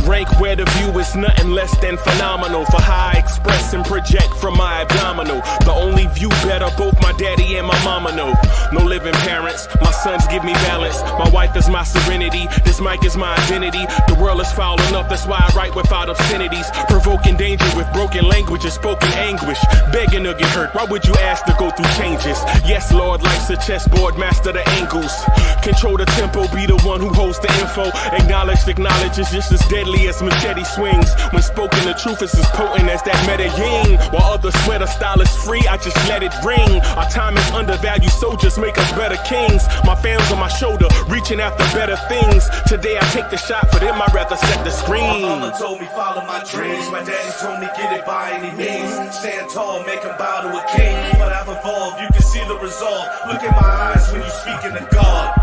rank where the view is nothing less than phenomenal. For how I express and project from my abdominal. The only view better, both my daddy and my mama know. No living parents, my sons give me balance. My wife is my serenity, this mic is my identity. The world is foul enough, that's why I write without obscenities. Provoking danger with broken language and spoken anguish. Begging to get hurt, why would you ask to go through changes? Yes, Lord, life's a chessboard, master the angles. Control the tempo, be the one who holds the info. Acknowledge is just as deadly as machete swings. When spoken, the truth is as potent as that Medellin. While others swear the style is free, I just let it ring. Our time is undervalued, soldiers make us better kings. My fans on my shoulder, reaching after better things. Today I take the shot, for them I'd rather set the screen. My mama told me follow my dreams. My daddy told me get it by any means. Stand tall, make him bow to a king. But I've evolved, you can see the result. Look in my eyes when you speaking to God.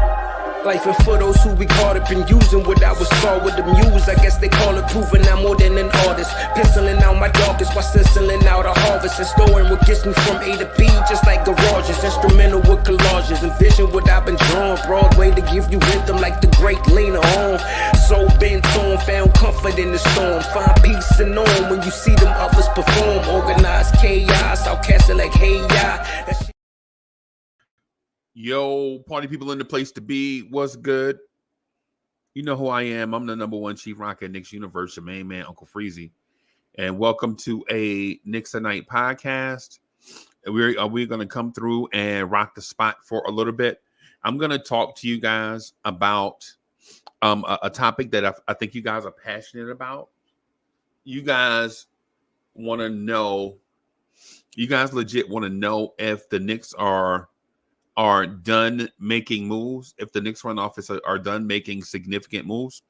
Life and for those who we caught up in using what I was taught with the muse. I guess they call it proving I'm more than an artist. Penciling out my darkest while stenciling out a harvest. And storing what gets me from A to B, just like garages. Instrumental with collages. Envision what I've been drawing. Broadway to give you rhythm like the great Lena on. So bent on, found comfort in the storm. Find peace and on when you see them others perform. Organized chaos, I'll cast it like hey ya. Yo, party people in the place to be. What's good? You know who I am. I'm the number one chief rocker at Knicks Universe, your main man, Uncle Freezy. And welcome to a Knicks a Night podcast. We're going to come through and rock the spot for a little bit. I'm going to talk to you guys about a topic that I think you guys are passionate about. You guys want to know, you guys legit want to know if the Knicks are done making moves, if the Knicks front office are done making significant moves.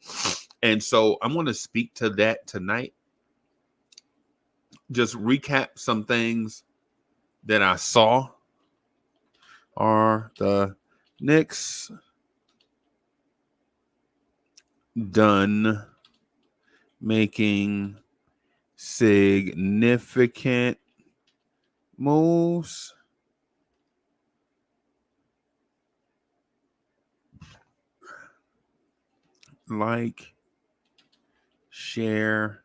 And so I'm going to speak to that tonight. Just recap some things that I saw. Are the Knicks done making significant moves? Like, share,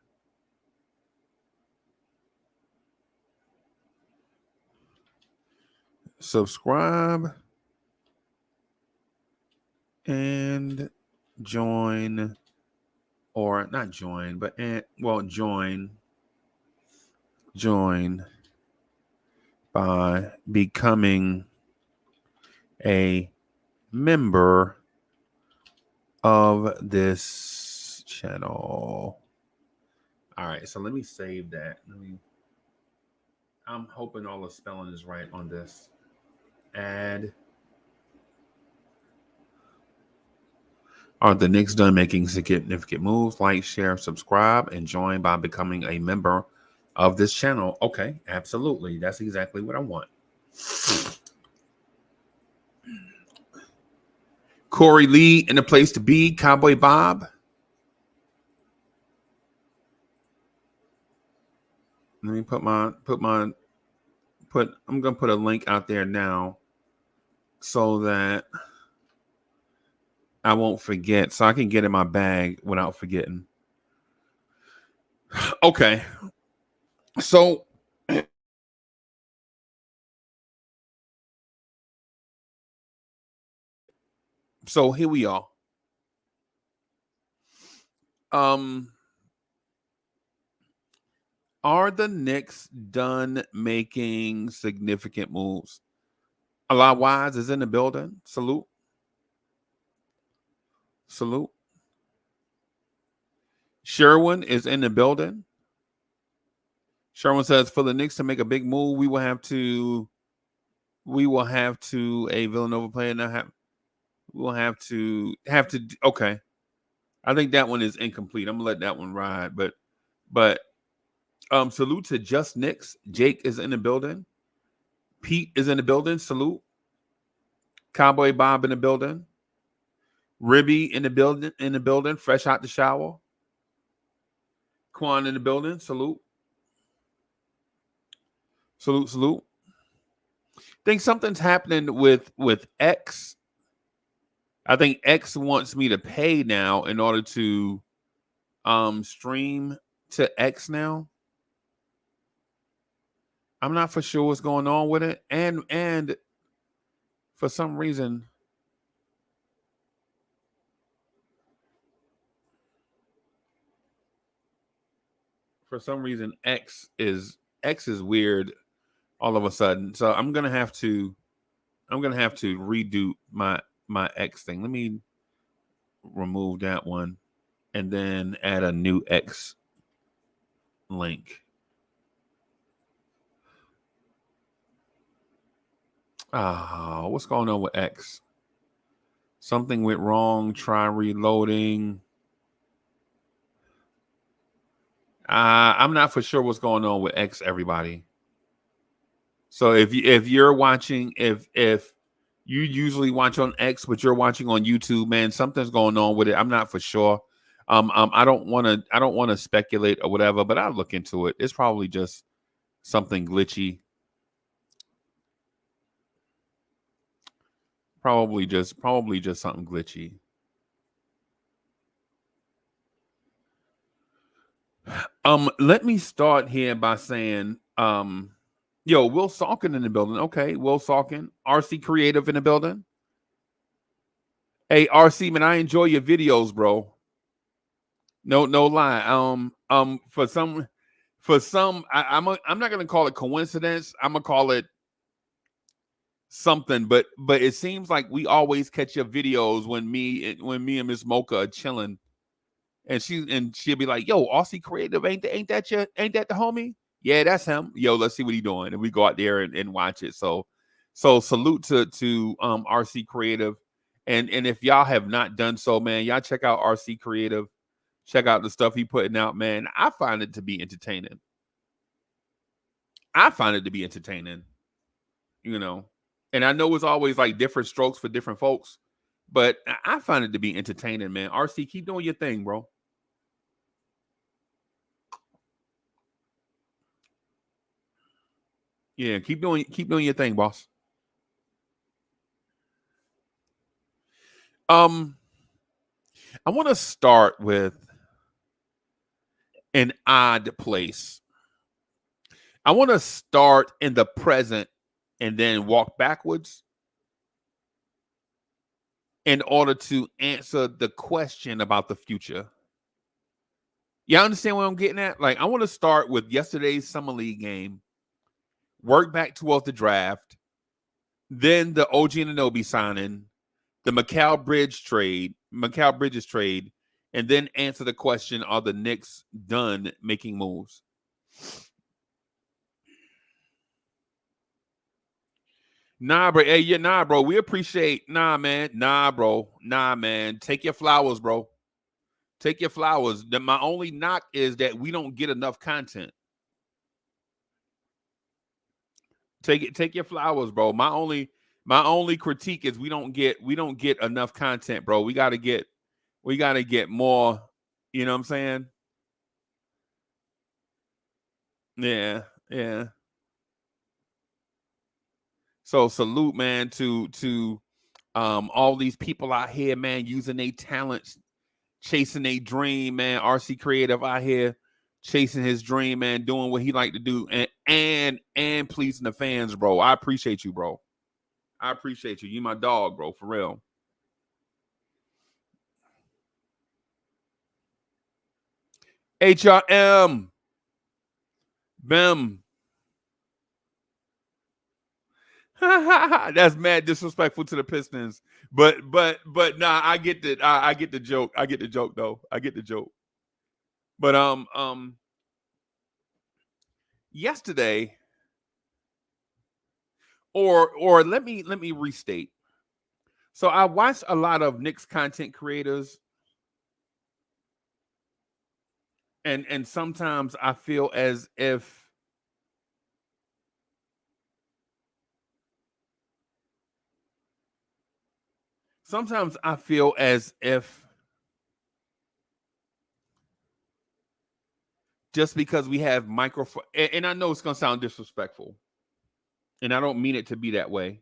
subscribe, and join, or not join, but join by becoming a member of this channel. All right, so let me save that. I'm hoping all the spelling is right on this. Add. Are the Knicks done making significant moves? Like, share, subscribe, and join by becoming a member of this channel. Okay, absolutely. That's exactly what I want. Corey Lee in the place to be. Cowboy Bob. Let me I'm gonna put a link out there now so that I won't forget, so I can get in my bag without forgetting. Okay. So here we are. Are the Knicks done making significant moves? A lot Wise is in the building. Salute. Sherwin is in the building. Sherwin says, for the Knicks to make a big move, we will have to a Villanova player now have. We'll have to. Okay, I think that one is incomplete. I'm gonna let that one ride. But salute to Just Knicks. Jake is in the building. Pete is in the building. Salute. Cowboy Bob in the building. Ribby in the building. Fresh out the shower. Quan in the building. Salute. Think something's happening with X. I think X wants me to pay now in order to stream to X now. I'm not for sure what's going on with it. And for some reason, X is weird all of a sudden. So I'm gonna have to redo my X thing. Let me remove that one and then add a new X link. What's going on with X? Something went wrong. Try reloading. I'm not for sure what's going on with X, everybody. So if you're watching, if you usually watch on X, but you're watching on YouTube, man, something's going on with it. I'm not for sure. I don't want to speculate or whatever, but I'll look into it. It's probably just something glitchy. Probably just something glitchy. Let me start here by saying, yo, Will Salkin in the building. Okay, Will Salkin, RC Creative in the building. Hey, RC, man, I enjoy your videos, bro. No lie. For some, I'm not gonna call it coincidence. I'm gonna call it something. But it seems like we always catch your videos when me and Miss Mocha are chilling, and she'll be like, "Yo, RC Creative, ain't that the homie? Yeah, that's him. Yo, let's see what he's doing." And we go out there and watch it. So salute to RC Creative, and if y'all have not done so, man, y'all check out RC Creative. Check out the stuff he putting out, man. I find it to be entertaining. You know. And I know it's always like different strokes for different folks, but I find it to be entertaining, man. RC, keep doing your thing, bro. Yeah, keep doing your thing, boss. I want to start with an odd place. I want to start in the present and then walk backwards in order to answer the question about the future. Y'all understand what I'm getting at? Like, I want to start with yesterday's Summer League game, work back towards the draft, then the OG Anunoby signing, the Mikal Bridges trade, and then answer the question, are the Knicks done making moves? Nah, bro. Hey, yeah, nah, bro. We appreciate. Nah, man. Nah, bro. Nah, man. Take your flowers, bro. Take your flowers. My only knock is that we don't get enough content. Take your flowers, bro. My only critique is we don't get enough content, bro. We gotta get more. You know what I'm saying? Yeah. So salute, man, to all these people out here, man, using their talents, chasing their dream, man. RC Creative out here chasing his dream, man, doing what he like to do, and pleasing the fans, bro. I appreciate you, bro. I appreciate you. You my dog, bro, for real. HRM. Bim. That's mad disrespectful to the Pistons. But nah, I get the joke. I get the joke though. I get the joke. But yesterday, or let me restate. So I watched a lot of Knicks content creators, and sometimes I feel as if just because we have microphone, and I know it's gonna sound disrespectful, and I don't mean it to be that way,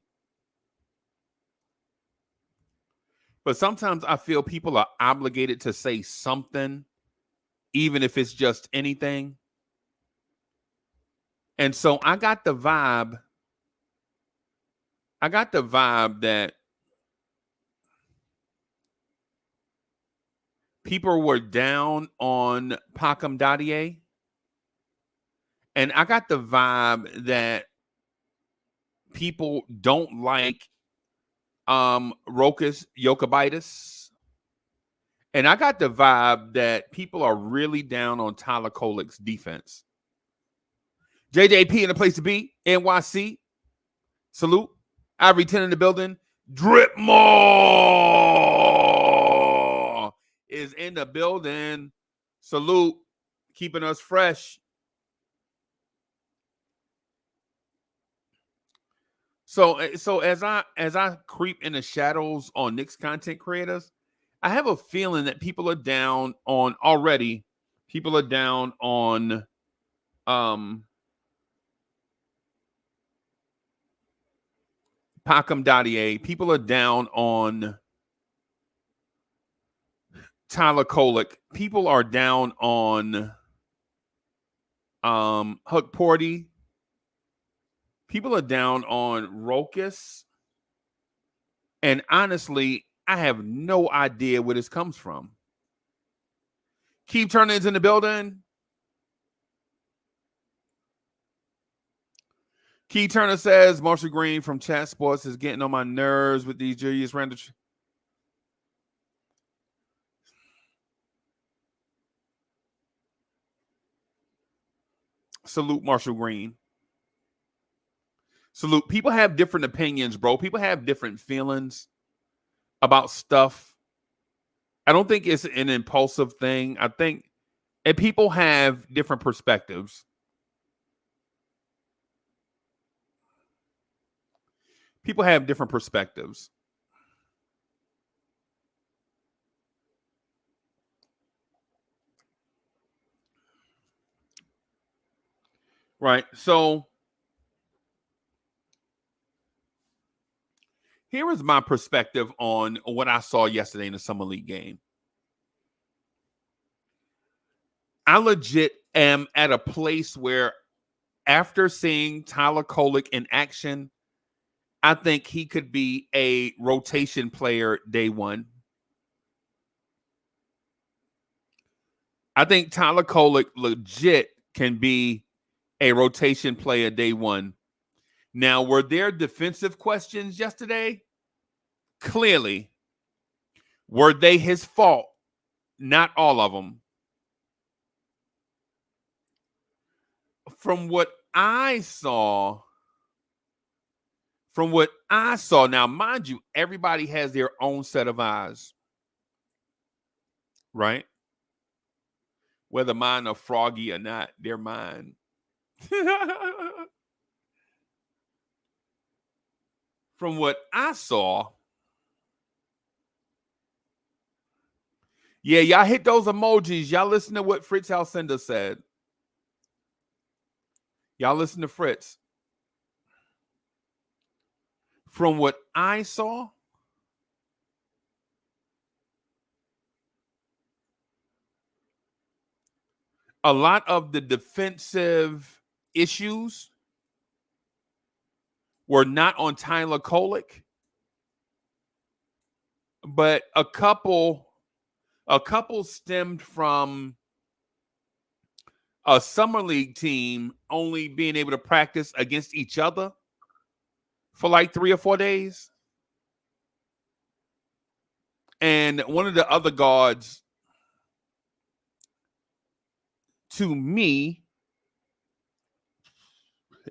but sometimes I feel people are obligated to say something even if it's just anything. And so I got the vibe that people were down on Pacom Dadier. And I got the vibe that people don't like Rokas Jokibitis. And I got the vibe that people are really down on Tyler Kolik's defense. JJP in the place to be, NYC. Salute. Ivory 10 in the building. Drip More is in the building. Salute. Keeping us fresh. So as I creep in the shadows on Knicks content creators, I have a feeling that people are down on already. People are down on Pacom Dadier. People are down on Tyler Kolek. People are down on Huck Porty. People are down on Rokas. And honestly, I have no idea where this comes from. Keith Turner is in the building. Keith Turner says, Marshall Green from Chat Sports is getting on my nerves with these Julius Randle. Salute Marshall Green. Salute. People have different opinions, bro. People have different feelings about stuff. I don't think it's an impulsive thing. I think and people have different perspectives. People have different perspectives. Right. So here is my perspective on what I saw yesterday in the Summer League game. I legit am at a place where after seeing Tyler Kolek in action, I think he could be a rotation player day one. I think Tyler Kolek legit can be a rotation player day one. Now, were there defensive questions yesterday? Clearly. Were they his fault? Not all of them. From what I saw, now, mind you, everybody has their own set of eyes, right? Whether mine are froggy or not, they're mine. From what I saw, yeah, y'all hit those emojis. Y'all listen to what Fritz Alcindor said. Y'all listen to Fritz. From what I saw, a lot of the defensive issues were not on Tyler Kolek, but a couple stemmed from a summer league team only being able to practice against each other for like 3 or 4 days. And one of the other guards, to me,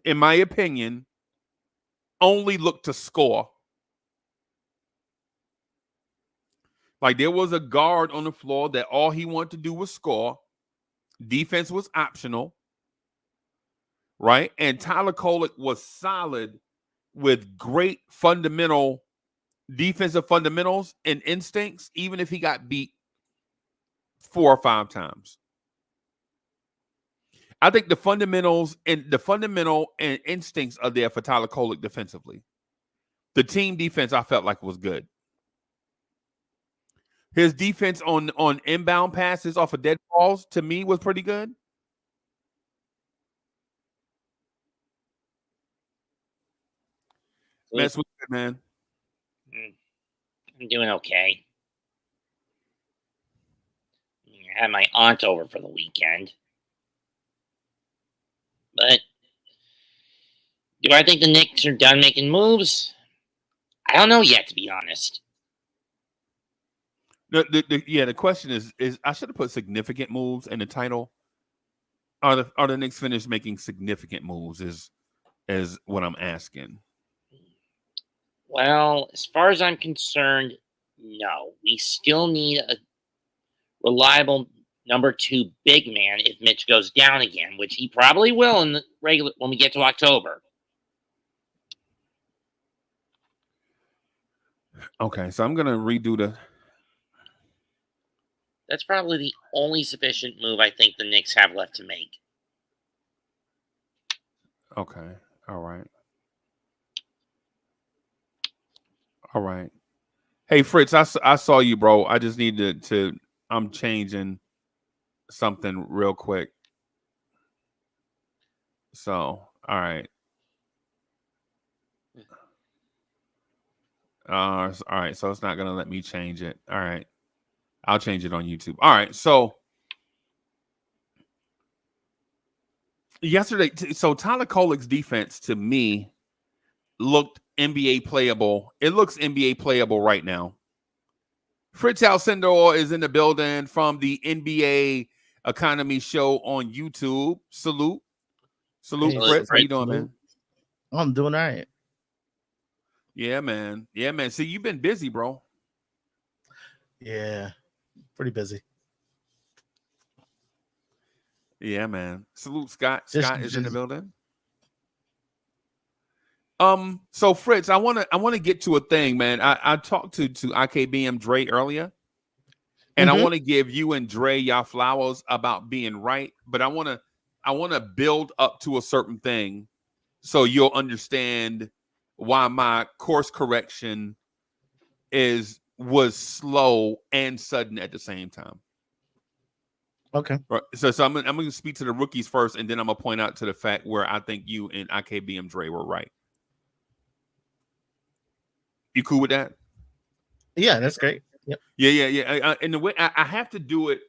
in my opinion, only looked to score. Like there was a guard on the floor that all he wanted to do was score. Defense was optional, right? And Tyler Kolek was solid with great fundamental defensive fundamentals and instincts, even if he got beat 4 or 5 times. I think the fundamental and instincts are there for Tyler Kolek defensively. The team defense I felt like was good. His defense on inbound passes off of dead balls to me was pretty good. Mess with it, man. I'm doing okay. I had my aunt over for the weekend. But do I think the Knicks are done making moves? I don't know yet, to be honest. The question is I should have put significant moves in the title. Are the Knicks finished making significant moves is what I'm asking. Well, as far as I'm concerned, no. We still need a reliable number 2 big man if Mitch goes down again, which he probably will in the regular when we get to October. Okay, so I'm gonna redo the. That's probably the only sufficient move I think the Knicks have left to make. Okay, all right. All right. Hey, Fritz, I saw you, bro. I just need to I'm changing something real quick. So, all right. All right. So it's not going to let me change it. All right. I'll change it on YouTube. All right. So yesterday, so Tyler Kolik's defense to me looked NBA playable. It looks NBA playable right now. Fritz Alcindor is in the building from the NBA Economy Show on YouTube. Salute, Hey, Fritz. How you doing, man? Oh, I'm doing all right. Yeah, man. See, you've been busy, bro. Yeah, pretty busy. Yeah, man. Salute, Scott. Scott is in the building. So Fritz, I wanna get to a thing, man. I talked to IKBM Dre earlier, and I want to give you and Dre y'all flowers about being right, but I wanna build up to a certain thing so you'll understand why my course correction was slow and sudden at the same time. Okay. Right. So I'm gonna speak to the rookies first, and then I'm gonna point out to the fact where I think you and IKBM Dre were right. You cool with that? Yeah, that's great. Yep. Yeah. And the way I have to do it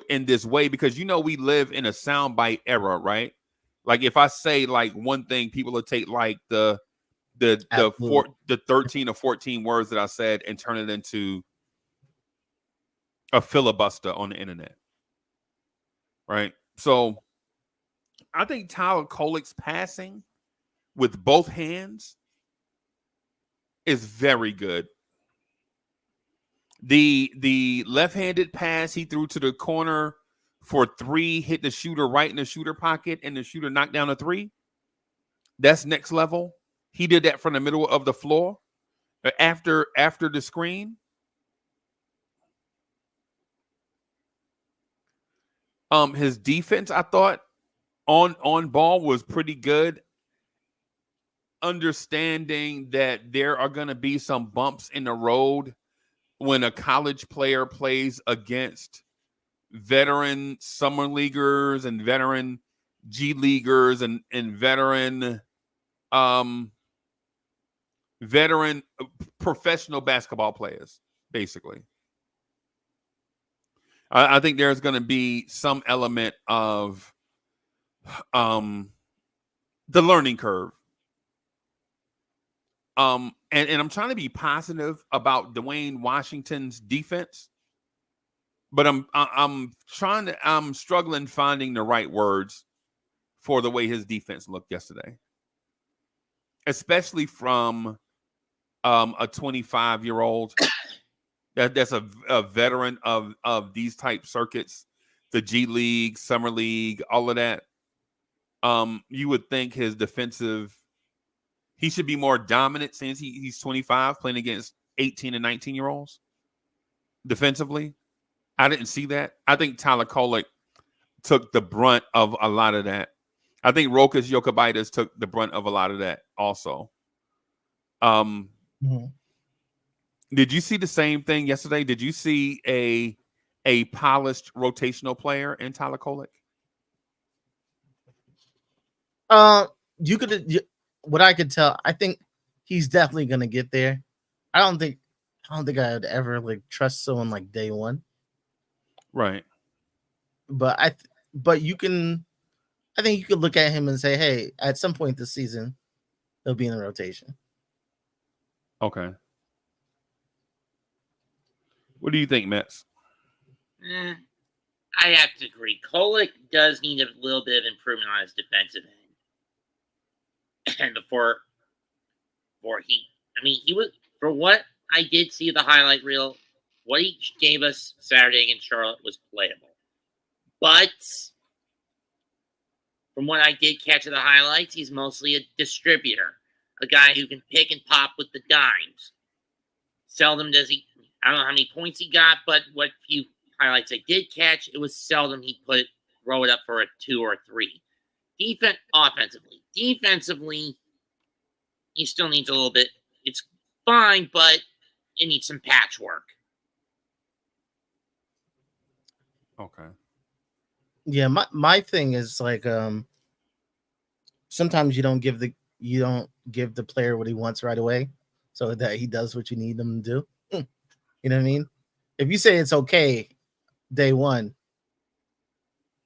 in this way because we live in a soundbite era, right? Like if I say like one thing, people will take like the 13 or 14 words that I said and turn it into a filibuster on the internet, right? So I think Tyler Kolik's passing with both hands is very good. The left-handed pass he threw to the corner for 3 hit the shooter right in the shooter pocket, and the shooter knocked down a 3. That's next level. He did that from the middle of the floor after the screen. His defense, I thought, on ball was pretty good. Understanding that there are going to be some bumps in the road when a college player plays against veteran summer leaguers and veteran G leaguers and veteran professional basketball players, basically. I think there's going to be some element of the learning curve. And I'm trying to be positive about Dwayne Washington's defense, but I'm struggling finding the right words for the way his defense looked yesterday, especially from a 25-year-old that's a veteran of these type circuits, the G League, Summer League, all of that. You would think his defensive. He should be more dominant since he's 25 playing against 18 and 19-year-olds defensively. I didn't see that. I think Tyler Kolik took the brunt of a lot of that. I think Rokas Jokubaitis took the brunt of a lot of that also. Did you see the same thing yesterday? Did you see a polished rotational player in Tyler Kolek? You could. What I could tell, I think he's definitely gonna get there. I don't think I'd ever like trust someone like day one. Right. But you can. I think you could look at him and say, hey, at some point this season, he'll be in the rotation. Okay. What do you think, Mets? I have to agree. Kolek does need a little bit of improvement on his defensive end. And before he was, for what I did see the highlight reel, what he gave us Saturday against Charlotte was playable. But from what I did catch of the highlights, he's mostly a distributor, a guy who can pick and pop with the dimes. Seldom does he. I don't know how many points he got, but what few highlights I did catch, it was seldom he roll it up for a 2 or a 3. Defensively, he still needs a little bit. It's fine, but it needs some patchwork. Okay. Yeah, my thing is like sometimes you don't give the player what he wants right away, so that he does what you need him to do. You know what I mean? If you say it's okay day one,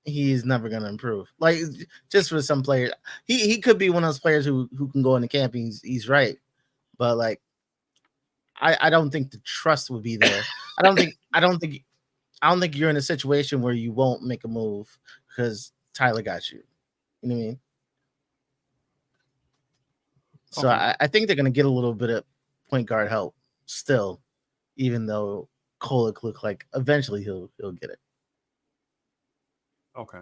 he's never gonna improve. Like just for some players, he could be one of those players who can go into camp and he's right, but like I don't think the trust would be there. I don't think you're in a situation where you won't make a move because Tyler got you. You know what I mean? So Okay. I think they're gonna get a little bit of point guard help still, even though Kolek looked like eventually he'll get it. Okay.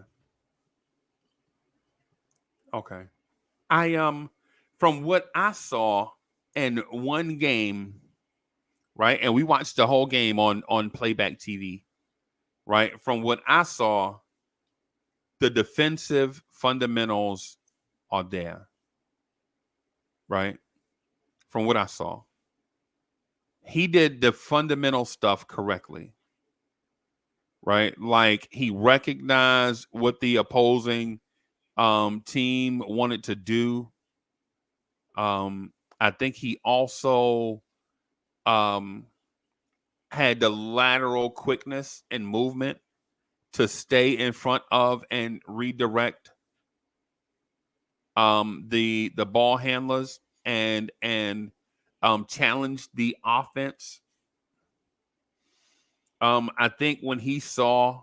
Okay. I from what I saw in one game, right? And we watched the whole game on playback TV, right? From what I saw, the defensive fundamentals are there, right? From what I saw, he did the fundamental stuff correctly, right? Like he recognized what the opposing team wanted to do. I think he also had the lateral quickness and movement to stay in front of and redirect the ball handlers and challenge the offense. I think when he saw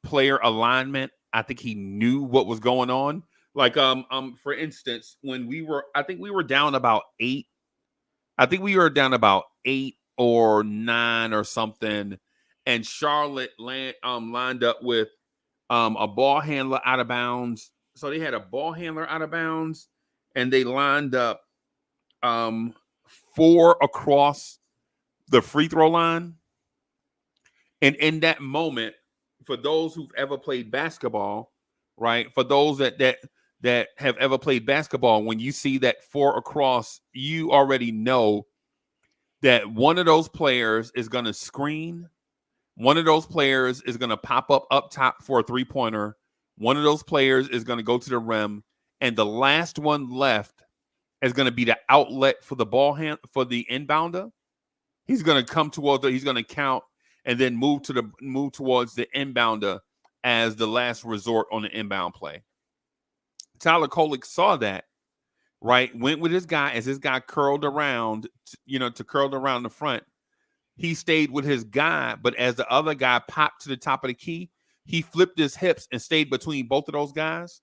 player alignment, I think he knew what was going on. Like for instance, when I think we were down about 8. I think we were down about 8 or 9 or something, and Charlotte lined up with a ball handler out of bounds. So they had a ball handler out of bounds, and they lined up 4 across the free throw line. And in that moment, for those who've ever played basketball, right? For those that have ever played basketball, when you see that 4 across, you already know that one of those players is going to screen. One of those players is going to pop up top for a 3-pointer. One of those players is going to go to the rim. And the last one left is going to be the outlet for the for the inbounder. He's going to come towards he's going to count and then move towards the inbounder as the last resort on the inbound play. Tyler Kolek saw that, right? Went with his guy as his guy curled around, to curl around the front. He stayed with his guy, but as the other guy popped to the top of the key, he flipped his hips and stayed between both of those guys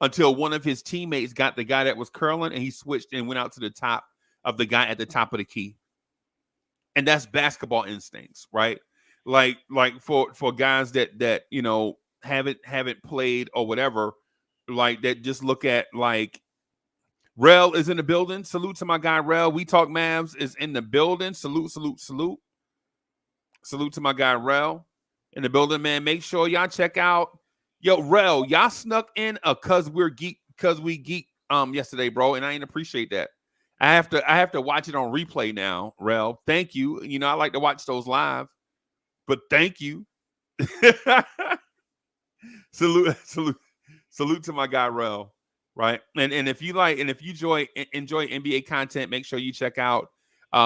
until one of his teammates got the guy that was curling, and he switched and went out to the top of the guy at the top of the key. And that's basketball instincts, right? Like for guys that haven't played or whatever, like that just look at like Rel is in the building. Salute to my guy Rel. We Talk Mavs is in the building. Salute. Salute to my guy Rel in the building, man. Make sure y'all check out. Yo, Rel, y'all snuck in a cause we geek yesterday, bro, and I ain't appreciate that. I have to watch it on replay now, Rel. Thank you. You know, I like to watch those live, but thank you. salute to my guy Rel. Right. And if you enjoy NBA content, make sure you check out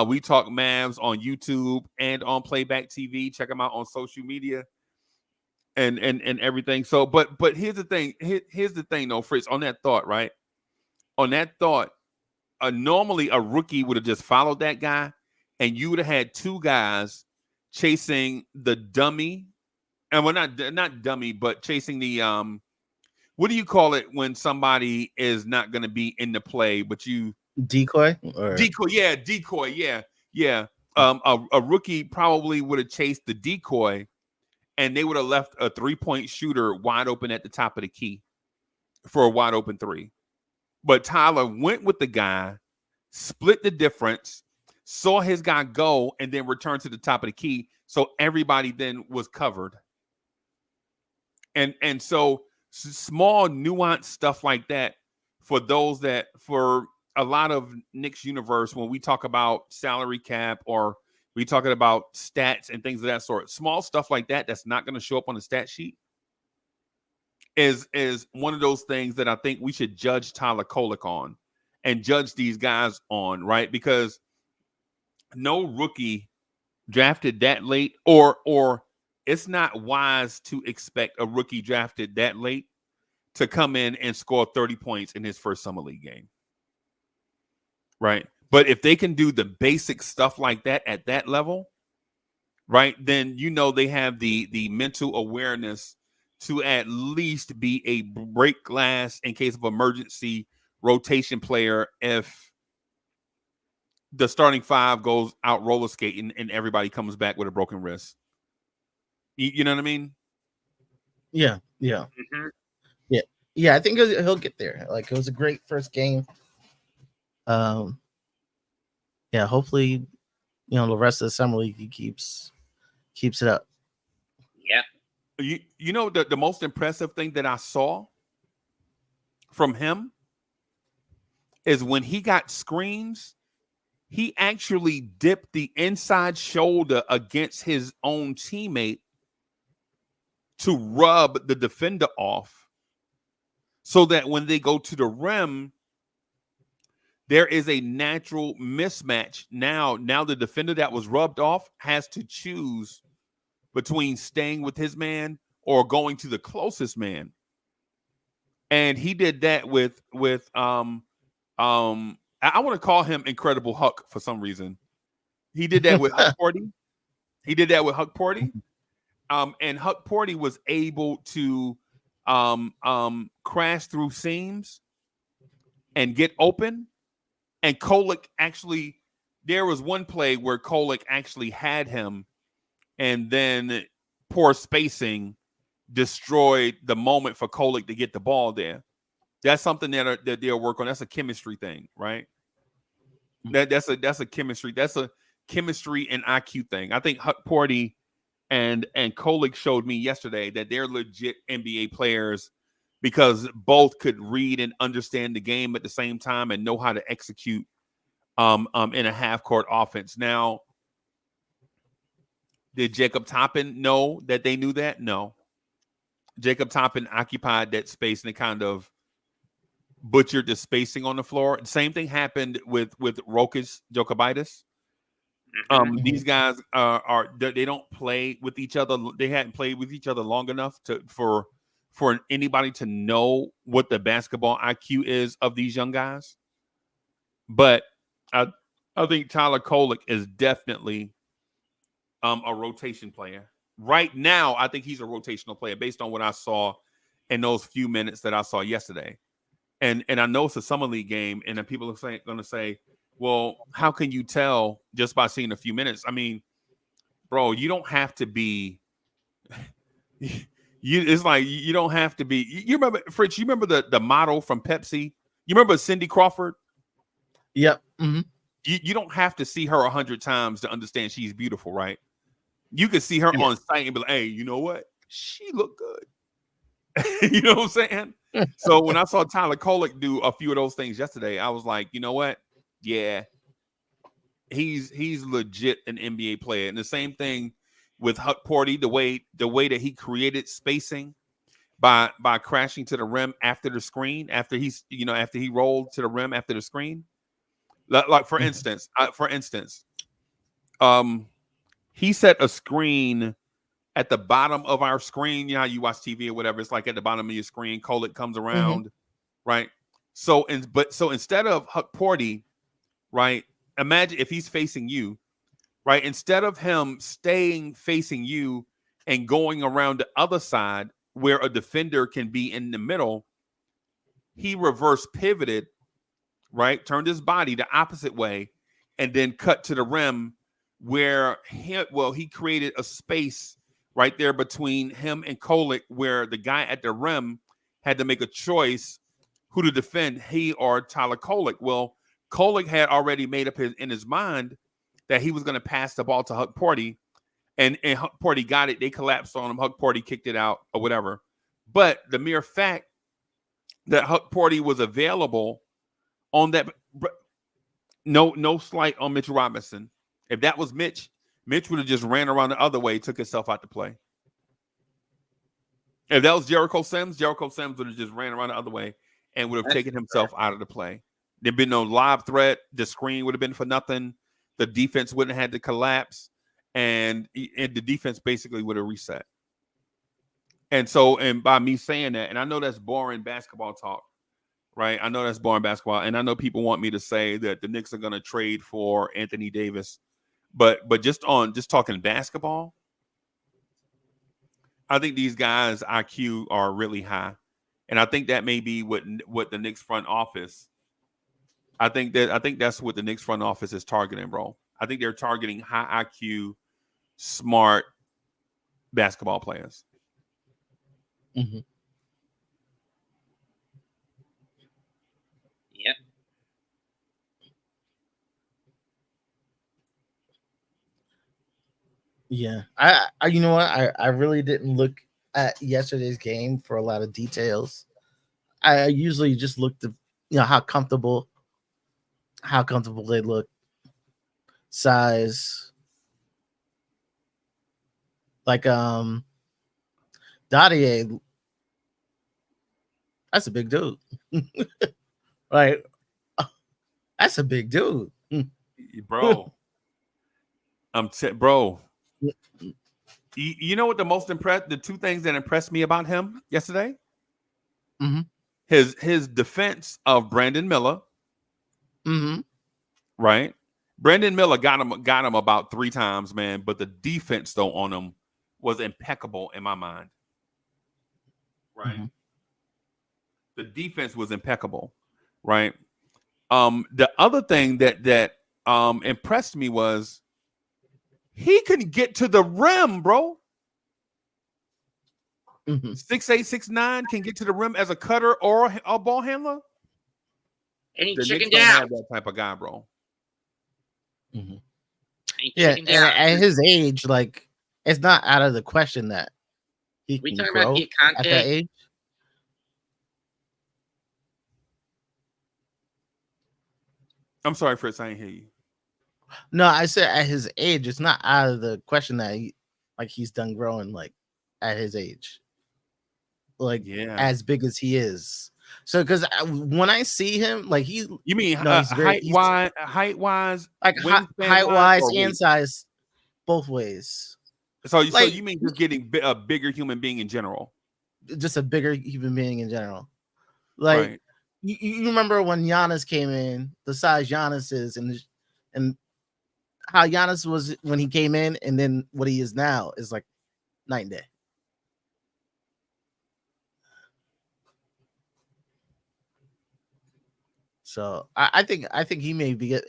We Talk Mavs on YouTube and on Playback TV. Check them out on social media and everything. So, but here's the thing. Here's the thing, though, Fritz, on that thought, right? On that thought, normally a rookie would have just followed that guy, and you would have had two guys chasing the dummy, and well, not dummy, but chasing the what do you call it when somebody is not going to be in the play, but you decoy, yeah. A rookie probably would have chased the decoy, and they would have left a 3-point shooter wide open at the top of the key for a wide open three. But Tyler went with the guy, split the difference, saw his guy go, and then returned to the top of the key. So everybody then was covered. And so small nuanced stuff like that for a lot of Knicks universe, when we talk about salary cap or we talking about stats and things of that sort, small stuff like that that's not going to show up on the stat sheet is one of those things that I think we should judge Tyler Kolek on and judge these guys on, right? Because no rookie drafted that late, or it's not wise to expect a rookie drafted that late to come in and score 30 points in his first summer league game. Right. But if they can do the basic stuff like that at that level, right, then you know they have the mental awareness to at least be a break glass in case of emergency rotation player if the starting five goes out roller skating and everybody comes back with a broken wrist. You know what I mean? Yeah. Mhm. Yeah. I think he'll get there. Like, it was a great first game. Yeah. Hopefully, the rest of the summer league he keeps it up. Yeah. You know the most impressive thing that I saw from him is when he got screens, he actually dipped the inside shoulder against his own teammate to rub the defender off so that when they go to the rim, there is a natural mismatch. Now the defender that was rubbed off has to choose between staying with his man or going to the closest man. And he did that with I want to call him Incredible Huck for some reason. He did that with Huck Porty. And Huck Porty was able to crash through seams and get open. And Kolek actually, there was one play where Kolek actually had him, and then poor spacing destroyed the moment for Kolek to get the ball there. That's something that they'll work on. That's a chemistry thing, right? That's a chemistry. That's a chemistry and IQ thing. I think Huck Porty and Kolek showed me yesterday that they're legit NBA players because both could read and understand the game at the same time and know how to execute in a half-court offense. Now, did Jacob Toppin know that they knew that? No. Jacob Toppin occupied that space and it kind of butchered the spacing on the floor. The same thing happened with Rokas Jokubaitis. These guys they don't play with each other. They hadn't played with each other long enough for anybody to know what the basketball IQ is of these young guys. But I think Tyler Kolek is definitely a rotation player. Right now, I think he's a rotational player based on what I saw in those few minutes that I saw yesterday. And I know it's a summer league game, and then people are going to say, well, how can you tell just by seeing a few minutes? I mean, bro, you don't have to be it's like you don't have to be. You remember, Fritz, you remember the model from Pepsi? You remember Cindy Crawford? Yep. Mm-hmm. You don't have to see her 100 times to understand she's beautiful, right? You can see her on site and be like, hey, you know what? She looked good. You know what I'm saying? So when I saw Tyler Kolek do a few of those things yesterday, I was like, you know what? yeah, he's legit an NBA player. And the same thing with Huck Porty, the way that he created spacing by crashing to the rim after the screen, after he rolled to the rim after the screen. Like for instance, he set a screen at the bottom of our screen. You know how you watch TV or whatever, it's like at the bottom of your screen, Kolek comes around, right? So instead of Huck Porty, right? Imagine if he's facing you, right? Instead of him staying facing you and going around the other side where a defender can be in the middle, he reverse pivoted, right? Turned his body the opposite way and then cut to the rim where he created a space right there between him and Kolek where the guy at the rim had to make a choice who to defend, he or Tyler Kolek. Well, Kolek had already made up in his mind that he was going to pass the ball to Huck Porty, and Huck Porty got it. They collapsed on him. Huck Porty kicked it out or whatever. But the mere fact that Huck Porty was available on that, no slight on Mitch Robinson. If that was Mitch would have just ran around the other way, took himself out to play. If that was Jericho Sims would have just ran around the other way and would have taken himself out of the play. There'd been no lob threat. The screen would have been for nothing. The defense wouldn't have had to collapse, and the defense basically would have reset. And by me saying that, and I know that's boring basketball talk, right? I know that's boring basketball, and I know people want me to say that the Knicks are going to trade for Anthony Davis, but just talking basketball, I think these guys' IQ are really high, and I think that may be what the Knicks front office. I think that's what the Knicks front office is targeting, bro. I think they're targeting high IQ, smart basketball players. Mm-hmm. Yep. Yeah, I you know what? I really didn't look at yesterday's game for a lot of details. I usually just looked at how comfortable they look, size. Like Dadier, that's a big dude. Right, that's a big dude, bro. Bro. You know what the two things that impressed me about him yesterday? Mm-hmm. His defense of Brandon Miller. Mm-hmm. Right? Brandon Miller got him about 3 times, man, but the defense though on him was impeccable in my mind. Right? Mm-hmm. The defense was impeccable, right? The other thing that impressed me was he can get to the rim, bro. 6'8", 6'9", can get to the rim as a cutter or a ball handler. And he the chickened Knicks don't out. have that type of guy, bro. Mm-hmm. Yeah, and at his age, like it's not out of the question that he can grow at that age. I'm sorry, Fritz, I didn't hear you. No, I said at his age, it's not out of the question that he's done growing like at his age, like as big as he is. So because when I see him, like you mean height wise, like height wise and size, both ways. So you mean just getting a bigger human being in general? Just a bigger human being in general, like. Right. You remember when Giannis came in, the size Giannis is, and how Giannis was when he came in, and then what he is now is like night and day. So I think he may be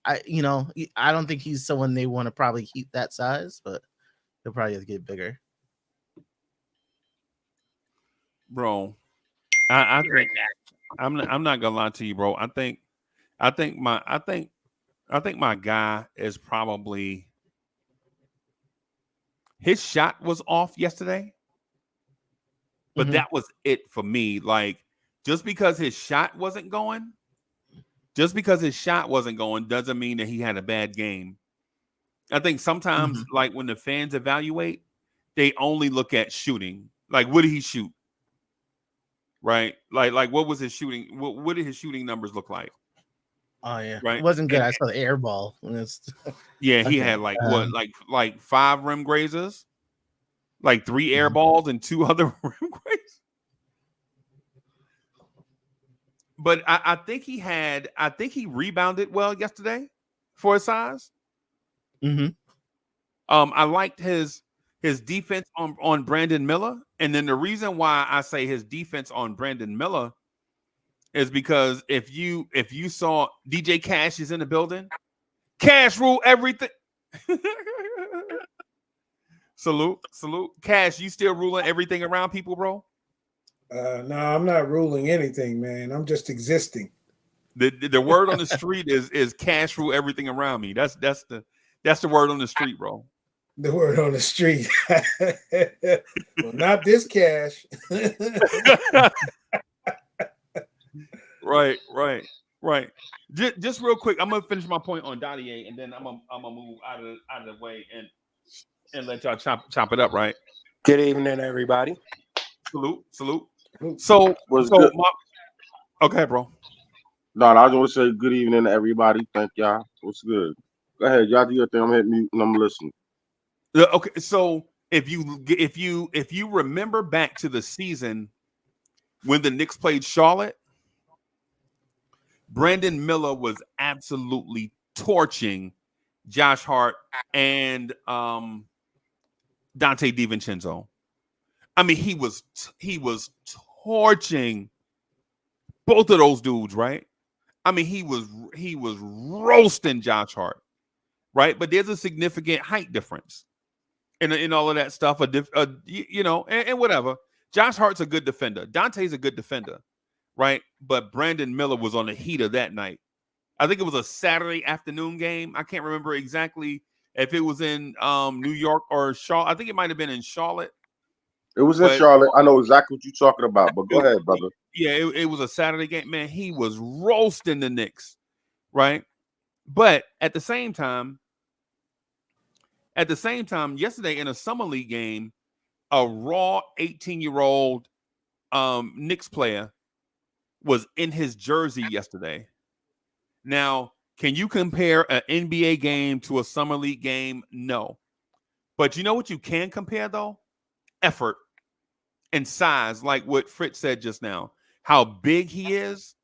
I don't think he's someone they want to probably keep that size, but he'll probably have to get bigger. Bro, I think I'm not gonna lie to you, bro. I think my guy is probably, his shot was off yesterday, but that was it for me. Like, just because his shot wasn't going Just because his shot wasn't going doesn't mean that he had a bad game. I think sometimes, like when the fans evaluate, they only look at shooting. Like, what did he shoot? Right? Like what was his shooting? What did his shooting numbers look like? Oh yeah, Right? it wasn't good. And, I saw the air ball. yeah, he Okay. had like what, like 5 rim grazers, like 3 air balls, and 2 other rim grazers. But I think he rebounded well yesterday for his size. I liked his defense on Brandon Miller, and then the reason why I say his defense on Brandon Miller is because if you saw DJ Cash is in the building, Cash rule everything. salute, Cash. You still ruling everything around people, bro? No, I'm not ruling anything, man. I'm just existing. The word on the street is Cash rule everything around me. That's the word on the street, bro. The word on the street. Well, not this Cash. Right. Just real quick, I'm gonna finish my point on Dottie, and then I'm gonna move out of the way and let y'all chop it up. Right. Good evening, everybody. Salute. So good? Okay, bro. No, I just want to say good evening to everybody. Thank y'all. What's good? Go ahead, y'all do your thing. I'm hitting mute and I'm listening. Okay, so if you remember back to the season when the Knicks played Charlotte, Brandon Miller was absolutely torching Josh Hart and Dante DiVincenzo. I mean, he was torching both of those dudes, right? I mean, he was roasting Josh Hart, right? But there's a significant height difference in all of that stuff. And whatever. Josh Hart's a good defender. Dante's a good defender, right? But Brandon Miller was on the heater that night. I think it was a Saturday afternoon game. I can't remember exactly if it was in New York or Charlotte. I think it might have been in Charlotte. It was in Charlotte. I know exactly what you're talking about, but go ahead, brother. Yeah, it was a Saturday game. Man, he was roasting the Knicks, right? But at the same time, yesterday in a summer league game, a raw 18-year-old Knicks player was in his jersey yesterday. Now, can you compare an NBA game to a summer league game? No. But you know what you can compare, though? Effort and size, like what Fritz said just now. How big he is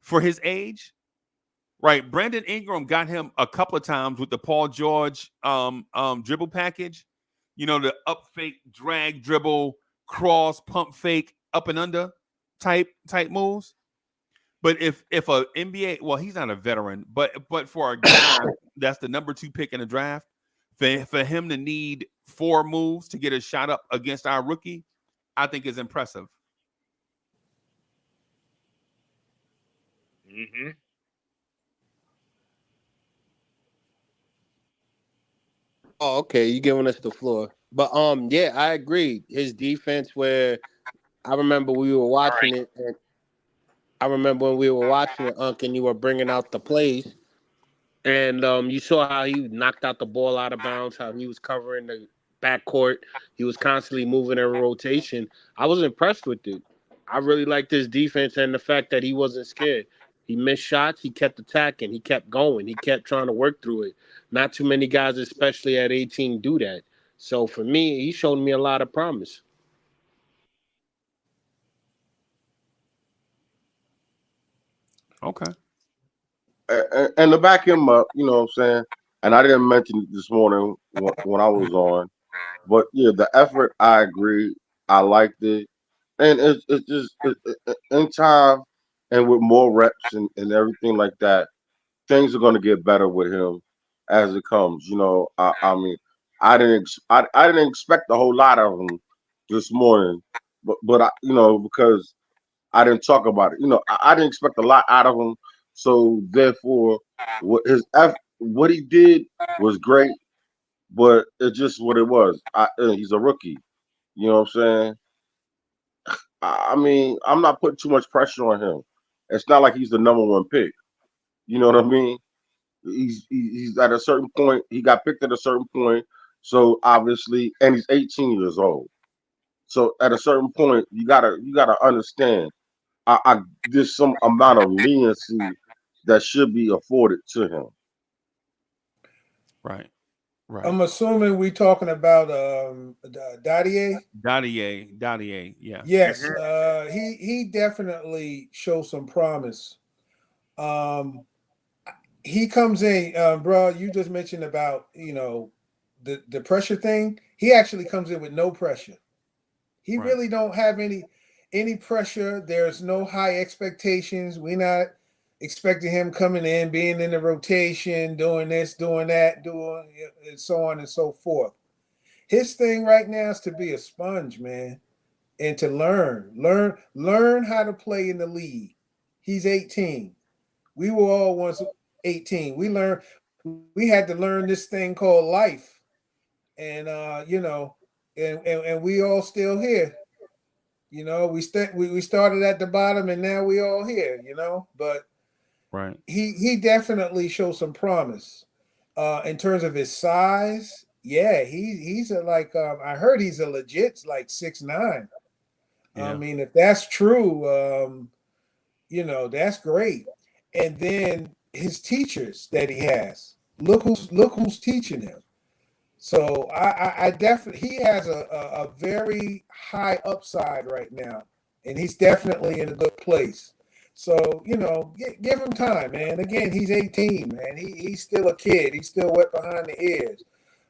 for his age, right? Brandon Ingram got him a couple of times with the Paul George dribble package. You know, the up fake, drag, dribble, cross, pump fake, up and under type moves. But if a NBA, well, he's not a veteran, but for a guy that's the number 2 pick in the draft, for him to need 4 moves to get a shot up against our rookie, I think is impressive. Mm-hmm. Oh, okay. You giving us the floor. But yeah, I agree. His defense, where I remember we were watching it, and I remember when we were watching it, Unc, and you were bringing out the plays, and you saw how he knocked out the ball out of bounds, how he was covering the backcourt. He was constantly moving in rotation. I was impressed with it. I really liked his defense and the fact that he wasn't scared. He missed shots. He kept attacking. He kept going. He kept trying to work through it. Not too many guys, especially at 18, do that. So for me, he showed me a lot of promise. Okay. And to back him up, you know what I'm saying? And I didn't mention it this morning when I was on, but yeah, the effort, I agree. I liked it. And it's just in time and with more reps and everything like that, things are going to get better with him as it comes. You know, I mean, I didn't expect a whole lot of him this morning, but I, you know, because I didn't talk about it. You know, I didn't expect a lot out of him. So therefore, what he did was great, but it's just what it was. He's a rookie. You know what I'm saying? I mean, I'm not putting too much pressure on him. It's not like he's the number 1 pick. You know what I mean? He's at a certain point. He got picked at a certain point. So obviously, and he's 18 years old. So at a certain point, you gotta understand. I there's some amount of leniency that should be afforded to him. Right. Right. I'm assuming we talking about Dadier. Dadier. Yeah. Yes, Mhm. he definitely shows some promise. Um, he comes in, bro. You just mentioned about the pressure thing. He actually comes in with no pressure. He Right. really don't have any pressure. There's no high expectations. We're not expecting him coming in, being in the rotation, doing this, doing that, doing and so on and so forth. His thing right now is to be a sponge, man, and to learn how to play in the league. He's 18. We were all once 18. We had to learn this thing called life. And and we all still here. We started at the bottom and now we all here. But Right. he definitely shows some promise. In terms of his size, yeah, he's like I heard he's a legit like 6'9". I Yeah. mean, if that's true, that's great. And then his teachers that he has. Look who's teaching him. So I definitely he has a very high upside right now, and he's definitely in a good place. So give him time, man. Again, he's 18, man. He's still a kid. He's still wet behind the ears.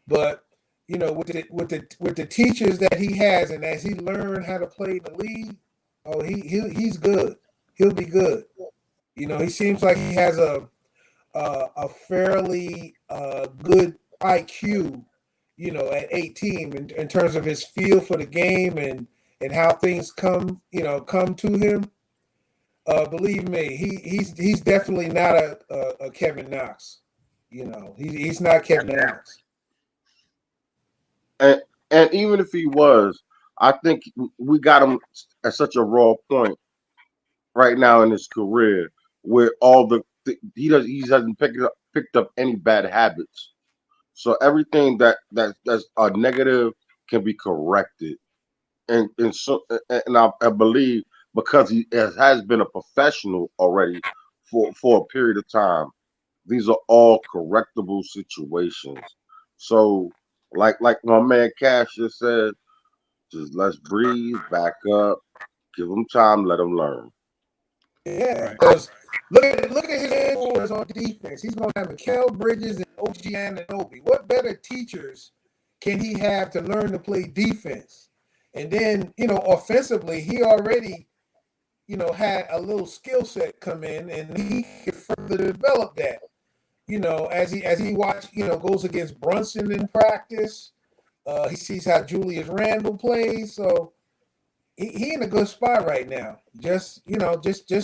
But with the teachers that he has, and as he learned how to play the league, oh he's good. He'll be good. He seems like he has a fairly good IQ, at 18 in terms of his feel for the game and how things come to him. Believe me, he's definitely not a Kevin Knox. He's not Kevin Knox. And and even if he was, I think we got him at such a raw point right now in his career where he hasn't picked up any bad habits. So everything that's a negative can be corrected. And I believe because he has been a professional already for a period of time, these are all correctable situations. So like my man Cash just said, just let's breathe, back up, give them time, let them learn. Yeah, Right. because look at his influence on defense. He's going to have Mikal Bridges and OG Anunoby. What better teachers can he have to learn to play defense? And then offensively, he already had a little skill set come in, and he can further develop that. As he goes against Brunson in practice. He sees how Julius Randle plays, so he in a good spot right now. Just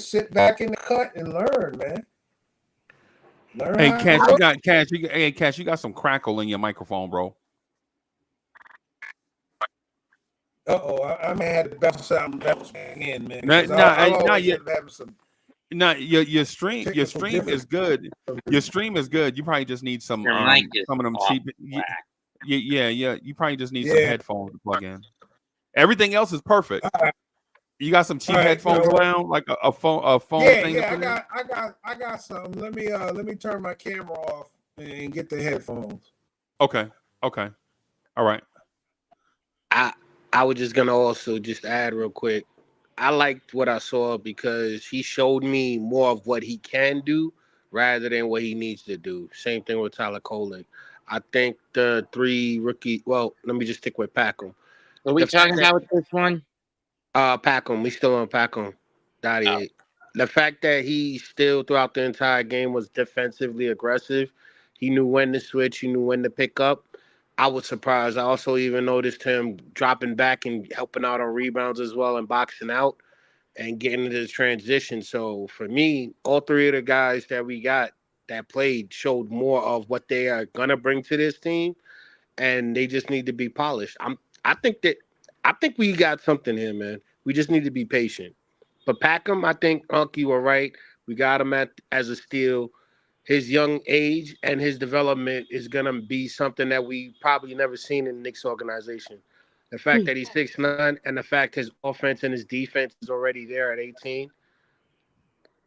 sit back in the cut and learn, man. Learn Hey, how to Cash, play. You got some crackle in your microphone, bro. I may have to bounce out and bounce back in, man. No, Because no, I'll no, always end up having some no. Your stream technical is good. Your stream is good. You probably just need some Your mic is some of them off cheap. whack. Yeah. You probably just need some Yeah. headphones to plug in. Everything else is perfect. All right. You got some cheap All right, headphones you know what? around, like a phone Yeah, thing. To yeah. put in? I got some. Let me turn my camera off and get the headphones. Okay. All right. I was just gonna also just add real quick. I liked what I saw because he showed me more of what he can do rather than what he needs to do. Same thing with Tyler Kolek. I think the three rookie. Well, let me just stick with Packham. Are we The fact talking that about this one? Packham, we still on Packham. Oh. The fact that he still throughout the entire game was defensively aggressive. He knew when to switch. He knew when to pick up. I was surprised. I also even noticed him dropping back and helping out on rebounds as well and boxing out and getting into the transition. So for me, all three of the guys that we got that played showed more of what they are gonna bring to this team, and they just need to be polished. I think that I think we got something here, man. We just need to be patient. But Packham, I think, Unc, you were right. We got him as a steal. his young age and his development is gonna be something that we probably never seen in the Knicks organization. The fact that he's 6'9" and the fact his offense and his defense is already there at 18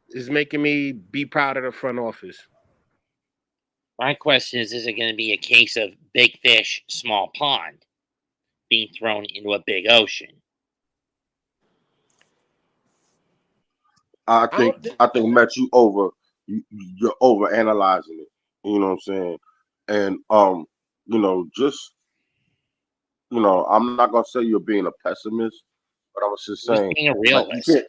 is making me be proud of the front office. My question is it going to be a case of big fish, small pond being thrown into a big ocean? I think Matt, you're over analyzing it. You know what I'm saying? And just I'm not gonna say you're being a pessimist, but I was just Just saying, being a like, you realist. can't.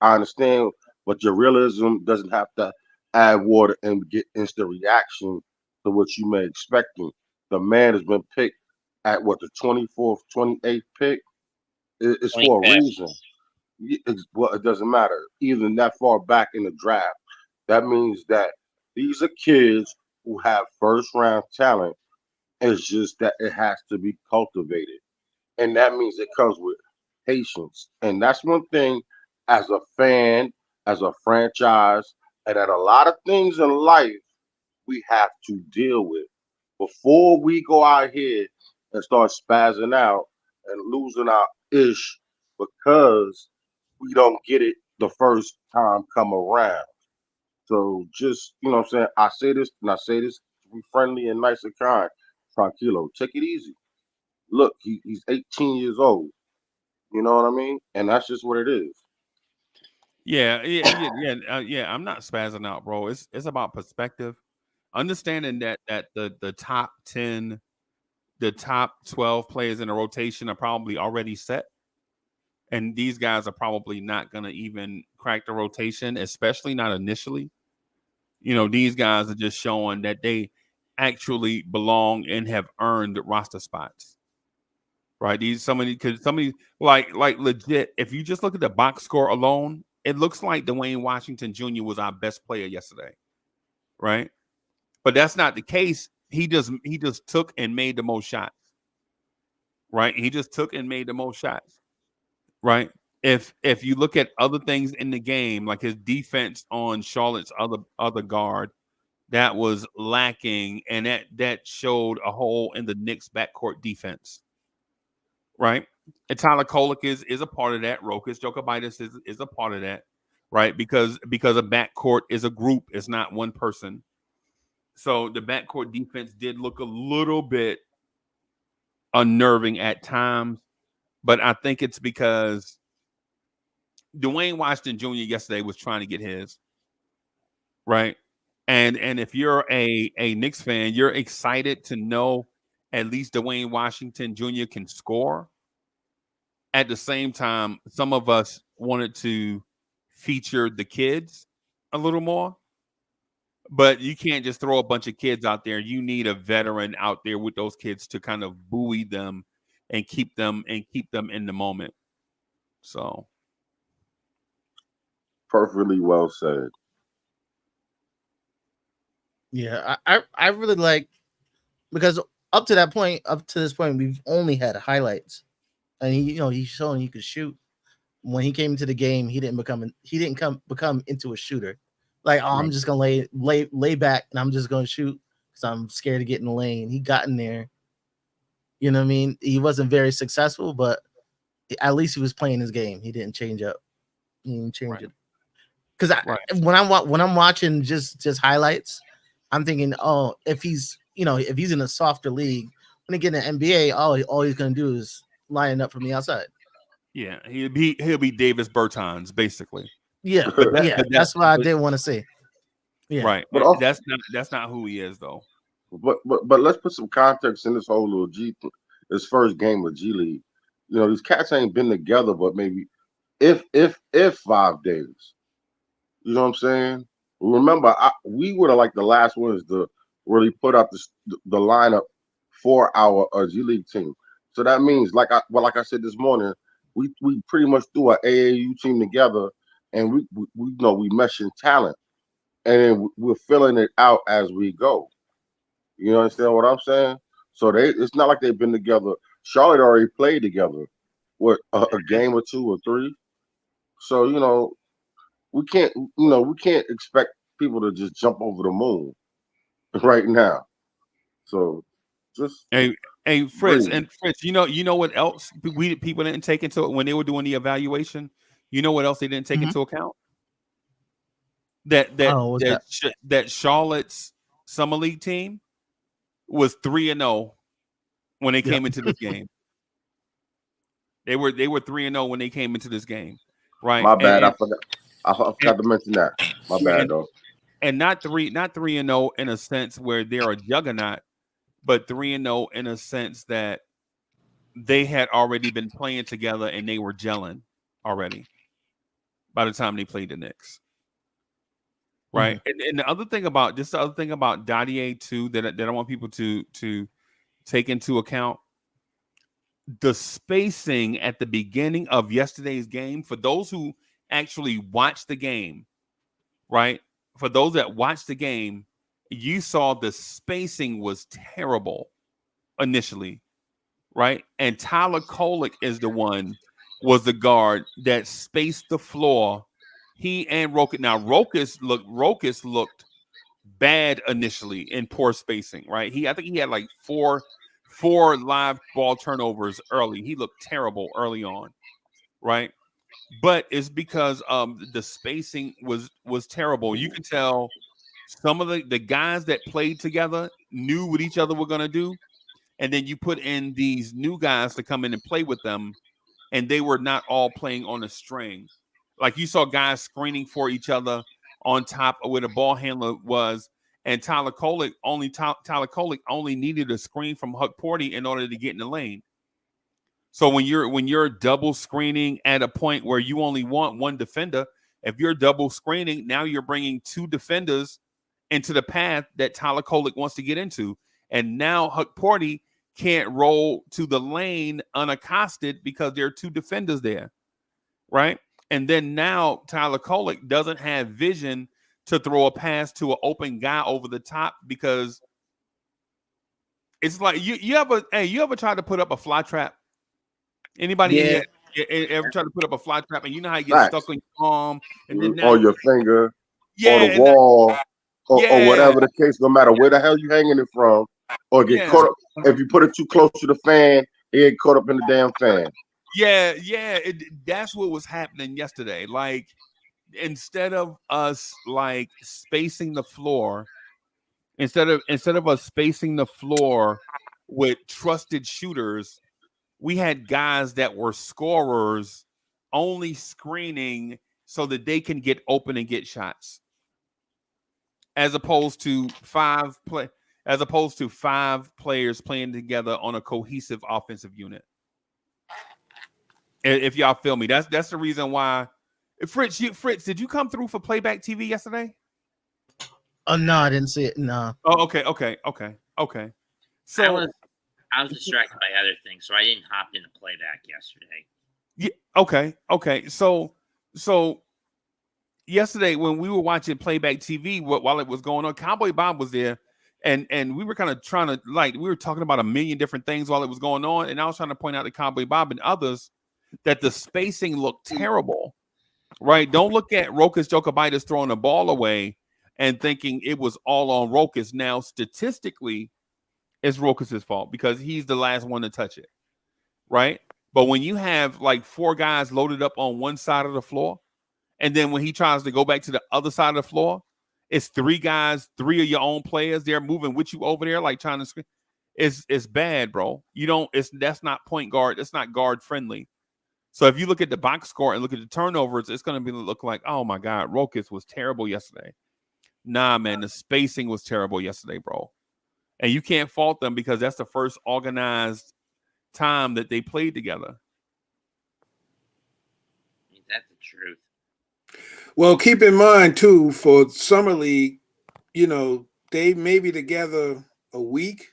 I understand, but your realism doesn't have to add water and get instant reaction to what you may expecting. The man has been picked at what, the 24th, 28th pick. It's for a 25th. reason. Well, it doesn't matter. Even that far back in the draft, that means that these are kids who have first round talent. It's just that it has to be cultivated, and that means it comes with patience. And that's one thing, as a fan, as a franchise, and at a lot of things in life we have to deal with before we go out here and start spazzing out and losing our ish because we don't get it the first time come around. So just, what I'm saying, I say this and I say this to be friendly and nice and kind. Tranquilo, take it easy. Look, he's 18 years old. You know what I mean? And that's just what it is. Yeah. I'm not spazzing out, bro. It's about perspective. Understanding that the top 10, the top 12 players in the rotation are probably already set. And these guys are probably not gonna even crack the rotation, especially not initially. These guys are just showing that they actually belong and have earned roster spots. Right. Somebody like legit, if you just look at the box score alone, it looks like Dwayne Washington Jr. was our best player yesterday. Right. But that's not the case. He just took and made the most shots. Right. He just took and made the most shots. Right. If you look at other things in the game, like his defense on Charlotte's other guard, that was lacking, and that showed a hole in the Knicks backcourt defense. Right. And Tyler Kolek is a part of that. Rokas Jokovitis is a part of that. Right. Because a backcourt is a group, it's not one person. So the backcourt defense did look a little bit unnerving at times, but I think it's because Dwayne Washington Jr. yesterday was trying to get his, right? And if you're a Knicks fan, you're excited to know at least Dwayne Washington Jr. can score. At the same time, some of us wanted to feature the kids a little more. But you can't just throw a bunch of kids out there. You need a veteran out there with those kids to kind of buoy them and keep them in the moment. So Perfectly well said. Yeah, I really like, because up to this point, we've only had highlights, and he's showing he could shoot. When he came into the game, he didn't become into a shooter. Like, oh, I'm just gonna lay back and I'm just gonna shoot because I'm scared to get in the lane. He got in there. You know what I mean? He wasn't very successful, but at least he was playing his game. He didn't change up. He didn't change it. Because when I'm watching just highlights, I'm thinking, oh, if he's in a softer league, when he get in the NBA, all he's gonna do is line up from the outside. Yeah, he'll be Davis Bertans basically. Yeah, that's what I did want to say. Yeah, right. But also, that's not who he is though. But let's put some context in this whole little this first game of G League. These cats ain't been together, but maybe if 5 days. You know what I'm saying? Remember, we were like the last ones to really put up the lineup for our G League team. So that means, like I said this morning, we pretty much threw an AAU team together, and we meshing talent, and then we're filling it out as we go. You understand what I'm saying? So it's not like they've been together. Charlotte already played together, what, a game or two or three. So we can't expect people to just jump over the moon right now. So just Hey, Fritz, breathe. and Fritz, you know what else people didn't take into it when they were doing the evaluation? You know what else they didn't take Mhm. into account? That that Oh, what's that that? sh- that Charlotte's summer league team was 3-0 when they Yeah. came into this game. They were 3-0 when they came into this game, right? My bad. I forgot. I forgot And, to mention that. My bad and though. and not 3-0 in a sense where they're a juggernaut, but 3-0 in a sense that they had already been playing together and they were gelling already by the time they played the Knicks. Right. Mhm. And the other thing about Dadier too that I want people to take into account, the spacing at the beginning of yesterday's game, for those who actually watched the game, right? For those that watched the game, you saw the spacing was terrible initially, right? And Tyler Kolek was the guard that spaced the floor. He and Rokas. Now Rokas looked bad initially in poor spacing, right? I think he had like four live ball turnovers early. He looked terrible early on, right? But it's because the spacing was terrible. You can tell some of the guys that played together knew what each other were going to do, and then you put in these new guys to come in and play with them, and they were not all playing on a string. Like you saw guys screening for each other on top of where the ball handler was, and Tyler Kolek only needed a screen from Huck Porty in order to get in the lane. So when you're double screening at a point where you only want one defender, if you're double screening, now you're bringing two defenders into the path that Tyler Kolek wants to get into, and now Huck Porty can't roll to the lane unaccosted because there are two defenders there, right? And then now Tyler Kolek doesn't have vision to throw a pass to an open guy over the top because it's like you ever try to put up a fly trap? Anybody in Yeah. here ever try to put up a fly trap and you know how you get stuck Facts on your arm and then now on your finger or the yeah and wall or yeah whatever the case. No matter where the hell you hanging it from, or get yeah caught up if you put it too close to the fan, it get caught up in the damn fan. that's what was happening yesterday. Like instead of us like spacing the floor, instead of us spacing the floor with trusted shooters, we had guys that were scorers only screening so that they can get open and get shots, as opposed to five players playing together on a cohesive offensive unit. If y'all feel me, that's the reason why. Fritz, did you come through for Playback TV yesterday? Oh no, I didn't see it. No. Oh, okay. So I was distracted by other things, so I didn't hop into playback yesterday. yeah, okay. So yesterday when we were watching Playback TV, while it was going on, Cowboy Bob was there, and we were kind of trying to we were talking about a million different things while it was going on, and I was trying to point out to Cowboy Bob and others that the spacing looked terrible. Right? Don't look at Rokas Jokovitis throwing the ball away and thinking it was all on Rokas. Now, statistically, it's Rokas' fault because he's the last one to touch it. Right? But when you have like four guys loaded up on one side of the floor, and then when he tries to go back to the other side of the floor, it's three guys, three of your own players. They're moving with you over there, like trying to screen. It's bad, bro. That's not point guard. That's not guard friendly. So if you look at the box score and look at the turnovers, it's going to look like, oh my God, Rokas was terrible yesterday. Nah, man, the spacing was terrible yesterday, bro. And you can't fault them because that's the first organized time that they played together. Ain't that the truth? Well, keep in mind too, for summer league, they may be together a week,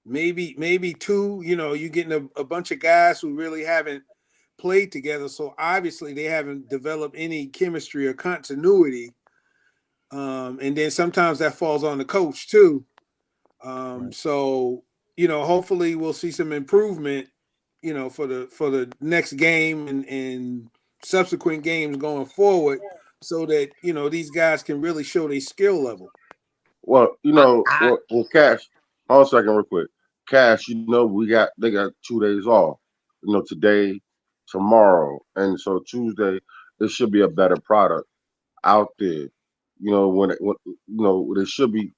maybe two. You're getting a bunch of guys who really haven't played together, so obviously they haven't developed any chemistry or continuity. And then sometimes that falls on the coach too. Right. So hopefully we'll see some improvement, for the next game and subsequent games going forward. so that these guys can really show their skill level. Well, I Cash. Hold on a second, real quick. Cash, they got 2 days off. Today, tomorrow, and so Tuesday, there should be a better product out there. They should be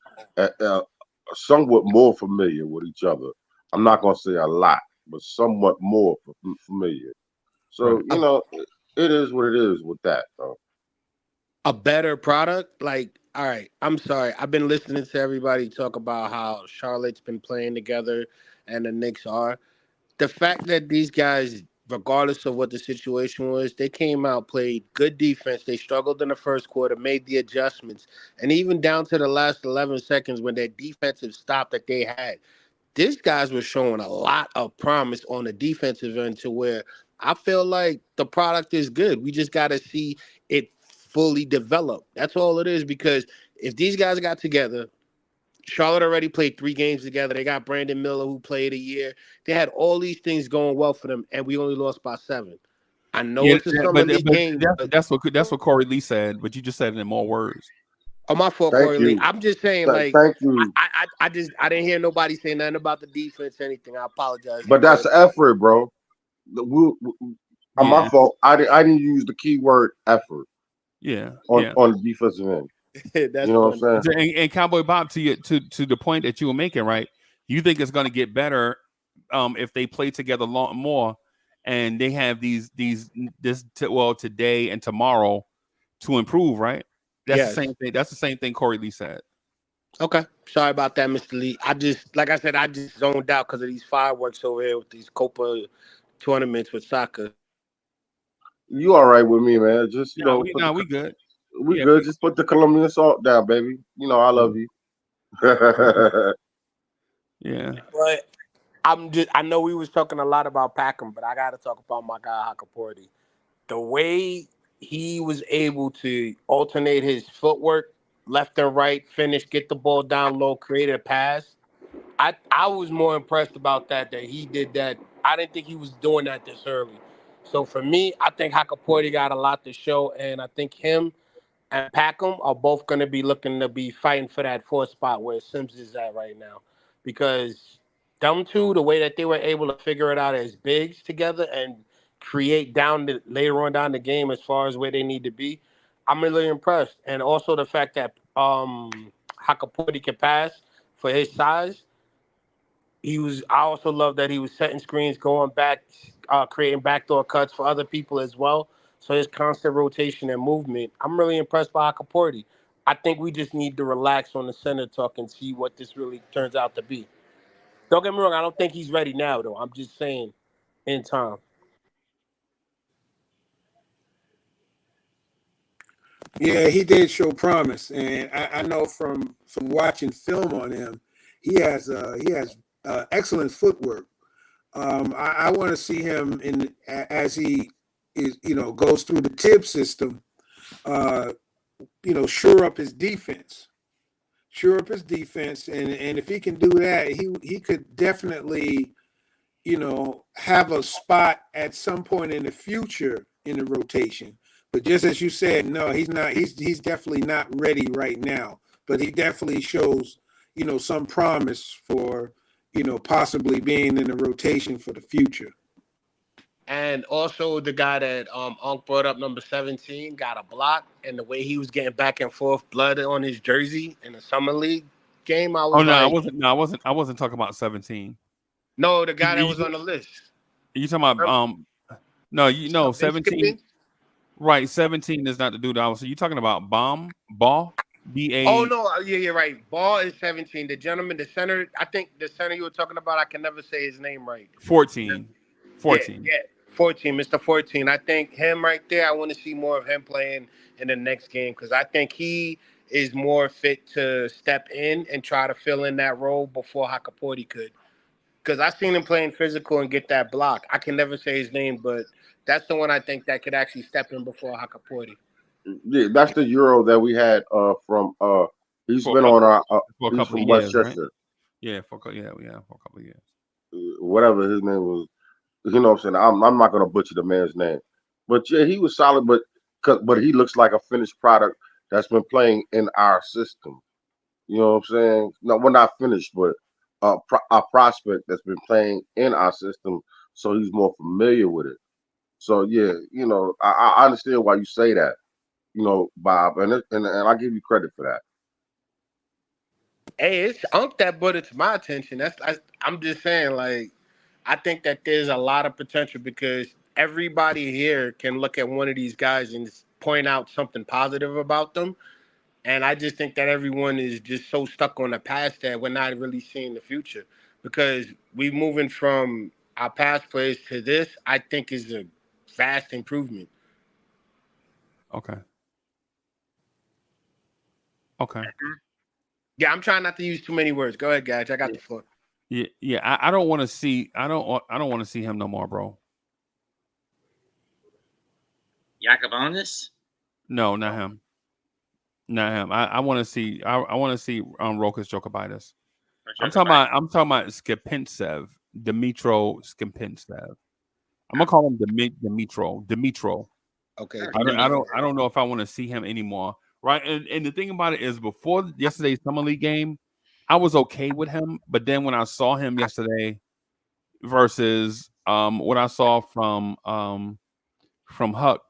somewhat more familiar with each other. I'm not gonna say a lot, but somewhat more familiar. So Right. it is what it is with that, though. a better product. Like, all right, I'm sorry. I've been listening to everybody talk about how Charlotte's been playing together and the Knicks are. The fact that these guys, regardless of what the situation was, they came out, played good defense. They struggled in the first quarter, made the adjustments, and even down to the last 11 seconds when that defensive stop that they had, these guys were showing a lot of promise on the defensive end to where I feel like the product is good. We just got to see it fully develop. That's all it is, because if these guys got together, Charlotte already played 3 games together. They got Brandon Miller, who played a year. They had all these things going well for them, and we only lost by 7. I know Yeah, it's a summer league game. that's what Corey Lee said, but you just said it in more words. Oh, my fault, Thank Corey Lee. you. I'm just saying, like, Thank you. I didn't hear nobody say nothing about the defense, anything. I apologize. But that's the effort, bro. My Yeah, fault. I didn't use the keyword effort yeah, on yeah. on the defensive end. That's You know what funny. I'm saying? And Cowboy Bob, to the point that you were making, right? You think it's going to get better if they play together more, and they have today and tomorrow to improve, right? That's the Yes. same thing. That's the same thing Corey Lee said. Okay. Sorry about that, Mr. Lee. Like I said, I just zoned out because of these fireworks over here with these Copa tournaments with soccer. You all right with me, man? Just We good. we Yeah, good. Just put the Colombian salt down, baby. I love you. yeah. But I know we was talking a lot about Packham, but I got to talk about my guy Hakaporti. The way he was able to alternate his footwork left and right, finish, get the ball down low, create a pass. I was more impressed about that he did that. I didn't think he was doing that this early. So for me, I think Hakaporti got a lot to show, and I think him and Packham are both going to be looking to be fighting for that 4th spot where Sims is at right now, because them two, the way that they were able to figure it out as bigs together and create later on down the game as far as where they need to be, I'm really impressed. And also the fact that Hakaporti can pass for his size. I also love that he was setting screens, going back, creating backdoor cuts for other people as well. So his constant rotation and movement. I'm really impressed by Akaporti. I think we just need to relax on the center talk and see what this really turns out to be. Don't get me wrong, I don't think he's ready now, though. I'm just saying in time. Yeah, he did show promise, and I know from watching film on him, he has excellent footwork. I want to see him as he is goes through the tip system. Shore up his defense, and if he can do that, he could definitely have a spot at some point in the future in the rotation. But just as you said, no, he's not. He's definitely not ready right now. But he definitely shows, some promise for, possibly being in the rotation for the future. And also the guy that Unc brought up, number 17, got a block, and the way he was getting back and forth, blood on his jersey in the summer league game, I Oh was no, I like, wasn't. No, I wasn't. I wasn't talking about 17. no, the guy that was You, on the list. you talking about No, Been 17. skipping? Right, 17 is not the dude. So you talking about Ball, Oh BA no, yeah, you're right. Ball is 17. The gentleman, the center, I think the center you were talking about, I can never say his name right. 14. Yeah, 14. yeah. 14, Mr. 14. I think him right there, I want to see more of him playing in the next game, because I think he is more fit to step in and try to fill in that role before Hakaporti could. Because I seen him playing physical and get that block. I can never say his name, but that's the one I think that could actually step in before Hakaporti. Yeah, that's the Euro that we had from he's For a been on couple, our for a he's couple of from years, right? Westchester. Yeah, for a couple of years. Whatever his name was. You know what I'm saying? I'm not gonna butcher the man's name. But yeah, he was solid, but but he looks like a finished product that's been playing in our system. You know what I'm saying? No, we're not finished, but a prospect that's been playing in our system, so he's more familiar with it. So yeah, I understand why you say that, Bob, and I give you credit for that. Hey, it's unk that brought it to my attention. I'm just saying, like, I think that there's a lot of potential because everybody here can look at one of these guys and point out something positive about them. And I just think that everyone is just so stuck on the past that we're not really seeing the future because we moving from our past plays to this. I think is a vast improvement. Okay. Okay. Yeah, I'm trying not to use too many words. Go ahead, guys. I got the floor. Yeah. Yeah. I don't want to see. I don't want to see him no more, bro. Yakubonis? No, not him. Not him. I want to see. I want to see Rokas Jokovitis. I'm talking about Skipintsev, Dimitro Skipintsev. I'm gonna call him Dimitro. Okay. I don't know if I want to see him anymore. Right. And the thing about it is before yesterday's summer league game, I was okay with him. But then when I saw him yesterday versus what I saw from Huck,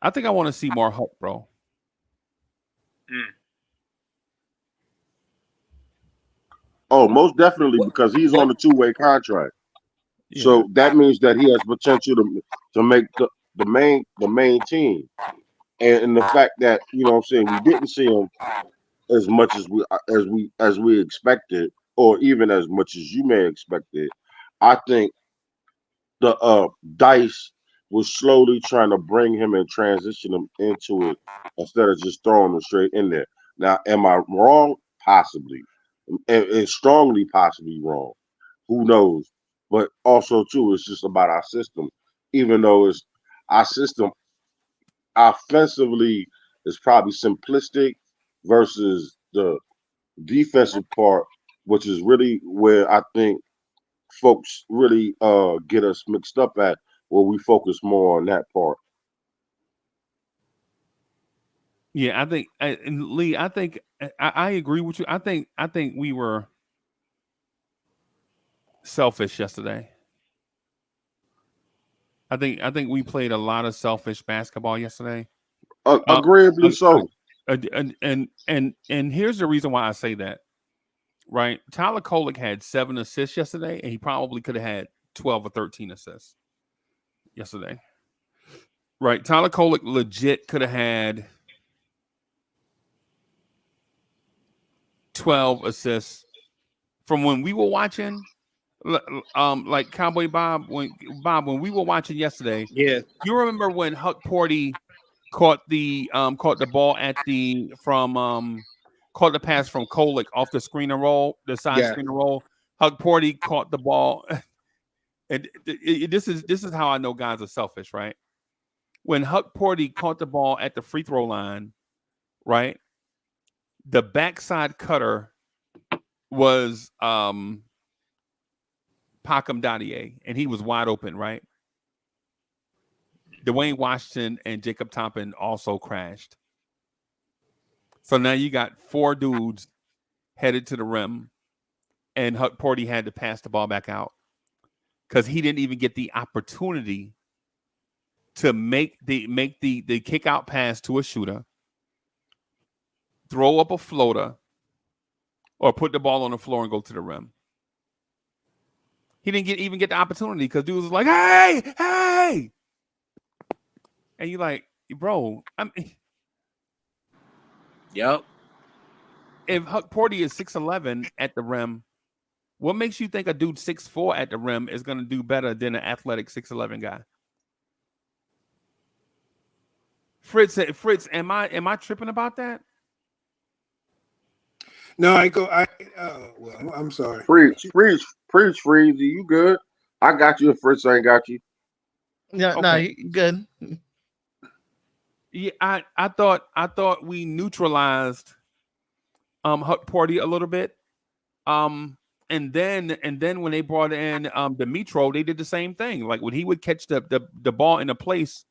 I think I want to see more Huck, bro. Oh, most definitely because he's on a 2-way contract. Yeah. So that means that he has potential to make the main team. And the fact that, what I'm saying, we didn't see him as much as we expected, or even as much as you may expect it. I think the Dice was slowly trying to bring him and transition him into it instead of just throwing him straight in there. Now, am I wrong? Possibly, and strongly possibly wrong. Who knows? But also too, it's just about our system. Even though it's our system offensively is probably simplistic versus the defensive part, which is really where I think folks really get us mixed up at, where we focus more on that part. Yeah, I think and Lee, I think I agree with you. I think we were selfish yesterday. I think we played a lot of selfish basketball yesterday. Agreeably so. And here's the reason why I say that. Right, Tyler Kolek had 7 assists yesterday, and he probably could have had 12 or 13 assists yesterday. Right, Tyler Kolek legit could have had 12 assists from when we were watching. Like Cowboy Bob, when we were watching yesterday, Yeah, you remember when Huck Porty caught the ball caught the pass from Kolek off the screen and roll, the side yeah. screen and roll. Huck Porty caught the ball, and this is how I know guys are selfish, right? When Huck Porty caught the ball at the free throw line, right? The backside cutter was Pacom Dadier, and he was wide open, right? Dwayne Washington and Jacob Toppin also crashed. So now you got 4 dudes headed to the rim, and Huck Porty had to pass the ball back out because he didn't even get the opportunity to make the kick out pass to a shooter, throw up a floater, or put the ball on the floor and go to the rim. He didn't even get the opportunity because dudes was like, hey. And you're like, bro, Yep. if Huck Porty is 6'11" at the rim, what makes you think a dude 6'4" at the rim is going to do better than an athletic 6'11" guy? Fritz, am I tripping about that? No, well, I'm sorry. Preach, Freezy. You good? I got you. If Fritz ain't got you. Yeah, Okay. no, you good. Yeah, I thought we neutralized Huck Porty a little bit. And then when they brought in Dimitro, they did the same thing. Like when he would catch the ball in a place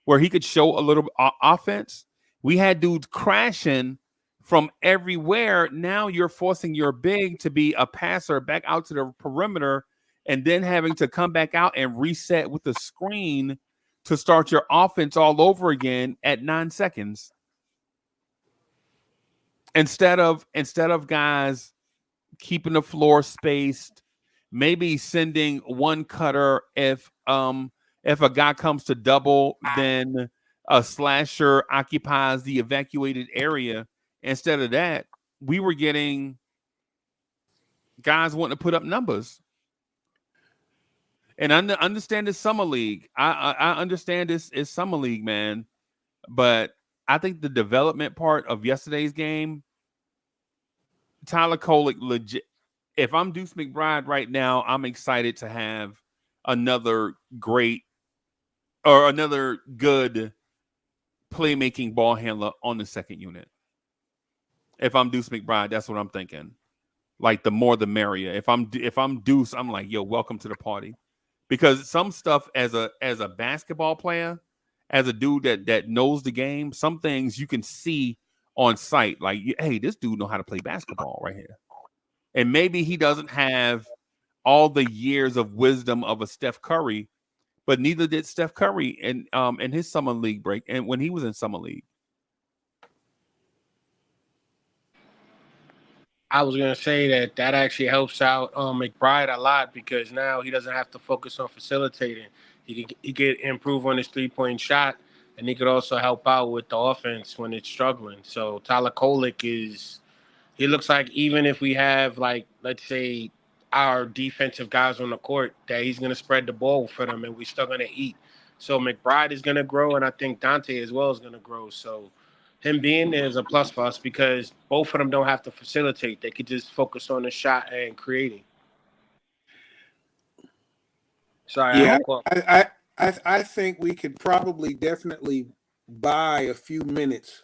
where he could show a little offense. We had dudes crashing from everywhere. Now you're forcing your big to be a passer back out to the perimeter and then having to come back out and reset with the screen to start your offense all over again at 9 seconds. Instead of guys keeping the floor spaced, maybe sending one cutter if a guy comes to double, then a slasher occupies the evacuated area. Instead of that, we were getting guys wanting to put up numbers. And I understand this summer league. I understand this is summer league, man. But I think the development part of yesterday's game, Tyler Kolek legit. If I'm Deuce McBride right now, I'm excited to have another great or another good playmaking ball handler on the second unit. If I'm Deuce McBride, that's what I'm thinking. Like the more the merrier. If I'm Deuce, I'm like, yo, welcome to the party. Because some stuff as a basketball player, as a dude that knows the game, some things you can see on sight. Like, hey, this dude know how to play basketball right here. And maybe he doesn't have all the years of wisdom of a Steph Curry, but neither did Steph Curry in his summer league break and when he was in summer league. I was gonna say that actually helps out McBride a lot because now he doesn't have to focus on facilitating. He could improve on his 3-point shot, and he could also help out with the offense when it's struggling. So Tyler Kolek he looks like even if we have, like, let's say our defensive guys on the court, that he's gonna spread the ball for them, and we're still gonna eat. So McBride is gonna grow, and I think Dante as well is gonna grow. So him being there is a plus for us because both of them don't have to facilitate. They could just focus on the shot and creating. Sorry, Yeah, I think we could probably definitely buy a few minutes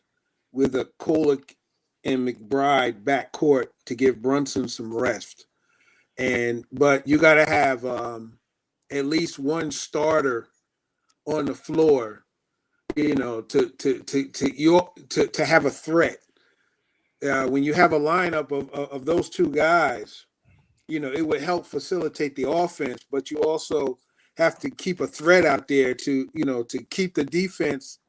with a Kolek and McBride backcourt to give Brunson some rest. But you got to have at least one starter on the floor, you know, to have a threat. When you have a lineup of those two guys, you know, it would help facilitate the offense, but you also have to keep a threat out there to keep the defense,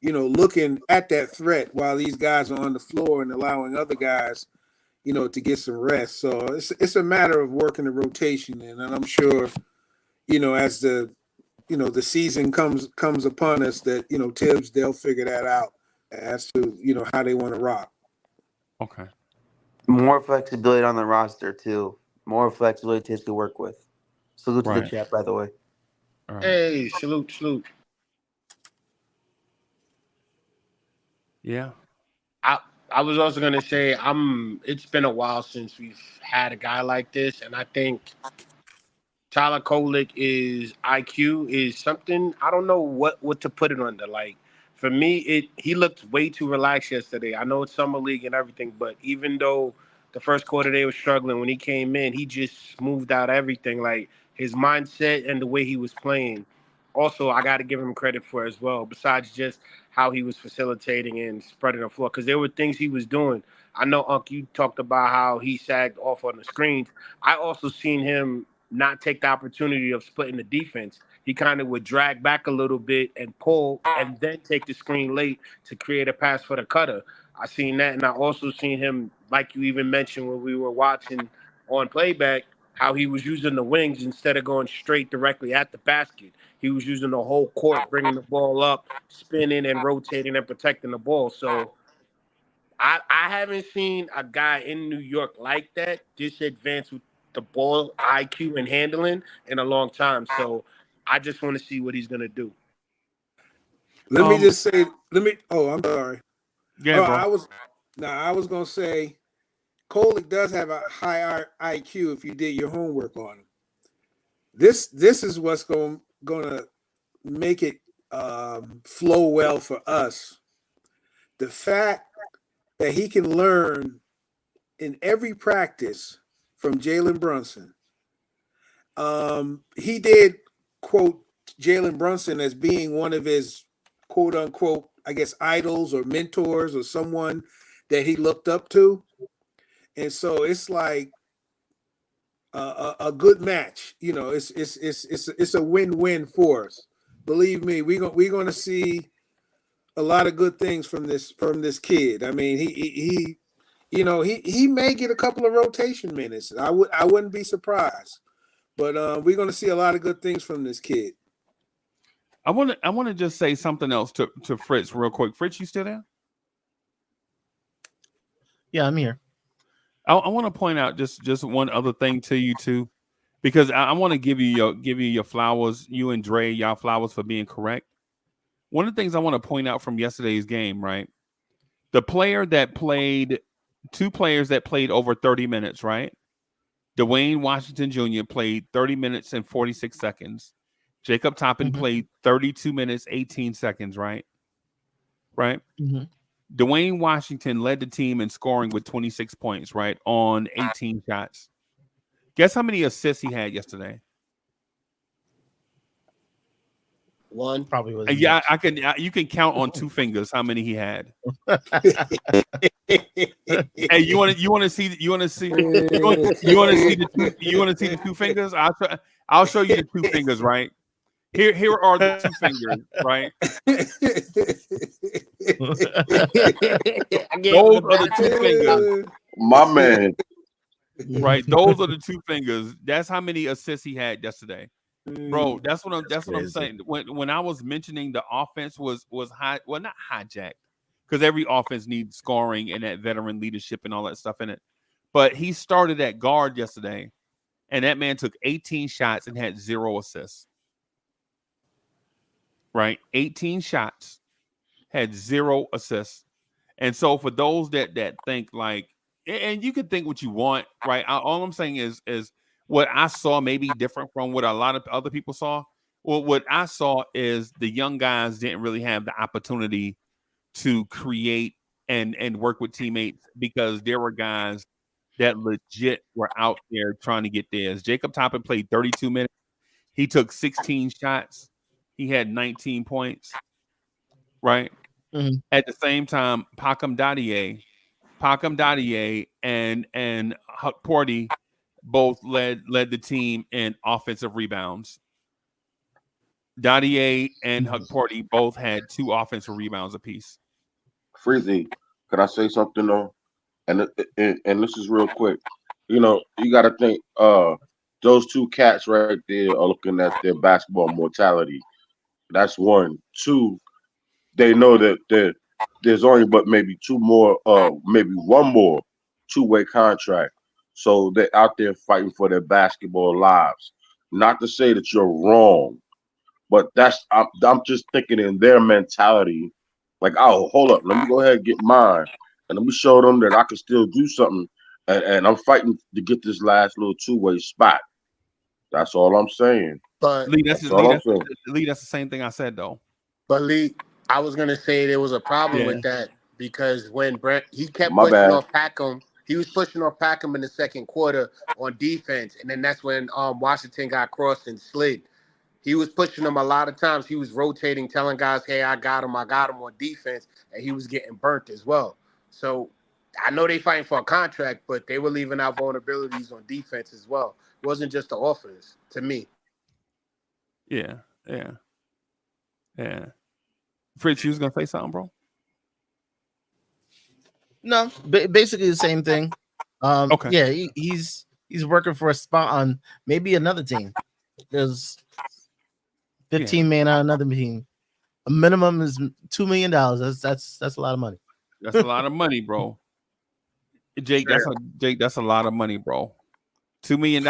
looking at that threat while these guys are on the floor and allowing other guys, to get some rest. So it's a matter of working the rotation, and I'm sure, as the season comes upon us, that Tibbs, they'll figure that out as to how they want to rock. Okay. More flexibility on the roster too. More flexibility to work with. Salute to the chat, by the way. All right. Hey, salute. Yeah. I was also gonna say it's been a while since we've had a guy like this, and I think Tyler Kolek IQ is something I don't know what to put it under. Like, for me, he looked way too relaxed yesterday. I know it's summer league and everything, but even though the first quarter they were struggling, when he came in, he just smoothed out everything. Like, his mindset and the way he was playing. Also, I got to give him credit for as well, besides just how he was facilitating and spreading the floor, because there were things he was doing. I know, Unc, you talked about how he sagged off on the screens. I also seen him not take the opportunity of splitting the defense. He kind of would drag back a little bit and pull and then take the screen late to create a pass for the cutter. I seen that, and I also seen him, like you even mentioned when we were watching on playback, how he was using the wings instead of going straight directly at the basket. He was using the whole court, bringing the ball up, spinning and rotating and protecting the ball. So I haven't seen a guy in New York like that, this advanced with the ball IQ and handling, in a long time. So I just want to see what he's gonna do. Let me just say, I'm sorry. Yeah, bro. I was gonna say, Kolek does have a high IQ if you did your homework on him. This is what's gonna make it flow well for us. The fact that he can learn in every practice from Jalen Brunson. He did quote Jalen Brunson as being one of his quote unquote, I guess, idols or mentors or someone that he looked up to. And so it's like a good match. You know, it's a win-win for us. Believe me, we're going to see a lot of good things from this kid. I mean, he you know, he may get a couple of rotation minutes. I wouldn't be surprised. But we're going to see a lot of good things from this kid. I want to just say something else to Fritz real quick. Fritz, you still there? Yeah, I'm here. I want to point out just one other thing to you too, because I want to give you your flowers, you and Dre, y'all flowers for being correct. One of the things I want to point out from yesterday's game, right? Two players that played over 30 minutes, right? Dwayne Washington Jr. played 30 minutes and 46 seconds. Jacob Toppin played 32 minutes, 18 seconds, right? Right? Mm-hmm. Dwayne Washington led the team in scoring with 26 points, right? On 18 shots. Guess how many assists he had yesterday? One. Probably was. Yeah, you can count on two fingers how many he had. Hey, you want to see the two fingers? I'll show you the two fingers, right? Here are the two fingers, right? Those are the two fingers. My man. Right. Those are the two fingers. That's how many assists he had yesterday. Bro, that's what I'm saying. When I was mentioning the offense was high, well, not hijacked, because every offense needs scoring and that veteran leadership and all that stuff in it. But he started at guard yesterday, and that man took 18 shots and had 0 assists. Right? 18 shots, had 0 assists. And so for those that think like, and you can think what you want, right? All I'm saying is what I saw may be different from what a lot of other people saw. Well, what I saw is the young guys didn't really have the opportunity to create and work with teammates, because there were guys that legit were out there trying to get theirs. Jacob Toppin played 32 minutes. He took 16 shots. He had 19 points, right? Mm-hmm. At the same time, Pakam Dadier and Huck Porty both led the team in offensive rebounds. Dadier and Huck Porty both had 2 offensive rebounds apiece. Freezy, could I say something though? And this is real quick. You know, you got to think those two cats right there are looking at their basketball mortality. That's one. 2, they know that there's only but maybe 2 more, maybe 1 more two-way contract. So they're out there fighting for their basketball lives. Not to say that you're wrong, but I'm just thinking in their mentality, like, oh, hold up, let me go ahead and get mine, and let me show them that I can still do something, and I'm fighting to get this last little two-way spot. That's all I'm saying. But Lee, that's the same thing I said though. But Lee, I was gonna say there was a problem with that, because when Brent he kept My pushing bad. off Packham, he was pushing off Packham in the second quarter on defense, and then that's when Washington got crossed and slid. He was pushing them a lot of times. He was rotating, telling guys, "Hey, I got him on defense," and he was getting burnt as well. So I know they fighting for a contract, but they were leaving out vulnerabilities on defense as well. It wasn't just the offense, to me. Yeah. Fritz, you was gonna say something, bro? No, basically the same thing. Okay. Yeah, he's working for a spot on maybe another team. There's 15 man on another team. A minimum is $2 million. That's a lot of money. That's a lot of money, bro. Jake, that's a lot of money, bro. $2 million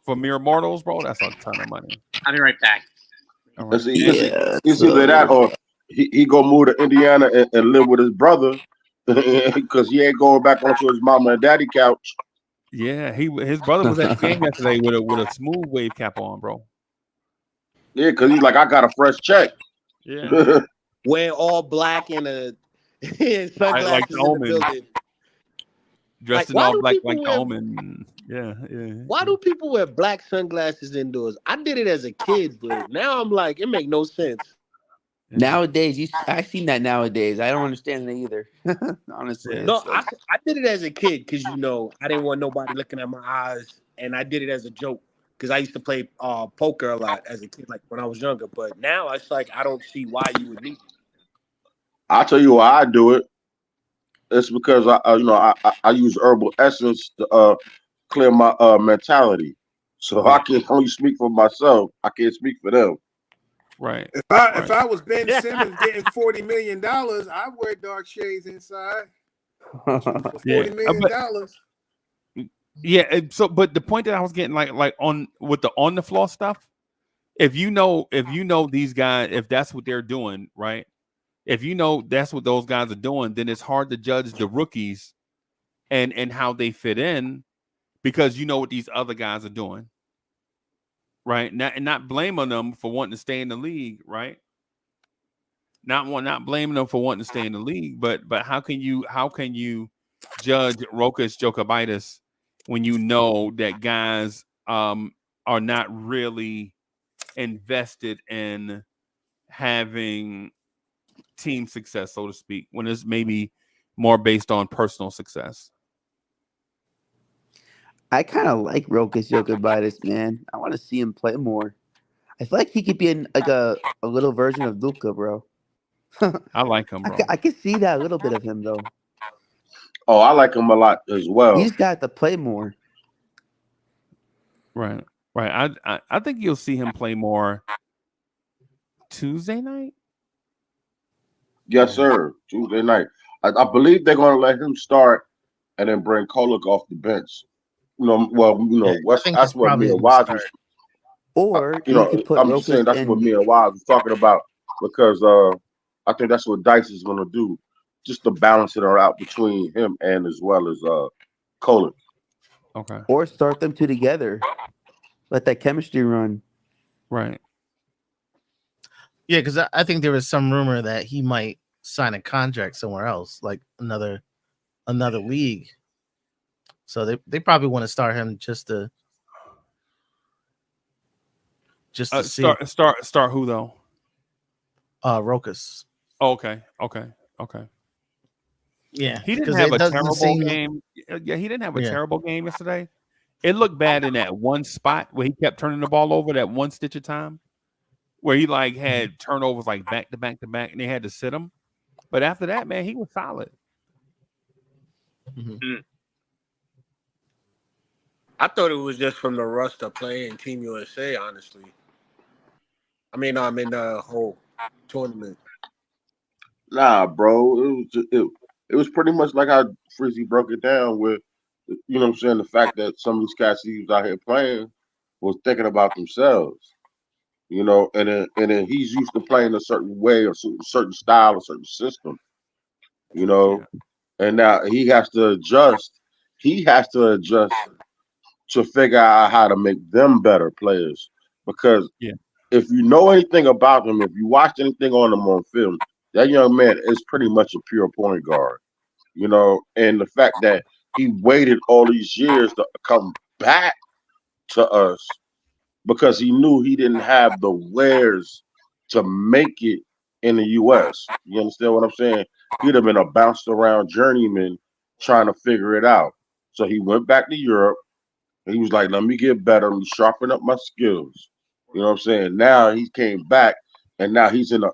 for mere mortals, bro. That's a ton of money. I'll be right back. All right. It's either that or he go move to Indiana and live with his brother, because he ain't going back onto his mama and daddy couch. Yeah, his brother was at the game yesterday with a smooth wave cap on, bro. Yeah, because he's like, I got a fresh check. Yeah. Wear all black and sunglasses like the Omen. in the building. Dressed in all black like the Omen. Yeah. Why do people wear black sunglasses indoors? I did it as a kid, but now I'm like, it make no sense. Nowadays, I've seen that nowadays. I don't understand it either. Honestly, No, it's like I did it as a kid because I didn't want nobody looking at my eyes, and I did it as a joke because I used to play poker a lot as a kid, like when I was younger. But now it's like I don't see why you would need it. I'll tell you why I do it. It's because I use herbal essence to clear my mentality. So I can only speak for myself. I can't speak for them. Right. If I was Ben Simmons getting $40 million, I'd wear dark shades inside for Yeah. $40 million. Yeah. But the point that I was getting, like on with the on the floor stuff, if you know these guys, if that's what they're doing, right? If you know that's what those guys are doing, then it's hard to judge the rookies and how they fit in because you know what these other guys are doing, right? Not blaming them for wanting to stay in the league, right? Not blaming them for wanting to stay in the league, but how can you judge Rokas Jokovitis when you know that guys are not really invested in having team success, so to speak, when it's maybe more based on personal success? I kind of like Rokas Jokic, man. I want to see him play more. I feel like he could be in like a little version of Luka, bro. I like him, bro. I could see that a little bit of him though. Oh, I like him a lot as well. He's got to play more. Right. I think you'll see him play more Tuesday night. Yes, sir. Tuesday night. I believe they're going to let him start and then bring Kolek off the bench. That's what me and Waz was. Or he could put I'm just saying Rokas that's in. what me and Waz was talking about because I think that's what Dice is going to do, just to balance it out between him and as well as Kolek. Okay. Or start them two together. Let that chemistry run. Right. Yeah, because I think there was some rumor that he might sign a contract somewhere else, like another league. So they probably want to start him just to see. Start who though? Rokas. Oh, okay. Yeah, He didn't have a terrible game. Yeah, he didn't have a terrible game yesterday. It looked bad in that one spot where he kept turning the ball over, that one stitch of time, where he had turnovers back to back to back, and they had to sit him. But after that, man, he was solid. Mm-hmm. I thought it was just from the rust of playing Team USA, honestly. I mean, I'm in the whole tournament. Nah, bro. It was pretty much like how Frizzy broke it down with, you know what I'm saying, the fact that some of these cats he was out here playing was thinking about themselves, and then he's used to playing a certain way or certain style or certain system, and now he has to adjust. He has to adjust to figure out how to make them better players because if you know anything about him, if you watched anything on him on film, that young man is pretty much a pure point guard, and the fact that he waited all these years to come back to us because he knew he didn't have the wares to make it in the US. You understand what I'm saying? He'd have been a bounced around journeyman trying to figure it out. So he went back to Europe. He was like, let me get better, let me sharpen up my skills. You know what I'm saying? Now he came back and now he's in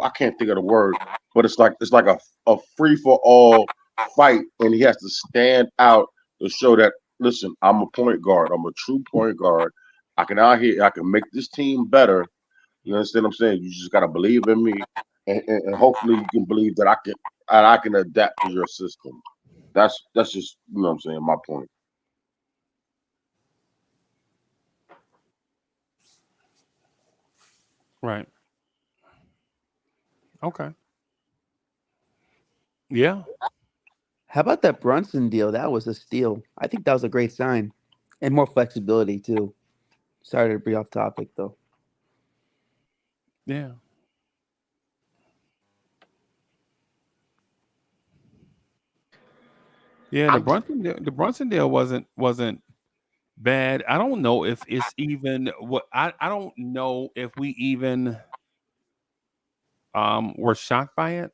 I can't think of the word, but it's like a free for all fight, and he has to stand out to show that, listen, I'm a point guard. I'm a true point guard. I can make this team better. You understand what I'm saying? You just gotta believe in me, and hopefully you can believe that I can adapt to your system. That's just, you know what I'm saying, my point. Right. Okay. Yeah. How about that Brunson deal? That was a steal. I think that was a great sign. And more flexibility too. Sorry to be off topic though. Yeah. Yeah, the Brunson deal wasn't bad. I don't know if it's even what I don't know if we even were shocked by it.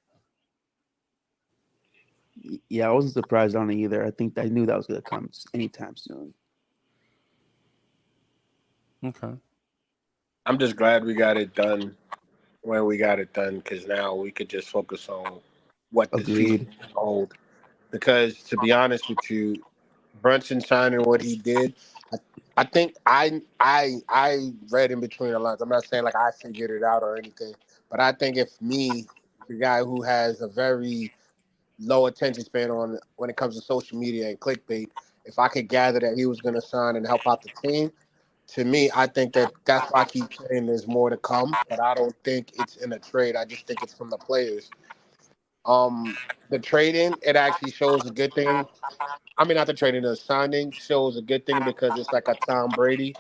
Yeah, I wasn't surprised on it either. I think I knew that was going to come anytime soon. Okay. I'm just glad we got it done when we got it done, because now we could just focus on what the season Agreed. hold. Because to be honest with you, Brunson signing what he did, I think I read in between the lines. I'm not saying like I figured it out or anything, but I think if me, the guy who has a very low attention span on when it comes to social media and clickbait, if I could gather that he was going to sign and help out the team, to me, I think that that's why I keep saying there's more to come. But I don't think it's in a trade. I just think it's from the players. The trading, it actually shows a good thing. I mean, not the trading, the signing shows a good thing because it's like a Tom Brady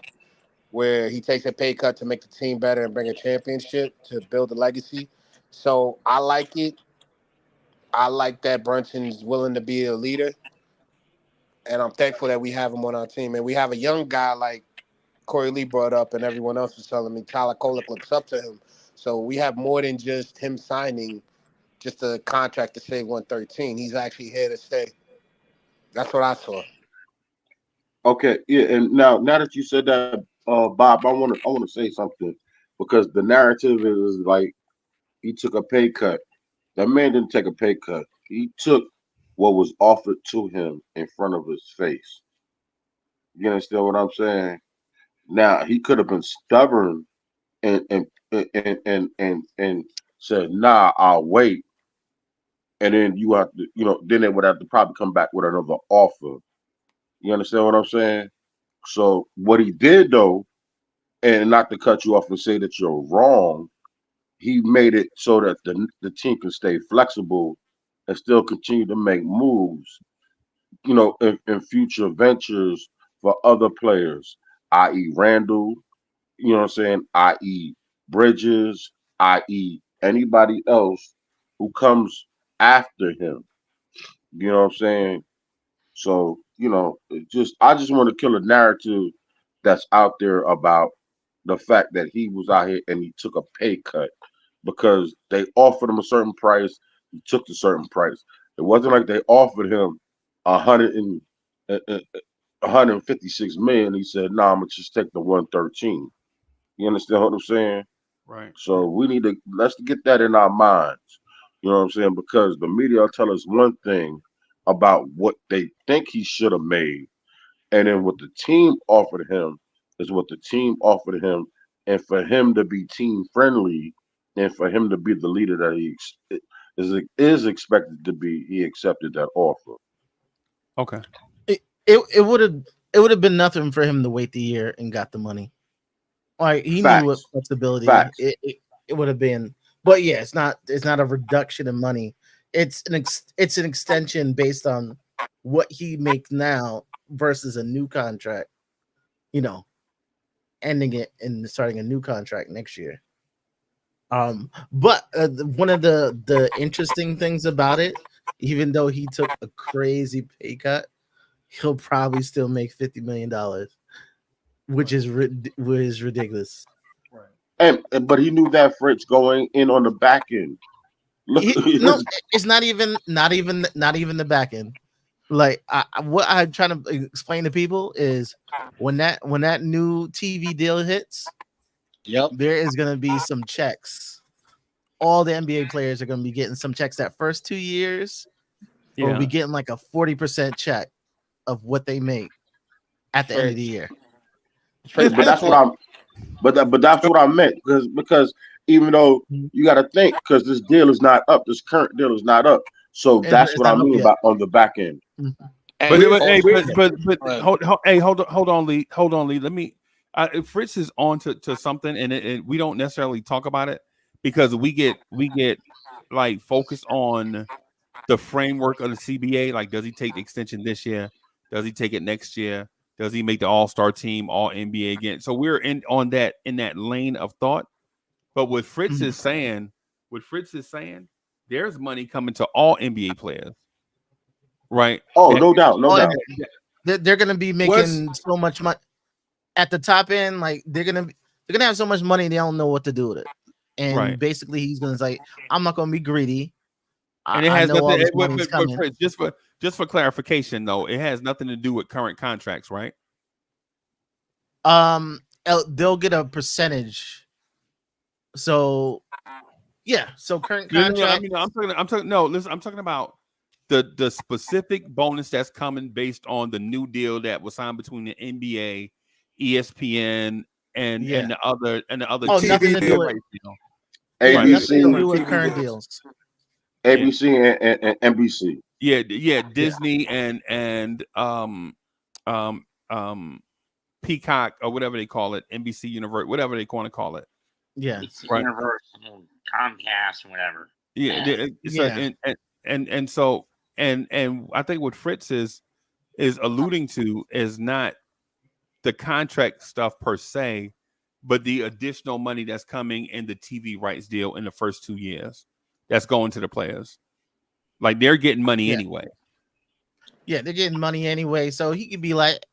where he takes a pay cut to make the team better and bring a championship to build a legacy. So I like it. I like that Brunson's willing to be a leader, and I'm thankful that we have him on our team. And we have a young guy like Corey Lee brought up, and everyone else was telling me Tyler Kolek looks up to him. So we have more than just him signing just a contract to say 113. He's actually here to stay. That's what I saw. Okay, yeah, and now that you said that, Bob, I want to say something because the narrative is like he took a pay cut. That man didn't take a pay cut. He took what was offered to him in front of his face. You understand what I'm saying? Now he could have been stubborn and said, "Nah, I'll wait," and then you have to, then they would have to probably come back with another offer. You understand what I'm saying? So what he did though, and not to cut you off and say that you're wrong, he made it so that the team can stay flexible and still continue to make moves, in future ventures for other players, i.e. Randall, you know what I'm saying, i.e. Bridges, i.e. anybody else who comes after him. You know what I'm saying? So, I just want to kill a narrative that's out there about the fact that he was out here and he took a pay cut because they offered him a certain price, he took the certain price. It wasn't like they offered him a hundred and 156 million. He said, "Nah, I'm gonna just take the 113." You understand what I'm saying? Right. So we need to let's get that in our minds. You know what I'm saying? Because the media will tell us one thing about what they think he should have made, and then what the team offered him is what the team offered him, and for him to be team friendly, and for him to be the leader that is expected to be, he accepted that offer. Okay. It would have been nothing for him to wait the year and got the money. Like he knew what Facts. flexibility Facts. it would have been. But yeah, it's not a reduction in money. It's an extension based on what he makes now versus a new contract. You know, ending it and starting a new contract next year. But one of the interesting things about it, even though he took a crazy pay cut, he'll probably still make $50 million, which is ridiculous. Right. And but he knew that Fritz going in on the back end. Look, No, it's not even the back end. Like what I'm trying to explain to people is when that new TV deal hits, Yep. there is going to be some checks. All the NBA players are going to be getting some checks that first 2 years. Or Yeah. be getting like a 40% check of what they make at the end of the Fritz. year. Fritz, but I just that's what want. I'm. But that's what I meant because even though you got to think because this deal is not up, this current deal is not up. So that's It's what I not up mean yet. about on the back end. Mhm. But Hey, hey, but go ahead. hey, hold on, Lee. Hold on, Lee. Let me. Fritz is on to something, and we don't necessarily talk about it because we get like focused on the framework of the CBA. Like, does he take the extension this year? Does he take it next year? Does he make the All Star team, All NBA again? So we're in that lane of thought. But what Fritz is saying, there's money coming to all NBA players, right? Oh, That no doubt, no Oh, doubt. they're gonna be What's making so much money at the top end. Like they're gonna have so much money they don't know what to do with it. And Right. basically, he's gonna say, "I'm not gonna be greedy. And it I has know all nothing. this money's But coming." Fritz, just for clarification, though, it has nothing to do with current contracts, right? They'll get a percentage. So yeah, so current No, contract. I'm talking. No, listen, I'm talking about the specific bonus that's coming based on the new deal that was signed between the NBA, ESPN, and the other Oh, TV nothing to do deal. with Right. nothing to ABC, do with TV current deals. deals. ABC, and NBC. Yeah, Disney and Peacock or whatever they call it, NBC Universe, whatever they want to call it. Yeah, It's Right. Universal, Comcast, or whatever. Yeah. So, Yeah. and so and I think what Fritz is alluding to is not the contract stuff per se, but the additional money that's coming in the TV rights deal in the first 2 years that's going to the players. Like they're getting money anyway. Yeah, they're getting money anyway. So he could be like,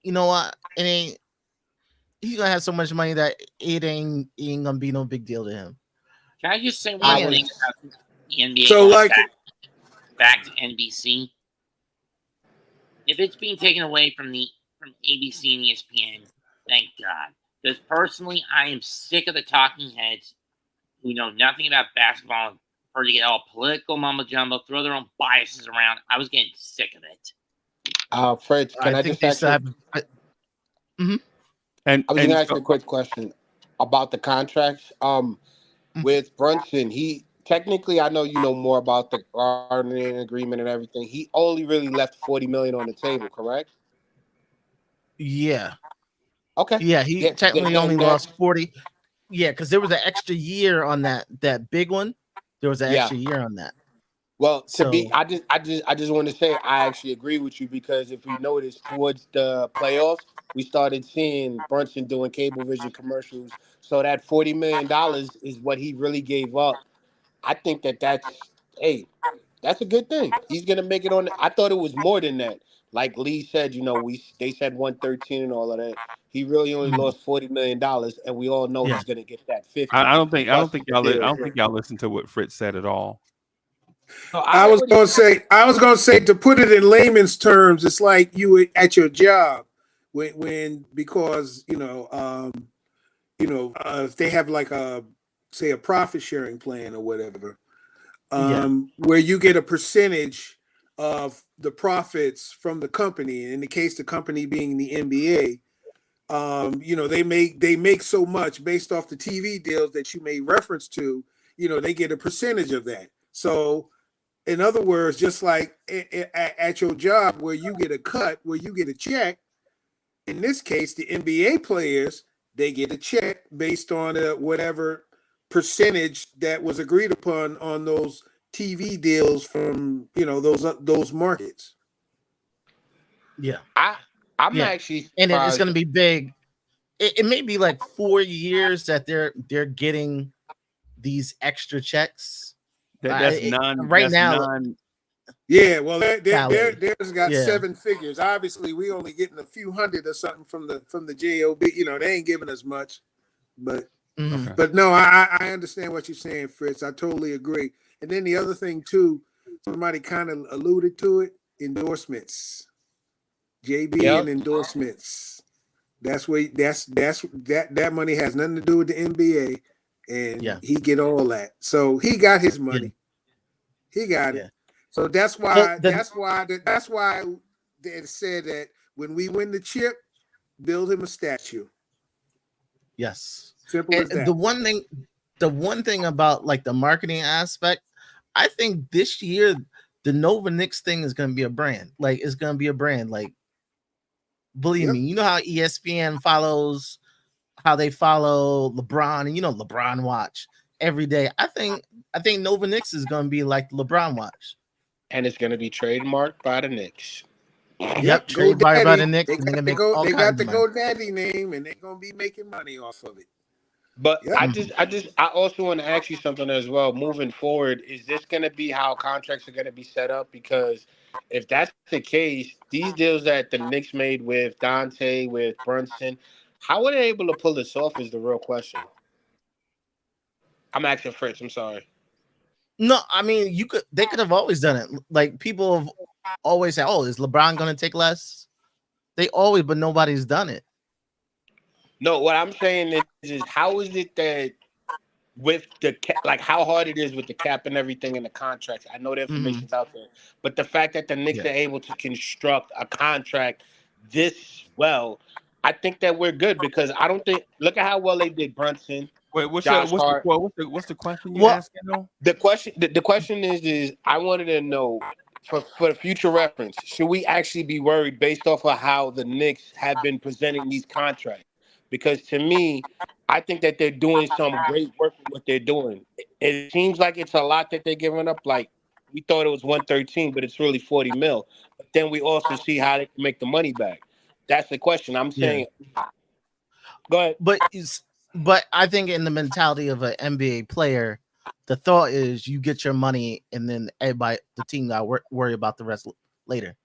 you know what? It ain't. He's gonna have so much money that it ain't gonna be no big deal to him. Can I just say one Yeah. thing about the NBA So, going like- back to NBC? If it's being taken away from ABC and ESPN, thank God. Because personally, I am sick of the talking heads who know nothing about basketball and prefer to get all political mumbo jumbo, throw their own biases around. I was getting sick of it. Fred, can I think just they ask still you? have. And I was going to ask you a quick question about the contracts. With Brunson, he technically, I know you know more about the bargaining agreement and everything. He only really left $40 million on the table, correct? Yeah, Okay. yeah. He Yeah, technically then only that's- lost 40. Yeah, because there was an extra year on that big one. There was an Yeah. extra year on that. Well, So I just want to say I actually agree with you because if we notice towards the playoffs, we started seeing Brunson doing Cablevision commercials. So that $40 million is what he really gave up. I think that's a good thing. He's gonna make it on. I thought it was more than that. Like Lee said, they said 113 and all of that. He really only lost $40 million, and we all know he's gonna get that 50. I don't think Plus y'all listened to what Fritz said at all. No, I was gonna say to put it in layman's terms, it's like you at your job when because if they have like a profit sharing plan or whatever, where you get a percentage of the profits from the company. In the case the company being the NBA, they make so much based off the TV deals that you made reference to. They get a percentage of that. So in other words, just like at your job where you get a cut, where you get a check, in this case, the NBA players, they get a check based on whatever percentage that was agreed upon on those TV deals from those markets. yeah, I'm Yeah. actually and it's surprised. gonna be big. It may be like 4 years that they're getting these extra checks. That's now. Yeah, well, Salary. theirs got Yeah. 7 figures. Obviously, we only getting a few hundred or something from the JOB. They ain't giving us much, but Mhm. but no, I understand what you're saying, Fritz. I totally agree. And then the other thing too, somebody kind of alluded to it: endorsements, JB Yep. and endorsements. That's where that money has nothing to do with the NBA, and he get all that. So he got his money. He got it. So that's why that's why they said that when we win the chip, build him a statue. Yes. Simple as that. The one thing about like the marketing aspect, I think this year the Nova Knicks thing is going to be a brand. Like it's going to be a brand. Like believe me, you know how ESPN follows, how they follow LeBron, and LeBron watch every day. I think Nova Knicks is going to be like LeBron watch. And it's going to be trademarked by the Knicks. Yep, trade by the Knicks. They got the GoDaddy name, and they're gonna be making money off of it. But Yep. I also want to ask you something as well. Moving forward, is this going to be how contracts are going to be set up? Because if that's the case, these deals that the Knicks made with Dante, with Brunson, how were they able to pull this off? Is the real question. I'm asking Fritz. I'm sorry. No, I mean they could have always done it. Like people have always said, "Oh, is LeBron going to take less?" They always, but nobody's done it. No, what I'm saying is how is it that with the like how hard it is with the cap and everything in the contracts. I know the Mm-hmm. information's out there, but the fact that the Knicks Yeah. are able to construct a contract this well, I think that we're good because I don't think. Look at how well they did Brunson, Wait, Josh Hart. what's the question you Well, asking though? The question is I wanted to know for future reference, should we actually be worried based off of how the Knicks have been presenting these contracts? Because to me, I think that they're doing some great work with what they're doing. It seems like it's a lot that they're giving up. Like we thought it was 113, but it's really 40 mil. But then we also see how they can make the money back. That's the question. I'm yeah. saying, go ahead. But I think in the mentality of an NBA player, the thought is you get your money and then everybody, the team, got worry about the rest later.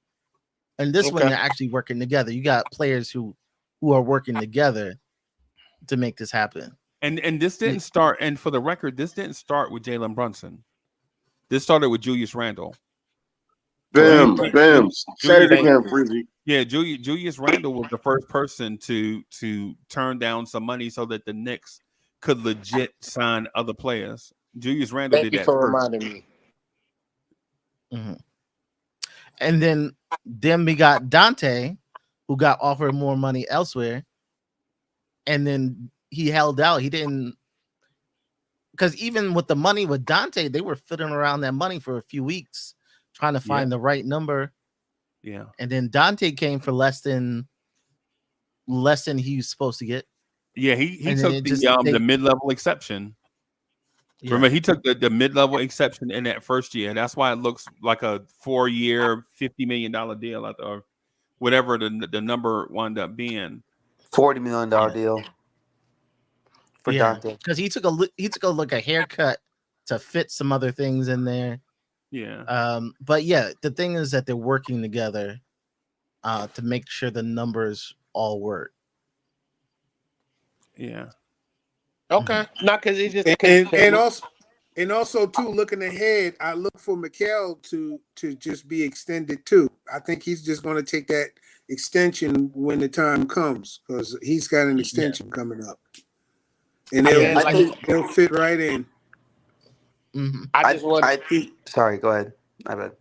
And this one, Okay. they're actually working together. You got players who are working together to make this happen. And this didn't start. And for the record, this didn't start with Jalen Brunson. This started with Julius Randle. Bim, bim. Say it Julius, again, Freezy. yeah, Julius Randle was the first person to turn down some money so that the Knicks could legit sign other players. Julius Randle Thank did you that for first. reminding me. Mm-hmm. And then we got Dante, who got offered more money elsewhere, and then he held out. He didn't, because even with the money with Dante, they were fiddling around that money for a few weeks, trying to find the right number. Yeah. And then Dante came for less than he was supposed to get. Yeah, he And took the mid-level exception. Yeah. Remember, he took the mid-level exception in that first year. That's why it looks like a 4-year, $50 million deal, or whatever the number wound up being. $40 million deal for Dante. Because he took a haircut to fit some other things in there. Yeah. But yeah, the thing is that they're working together to make sure the numbers all work. Yeah. Okay. Not because he just and also too, looking ahead, I look for Mikal to just be extended too. I think he's just going to take that extension when the time comes because he's got an extension coming up, and they'll fit right in. Mm-hmm. I think. Sorry, go ahead. My bad.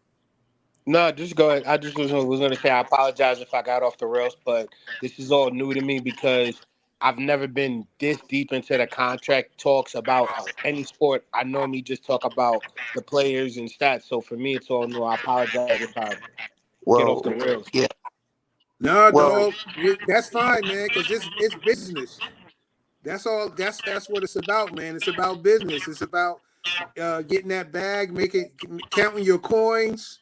No, just go ahead. I just was going to say I apologize if I got off the rails, but this is all new to me because I've never been this deep into the contract talks about any sport. I normally just talk about the players and stats. So for me, it's all new. I apologize if I get off the rails. Yeah. No, dog, that's fine, man, because it's business. That's all. That's what it's about, man. It's about business. It's about getting that bag, counting your coins,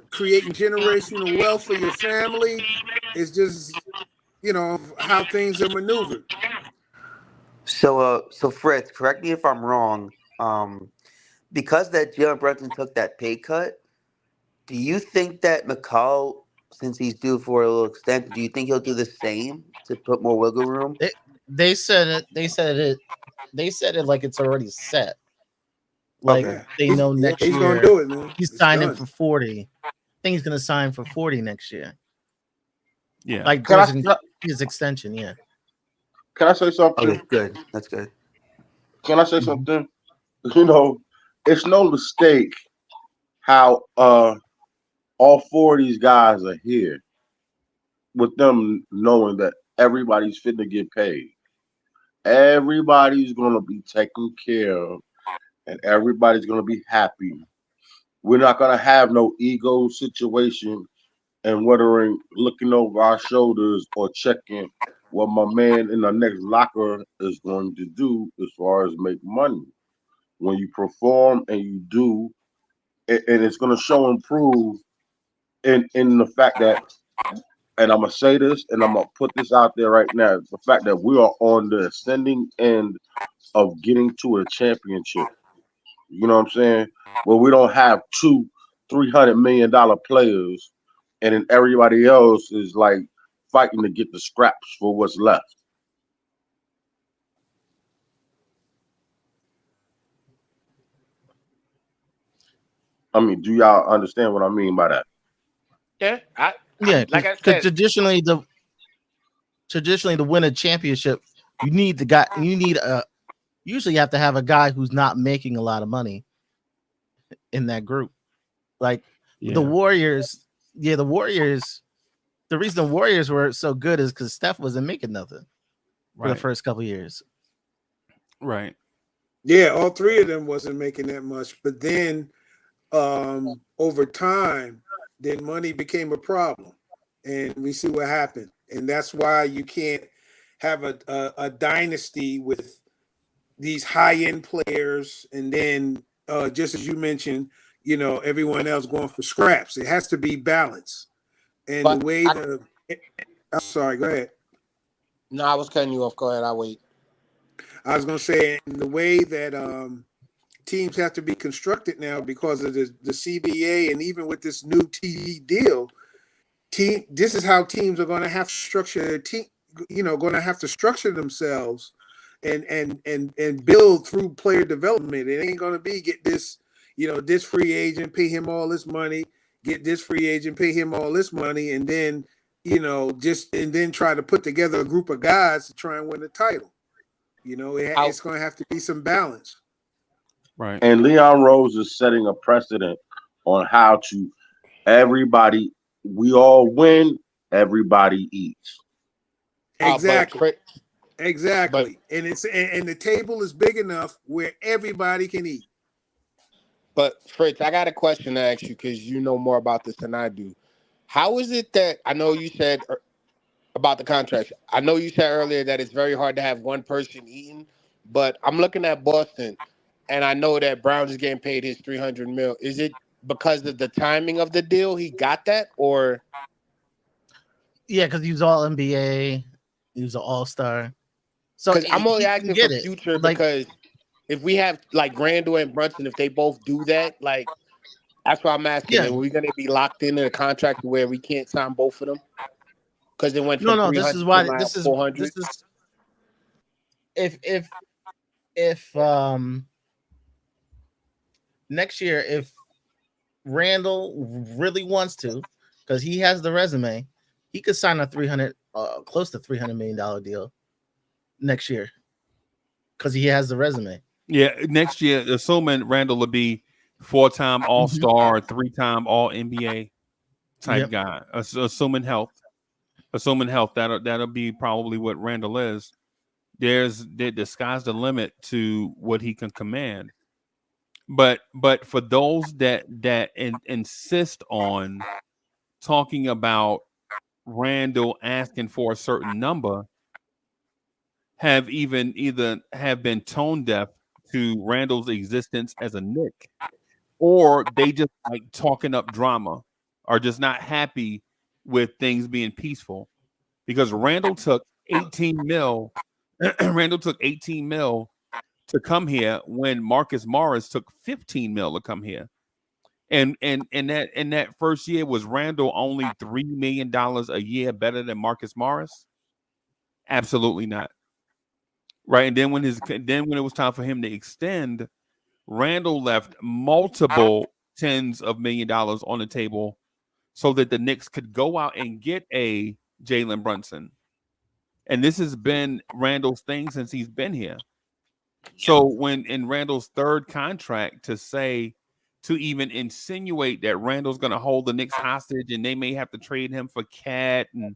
creating generational wealth for your family. It's just how things are maneuvered. So Fritz, correct me if I'm wrong. Because that Jalen Brunson took that pay cut, do you think that McCall, since he's due for a little extension, do you think he'll do the same to put more wiggle room? They said it. They said it like it's already set. Like they know next year he's gonna do it, man. He's signing for 40. I think he's gonna sign for 40 next year. Yeah, like his extension. Yeah. Can I say something? Okay, good. That's good. Can I say something? It's no mistake how all four of these guys are here with them knowing that everybody's fit to get paid. Everybody's gonna be taken care of and everybody's gonna be happy. We're not gonna have no ego situation and looking over our shoulders or checking what my man in the next locker is going to do as far as make money. When you perform and you do, and it's going to show and prove in the fact that and I'm gonna say this, and I'm gonna put this out there right now: the fact that we are on the ascending end of getting to a championship. You know what I'm saying? Where we don't have two $300 million players, and then everybody else is like fighting to get the scraps for what's left. I mean, do y'all understand what I mean by that? Yeah, Yeah, like I because said, traditionally to win a championship, you need the guy. You need usually you have to have a guy who's not making a lot of money in that group. Like the Yeah. Warriors, the Warriors. The reason the Warriors were so good is because Steph wasn't making nothing for the Right. first couple years. Right. Yeah, all three of them wasn't making that much, but then over time, then money became a problem, and we see what happened, and that's why you can't have a dynasty with these high end players, and then just as you mentioned, everyone else going for scraps. It has to be balanced, and the but way I'm sorry, go ahead. no, I was cutting you off. Go ahead, I'll wait. I was going to say, in the way that teams have to be constructed now because of the CBA, and even with this new TV deal, this is how teams are going to have to structure their team. Going to have to structure themselves and build through player development. It ain't going to be get this, this free agent, pay him all this money, get this free agent, pay him all this money, and then and then try to put together a group of guys to try and win the title. It's going to have to be some balance. Right. And Leon Rose is setting a precedent on how to everybody. We all win. Everybody eats. Exactly. But Exactly. And and the table is big enough where everybody can eat. Fritz, I got a question to ask you because you know more about this than I do. How is it that I know you said about the contracts? I know you said earlier that it's very hard to have one person eating, but I'm looking at Boston, and I know that Brown is getting paid his $300 million. Is it because of the timing of the deal he got that, or? Yeah, because he was all NBA, he was an all-star. So Because I'm only he can asking for get it. future Like, because if we have like Randall and Brunson, if they both do that, like that's why I'm asking. yeah, Are we going to be locked into a contract where we can't sign both of them? Because it went from no. This 300 is to why. now This 400. is if next year, if Randall really wants to, because he has the resume, he could sign a close to $300 million deal next year because he has the resume. Yeah. Next year, assuming Randall will be 4-time All-Star, 3-time All NBA type Yep. guy. Assuming health. That'll be probably what Randall is. The sky's the limit to what he can command. But for those that insist on talking about Randall asking for a certain number, have been tone deaf to Randall's existence as a Knick, or they just like talking up drama, are just not happy with things being peaceful. Because Randall took 18 mil. Randall took 18 mil to come here when Marcus Morris took 15 mil to come here. And that first year, was Randall only $3 million a year better than Marcus Morris? Absolutely not. Right. And then when it was time for him to extend, Randall left multiple tens of $1 million on the table so that the Knicks could go out and get a Jalen Brunson. And this has been Randall's thing since he's been here. So when in Randall's third contract, to even insinuate that Randall's going to hold the Knicks hostage and they may have to trade him for Cat and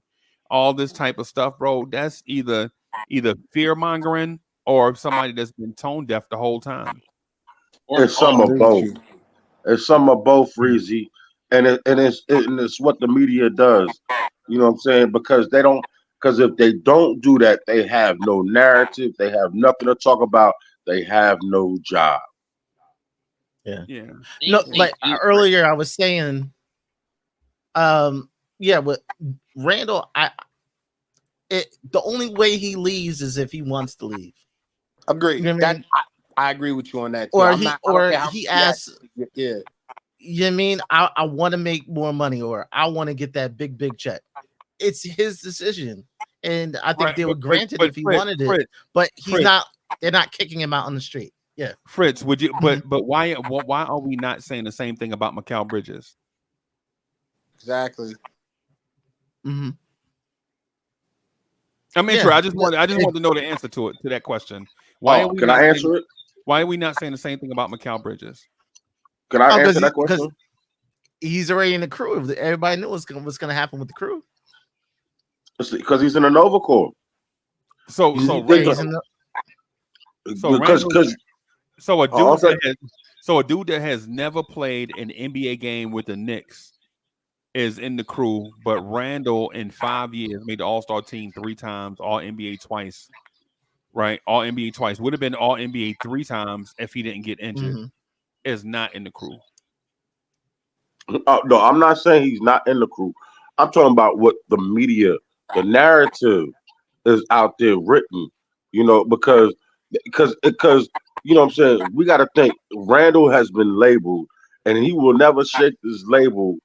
all this type of stuff, bro, that's either fear mongering or somebody that's been tone deaf the whole time. It's I some of agree with both. you. It's some of both, Reezy, and it's what the media does. You know what I'm saying? Because they don't. Because if they don't do that, they have no narrative. They have nothing to talk about. They have no job. Yeah. Yeah. No, Things they like do for earlier I was saying, Yeah, but Randall, the only way he leaves is if he wants to leave. You Agreed. know what I That mean? I agree with you on that too. I don't care how He he acts. asks, Yeah. you know what I mean? I want to make more money, or I want to get that big check. It's his decision. And I think Right, they would grant it but if he wanted it, but he's Fritz, not, they're not kicking him out on the street. Yeah. Fritz, would you? Mhm. But why are we not saying the same thing about Mikal Bridges? Exactly. Mm-hmm. I'm interested. I just want to know the answer to that question. Why are Oh, we can not I saying? answer it? Why are we not saying the same thing about Mikal Bridges? Can I Oh, answer that because question? he's already in the crew. Everybody knew what's going to happen with the crew. Because he's in the Nova Corps. So You so think He's Randall, in the, so because Randall, so I'm saying, a dude that has never played an NBA game with the Knicks is in the crew, but Randall in 5 years made the All-Star team 3 times, All NBA twice, right? All NBA twice. Would have been All NBA 3 times if he didn't get injured. mhm. Is not in the crew. no, I'm not saying he's not in the crew. I'm talking about what the media, the narrative is out there written. Because what I'm saying, we got to think Randall has been labeled, and he will never shake this label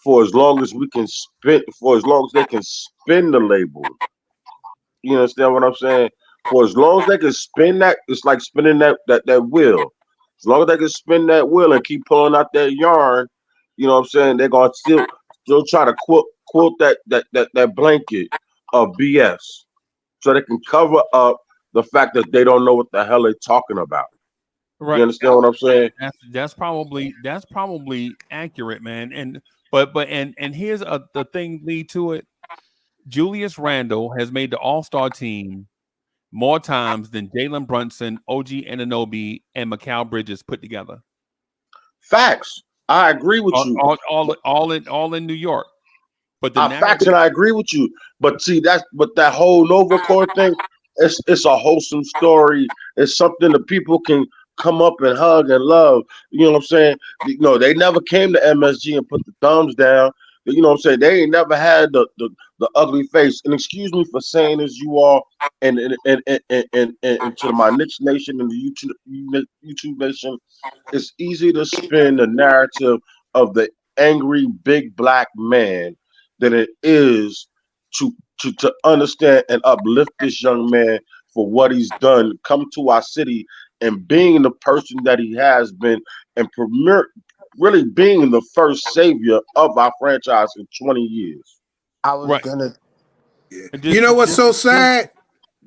for as long as we can spin, for as long as they can spin the label. You understand what I'm saying? For as long as they can spin that, it's like spinning that wheel. As long as they can spin that wheel and keep pulling out that yarn, you know what I'm saying? They're gonna still try to quilt that blanket of BS so they can cover up the fact that they don't know what the hell they're talking about. You Right. understand what I'm saying? That's probably accurate, man. And here's the thing lead to it. Julius Randle has made the All-Star team more times than Jalen Brunson, OG Ananobi, and Mikal Bridges put together. Facts. I agree with you. All in New York. But the Facts, narrative, and I agree with you. But see, that whole Nova Corps thing. It's a wholesome story. It's something that people can come up and hug and love. You know what I'm saying? They never came to MSG and put the thumbs down. You know what I'm saying? They ain't never had the ugly face. And excuse me for saying this, you all, and to my Knicks Nation and the YouTube Nation, it's easy to spin the narrative of the angry big black man than it is to understand and uplift this young man for what he's done, come to our city and being the person that he has been, and really being the first savior of our franchise in 20 years. I was right? gonna Yeah. And You know what's so sad?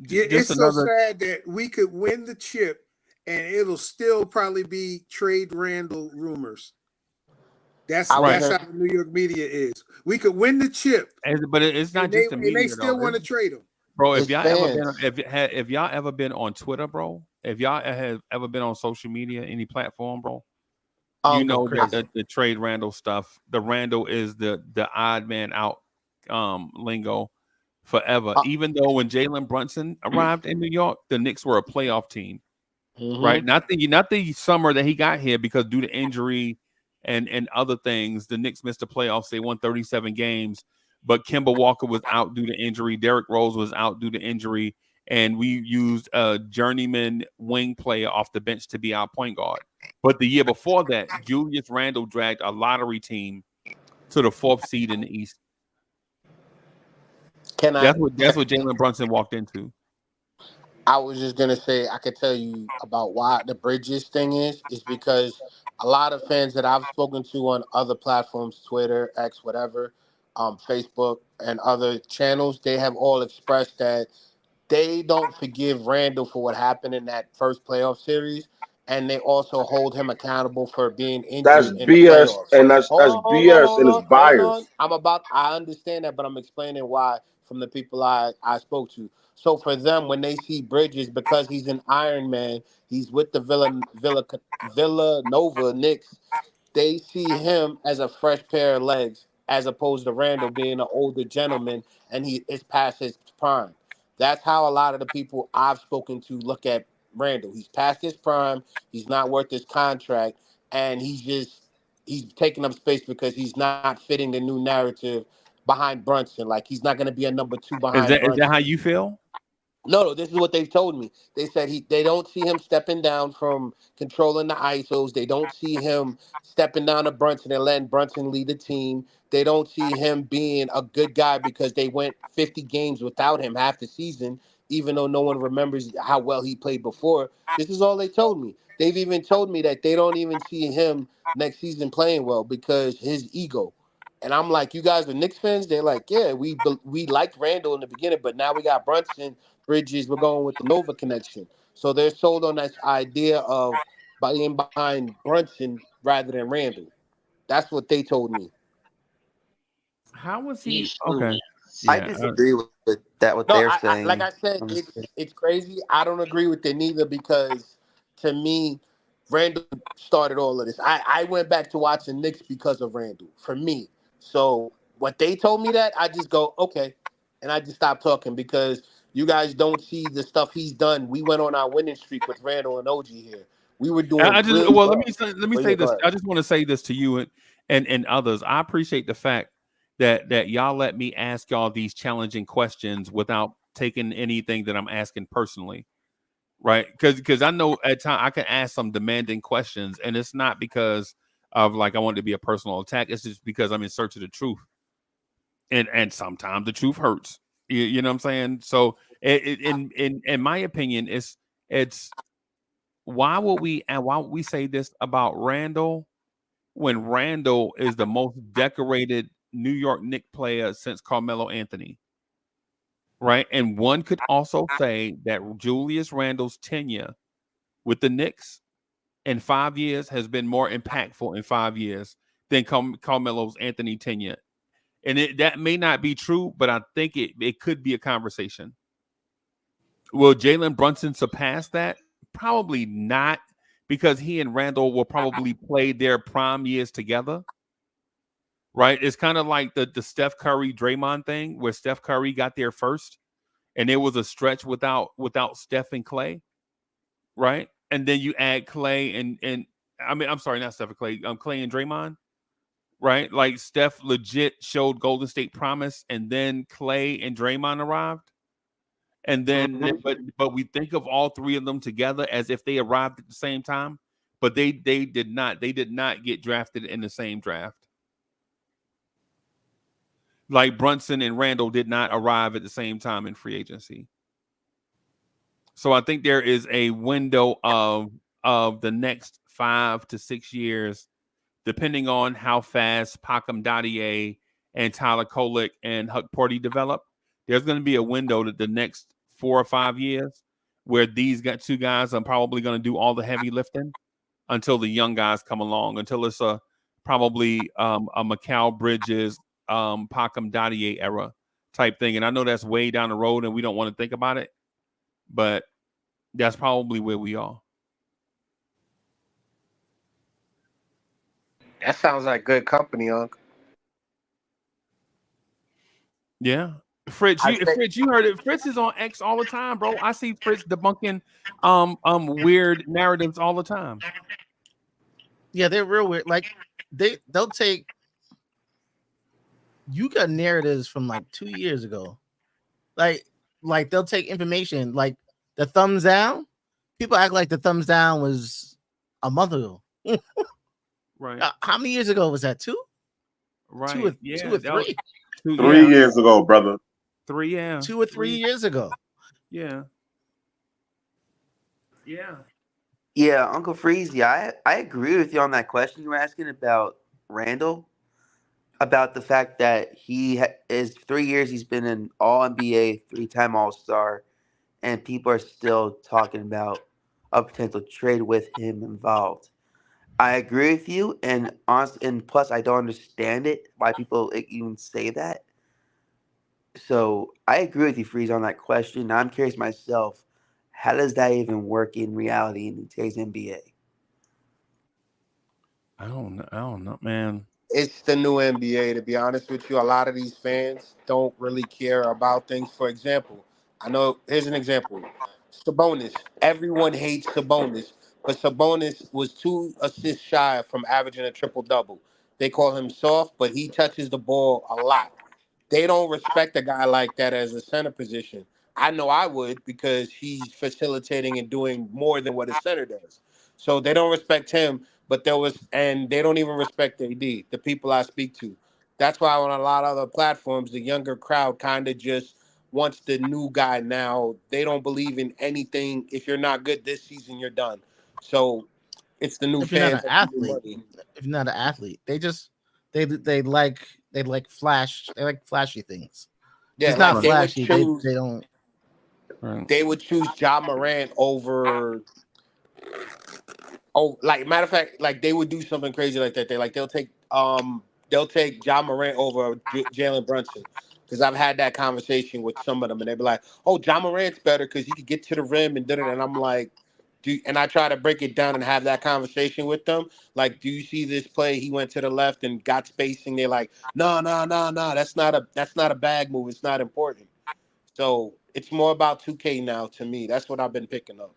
just It's so another sad that we could win the chip and it'll still probably be trade Randall rumors. That's I was right. that's gonna how the New York media is. We could win the chip But it's not and just the they media still though. want to trade him. Bro, it's fans. if y'all ever been on Twitter, bro, if y'all have ever been on social media, any platform, bro, you Go know that crazy. the trade Randall stuff. The Randall is the odd man out lingo forever. Uh, Even though when Jalen Brunson arrived in New York, the Knicks were a playoff team, right? mhm. Not the summer that he got here because due to injury and other things, the Knicks missed the playoffs. They won 37 games, but Kemba Walker was out due to injury. Derrick Rose was out due to injury, and we used a journeyman wing player off the bench to be our point guard. But the year before that, Julius Randle dragged a lottery team to the 4th seed in the East. Can I? That's what Jalen Brunson walked into. I was just gonna say I could tell you about why the Bridges thing is because a lot of fans that I've spoken to on other platforms, Twitter, X, whatever, Facebook, and other channels, they have all expressed that they don't forgive Randall for what happened in that first playoff series, and they also hold him accountable for being That's injured in the BS, playoffs. and that's BS, and it's Hold on. biased. I understand that, but I'm explaining why from the people I spoke to. So for them, when they see Bridges, because he's an Iron Man, he's with the Villanova Knicks, they see him as a fresh pair of legs, as opposed to Randall being an older gentleman and he is past his prime. That's how a lot of the people I've spoken to look at Randall. He's past his prime. He's not worth his contract, and he's taking up space because he's not fitting the new narrative behind Brunson. Like he's not going to be a number 2 Is behind that Brunson. how you feel? No, this is what they've told me. They said they don't see him stepping down from controlling the ISOs. They don't see him stepping down to Brunson and letting Brunson lead the team. They don't see him being a good guy because they went 50 games without him half the season, even though no one remembers how well he played before. This is all they told me. They've even told me that they don't even see him next season playing well because his ego. And I'm like, you guys are Knicks fans? They're like, yeah, we liked Randall in the beginning, but now we got Brunson. Bridges, we're going with the Nova connection. So they're sold on this idea of being behind Brunson rather than Randall. That's what they told me. How was he? Usually, Okay. I Yeah. disagree with that. What No, they're I like saying. I said, it's crazy. I don't agree with it neither because to me, Randall started all of this. I went back to watching Knicks because of Randall. For me, so what they told me that I just go okay, and I just stopped talking because you guys don't see the stuff he's done. We went on our winning streak with Randall and OG here. We were doing I just really let well. me But say yeah, go this. ahead. I just want to say this to you and others. I appreciate the fact that y'all let me ask y'all these challenging questions without taking anything that I'm asking personally, right? Because I know at times I can ask some demanding questions, and it's not because of like I want it to be a personal attack. It's just because I'm in search of the truth, and sometimes the truth hurts. You know what I'm saying? So in my opinion, it's why would we say this about Randall when Randall is the most decorated New York Knicks player since Carmelo Anthony, right? And one could also say that Julius Randle's tenure with the Knicks in 5 years has been more impactful in 5 years than Carmelo's Anthony tenure. And that may not be true, but I think it could be a conversation. Will Jalen Brunson surpass that? Probably not, because he and Randall will probably play their prime years together. Right? It's kind of like the Steph Curry Draymond thing, where Steph Curry got there first, and it was a stretch without Steph and Clay, right? And then you add Clay and I mean, I'm sorry, not Steph and Clay, Clay and Draymond, right? Like Steph legit showed Golden State promise, and then Clay and Draymond arrived. And then, but we think of all three of them together as if they arrived at the same time, but they did not. They did not get drafted in the same draft. Like Brunson and Randall did not arrive at the same time in free agency. So I think there is a window of the next 5 to 6 years, depending on how fast Pacom Dadier and Tyler Kolek and Huck Porty develop. There's going to be a window that the next 4 or 5 years where these two guys are probably going to do all the heavy lifting until the young guys come along, until it's probably a Mikal Bridges, Pacom Dadier era type thing. And I know that's way down the road and we don't want to think about it, but that's probably where we are. That sounds like good company, Unc. Yeah. Fritz, you heard it. Fritz is on X all the time, bro. I see Fritz debunking weird narratives all the time. Yeah, they're real weird. Like they'll take you got narratives from like 2 years ago. Like they'll take information like the thumbs down. People act like the thumbs down was a month ago. Right. How many years ago was that? 2? Right. Two or 3? 3 years ago, brother. 3, yeah. 2 or 3 years ago. Yeah. Yeah. Yeah, Uncle Freezy, I agree with you on that question you were asking about Randall, about the fact that he is 3 years he's been an All NBA, 3-time All Star, and people are still talking about a potential trade with him involved. I agree with you, and plus I don't understand it why people even say that. So I agree with you, Freeze, on that question. Now I'm curious myself, how does that even work in reality in today's NBA? I don't know, man. It's the new NBA, to be honest with you. A lot of these fans don't really care about things. For example, I know, here's an example. Sabonis. Everyone hates Sabonis, but Sabonis was 2 assists shy from averaging a triple-double. They call him soft, but he touches the ball a lot. they don't respect a guy like that as a center position. I know I would because he's facilitating and doing more than what a center does. So they don't respect him, but they don't even respect AD, the people I speak to. That's why on a lot of other platforms, the younger crowd kind of just wants the new guy now. They don't believe in anything. If you're not good this season, you're done. So it's the new If you're not an fans and the new athlete, money. if you're not an athlete, they like flashy things. If Yeah, it's not like they would flashy, choose they don't. Right. they would choose Ja Morant over. Oh, like matter of fact, like they would do something crazy like that. They'll take Ja Morant over Jalen Brunson because I've had that conversation with some of them, and they be like, "Oh, Ja Morant's better because he could get to the rim and did it." And I'm like, and I try to break it down and have that conversation with them. Like, do you see this play? He went to the left and got spacing. They're like, no, no, no, no. That's not a bag move. It's not important. So it's more about 2K now to me. That's what I've been picking up.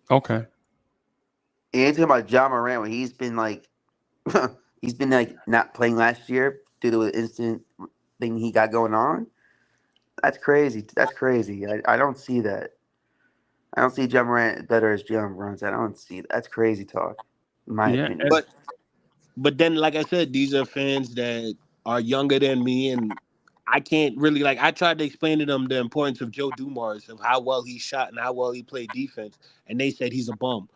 Okay. You ain't talking about John Morant when he's been like he's been like not playing last year due to an instant thing he got going on. That's crazy. That's crazy. I don't see that. I don't see John Morant better as Jalen Brunson. I don't see that. That's crazy talk, in my Yeah. opinion. But then, like I said, these are fans that are younger than me, and I can't really like. I tried to explain to them the importance of Joe Dumars, of how well he shot and how well he played defense, and they said he's a bum.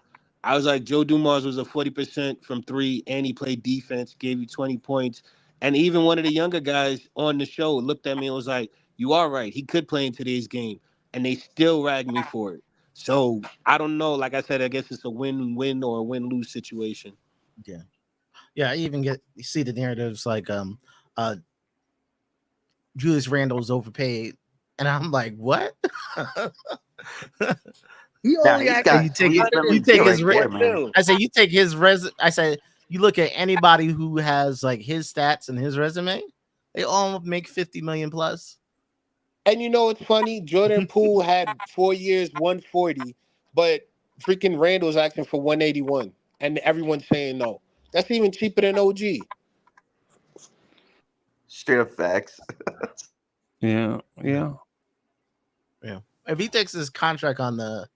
I was like, Joe Dumars was a 40% from three, and he played defense, gave you 20 points, and even one of the younger guys on the show looked at me and was like, "You are right. He could play in today's game," and they still ragged me for it. So I don't know. Like I said, I guess it's a win-win or a win-lose situation. Yeah. Yeah, I even you see the narratives like Julius Randle's overpaid, and I'm like, what? He Nah, only he's had got you take he's it, friendly you take too his. right there, man. I say you take his I say you look at anybody who has like his stats and his resume, they all make 50 million plus. And you know what's funny? Jordan Poole had 4 years, 140, but freaking Randall's asking for 181, and everyone's saying no. That's even cheaper than OG. Straight up facts. Yeah. Yeah. Yeah. If he takes his contract on the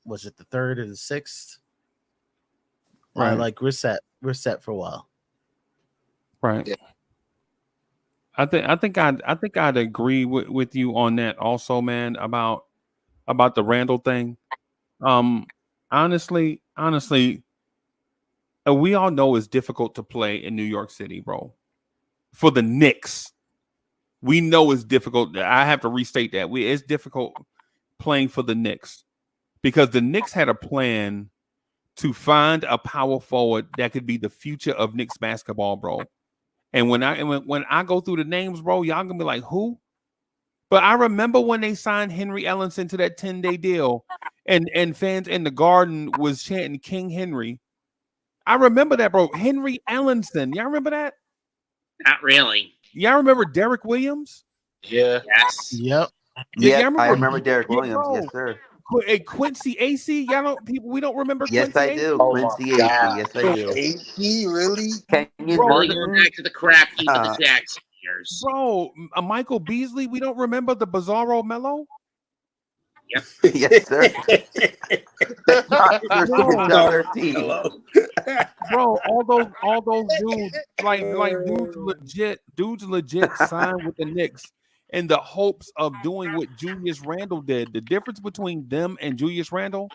was it the 3rd or the 6th? Right. Like we're set for a while. Right. Yeah. I think I'd agree with you on that also, man, about the Randall thing. Honestly, we all know it's difficult to play in New York City, bro. For the Knicks, we know it's difficult. I have to restate that. It's difficult playing for the Knicks because the Knicks had a plan to find a power forward that could be the future of Knicks basketball, bro. And when I go through the names, bro, y'all gonna be like, who? But I remember when they signed Henry Ellenson to that 10-day deal, and fans in the Garden was chanting King Henry. I remember that, bro. Henry Ellenson. Y'all remember that? Not really. Y'all remember Derek Williams? Yeah. Yes. Yep. Y'all Yep, I remember? remember Derek Yeah, Williams. bro. Yes, sir. Quincy AC. Y'all don't people. We don't remember Yes, Quincy I AC. do. Oh my Quincy AC. God. Yes, I do. AC, really? Kenyon Bro, Really going Martin. back to the crap heap of the Uh, Jackson years. Bro, Michael Beasley. We don't remember the Bizarro Mello. yes, sir. First team in Bro, top 13. Hello. bro, all those dudes, like dudes legit signed with the Knicks in the hopes of doing what Julius Randle did. The difference between them and Julius Randle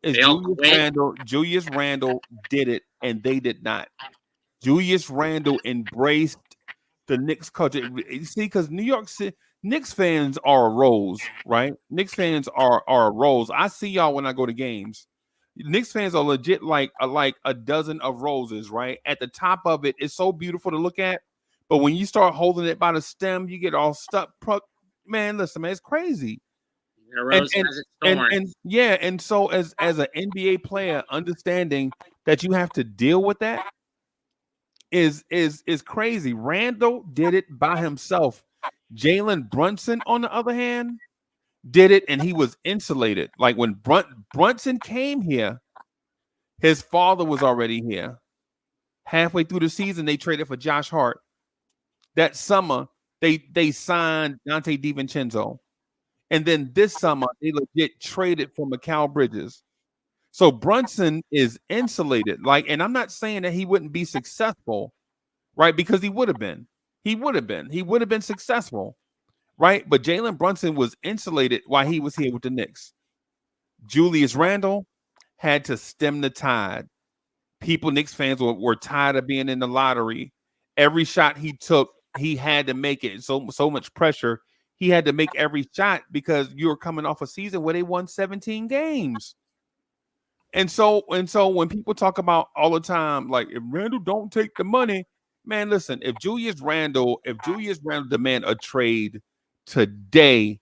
is They all quit. Julius Randle did it and they did not. Julius Randle embraced the Knicks culture. You see, because New York City Knicks fans are a rose, right? Knicks fans are a rose. I see y'all when I go to games. Knicks fans are legit like a dozen of roses, right? At the top of it, it's so beautiful to look at. But when you start holding it by the stem, you get all stuck. Man, listen, man, it's crazy. The rose has its thorns. And yeah, and so as an NBA player, understanding that you have to deal with that is crazy. Randall did it by himself. Jalen Brunson, on the other hand, did it and he was insulated. Like when Brunson came here, his father was already here. Halfway through the season, they traded for Josh Hart. That summer, they signed Dante DiVincenzo. And then this summer, they legit traded for Mikal Bridges. So Brunson is insulated. And I'm not saying that he wouldn't be successful, right? Because he would have been. He would have been successful, right? But Jalen Brunson was insulated while he was here with the Knicks. Julius Randle had to stem the tide. Knicks fans were tired of being in the lottery. Every shot he took, he had to make it. So much pressure. He had to make every shot because you were coming off a season where they won 17 games. And so when people talk about all the time, like, if Randle don't take the money, man, listen, if Julius Randle demand a trade today,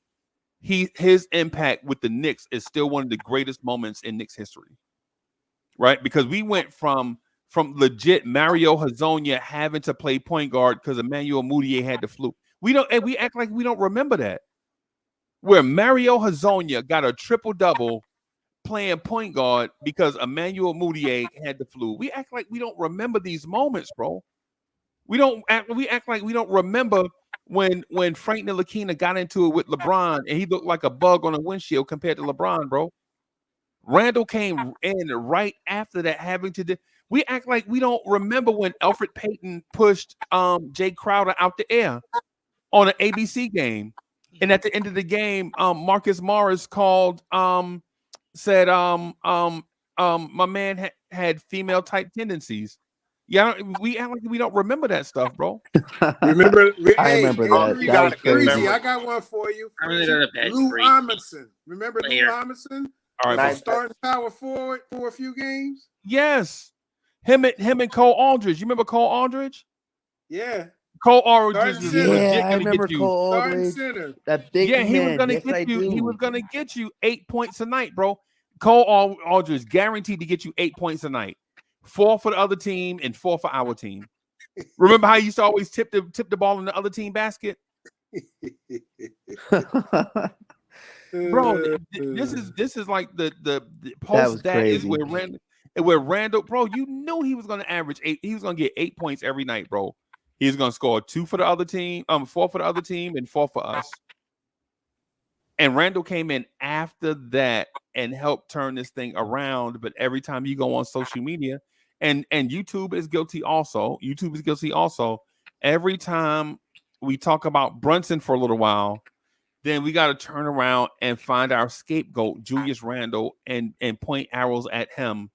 his impact with the Knicks is still one of the greatest moments in Knicks history. Right? Because we went from legit Mario Hezonja having to play point guard because Emmanuel Mudiay had the flu. We act like we don't remember that. Where Mario Hezonja got a triple-double playing point guard because Emmanuel Mudiay had the flu. We act like we don't remember these moments, bro. We act like we don't remember when Frank Ntilikina got into it with LeBron and he looked like a bug on a windshield compared to LeBron, bro. Randle came in right after that, having to we act like we don't remember when Elfrid Payton pushed Jay Crowder out the air on an ABC game. And at the end of the game, Marcus Morris called said my man had female type tendencies. Yeah, we act like we don't remember that stuff, bro. Remember? I remember that. Breezy, That was crazy. Breezy, I got one for you. I'm really gonna bet Lou Breezy. Amundsen. Remember Lou Player. Amundsen? All right, Was starting power forward for a few games. yes, him and Cole Aldridge. You remember Cole Aldridge? Yeah. Cole Aldridge Starting is center. legit Yeah, I gonna remember get you. Cole Starting Aldridge. center. That big Yeah, he was man. gonna Yes, I get you. do. He was gonna get you 8 points a night, bro. Cole Aldridge guaranteed to get you 8 points a night, 4 for the other team and 4 for our team. Remember how you used to always tip the ball in the other team basket, bro? This is like the post that is crazy. where Randle, bro. You knew he was gonna average 8. He was gonna get 8 points every night, bro. He's gonna score 2 for the other team, 4 for the other team, and 4 for us. And Randle came in after that and helped turn this thing around. But every time you go on social media, and YouTube is guilty also. YouTube is guilty also. Every time we talk about Brunson for a little while, then we got to turn around and find our scapegoat, Julius Randle, and point arrows at him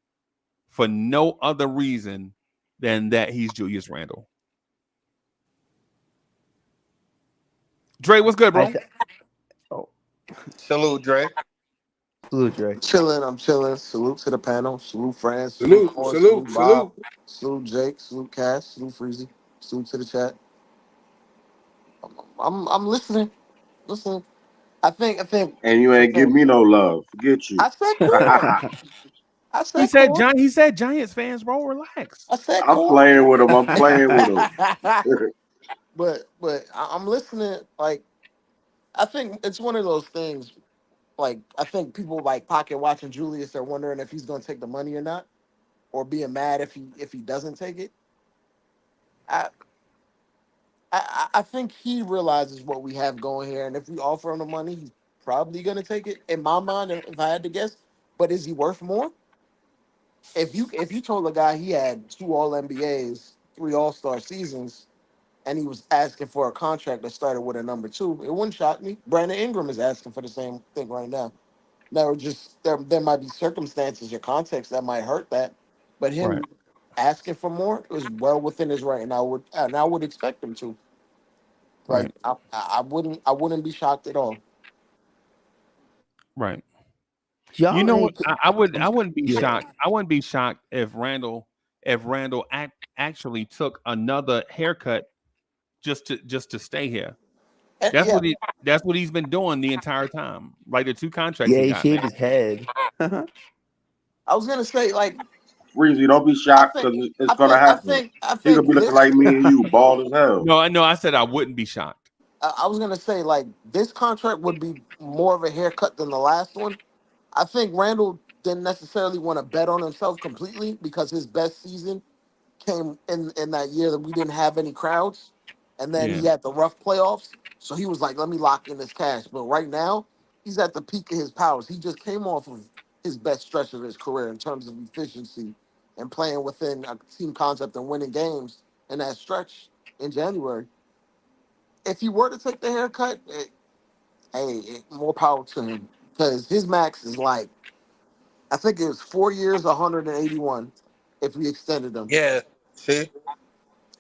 for no other reason than that he's Julius Randle. Dre, what's good, bro? Salute, Dre. Salute, Dre. Chilling, I'm chilling. Salute to the panel. Salute France. Salute, Corey, salute, Bob. salute. Salute Jake. Salute Cash. Salute Freezy. Salute to the chat. I'm listening. Listening. I think. And you ain't give me no love. Forget you. I said Corey. I He said said Corey. He said Giants fans, bro. Relax. I said I'm Corey. playing with him. I'm playing with him. but I'm listening. Like, I think it's one of those things. Like, I think people like pocket watching Julius are wondering if he's going to take the money or not, or being mad if he doesn't take it. I think he realizes what we have going here, and if we offer him the money, he's probably going to take it. In my mind, if I had to guess, but is he worth more? If you told a guy he had 2 All NBAs, 3 All-Star seasons, and he was asking for a contract that started with a number 2, it wouldn't shock me. Brandon Ingram is asking for the same thing right now. Now, just there might be circumstances or context that might hurt that, but him Right. asking for more is well within his right, and I would expect him to. Like, Right. I wouldn't be shocked at all. Right. Y'all You know what? ain't- I wouldn't be Yeah. shocked. I wouldn't be shocked if Randle actually took another haircut just to stay here. And, That's yeah, what he's been doing the entire time. Like the 2 contracts Yeah, he he got. shaved Man. his head. I was gonna say, like, Breezy, don't be I shocked think because it's gonna happen. I He could think be looking this. like me and you, bald as hell. No, I know. I said I wouldn't be shocked. I was gonna say, like, this contract would be more of a haircut than the last one. I think Randall didn't necessarily want to bet on himself completely because his best season came in that year that we didn't have any crowds, and then Yeah. he had the rough playoffs. So he was like, "Let me lock in this cash." But right now, he's at the peak of his powers. He just came off of his best stretch of his career in terms of efficiency and playing within a team concept and winning games in that stretch in January. If he were to take the haircut, more power to him because his max is like I think it was 4 years, 181 if we extended them, Yeah. See?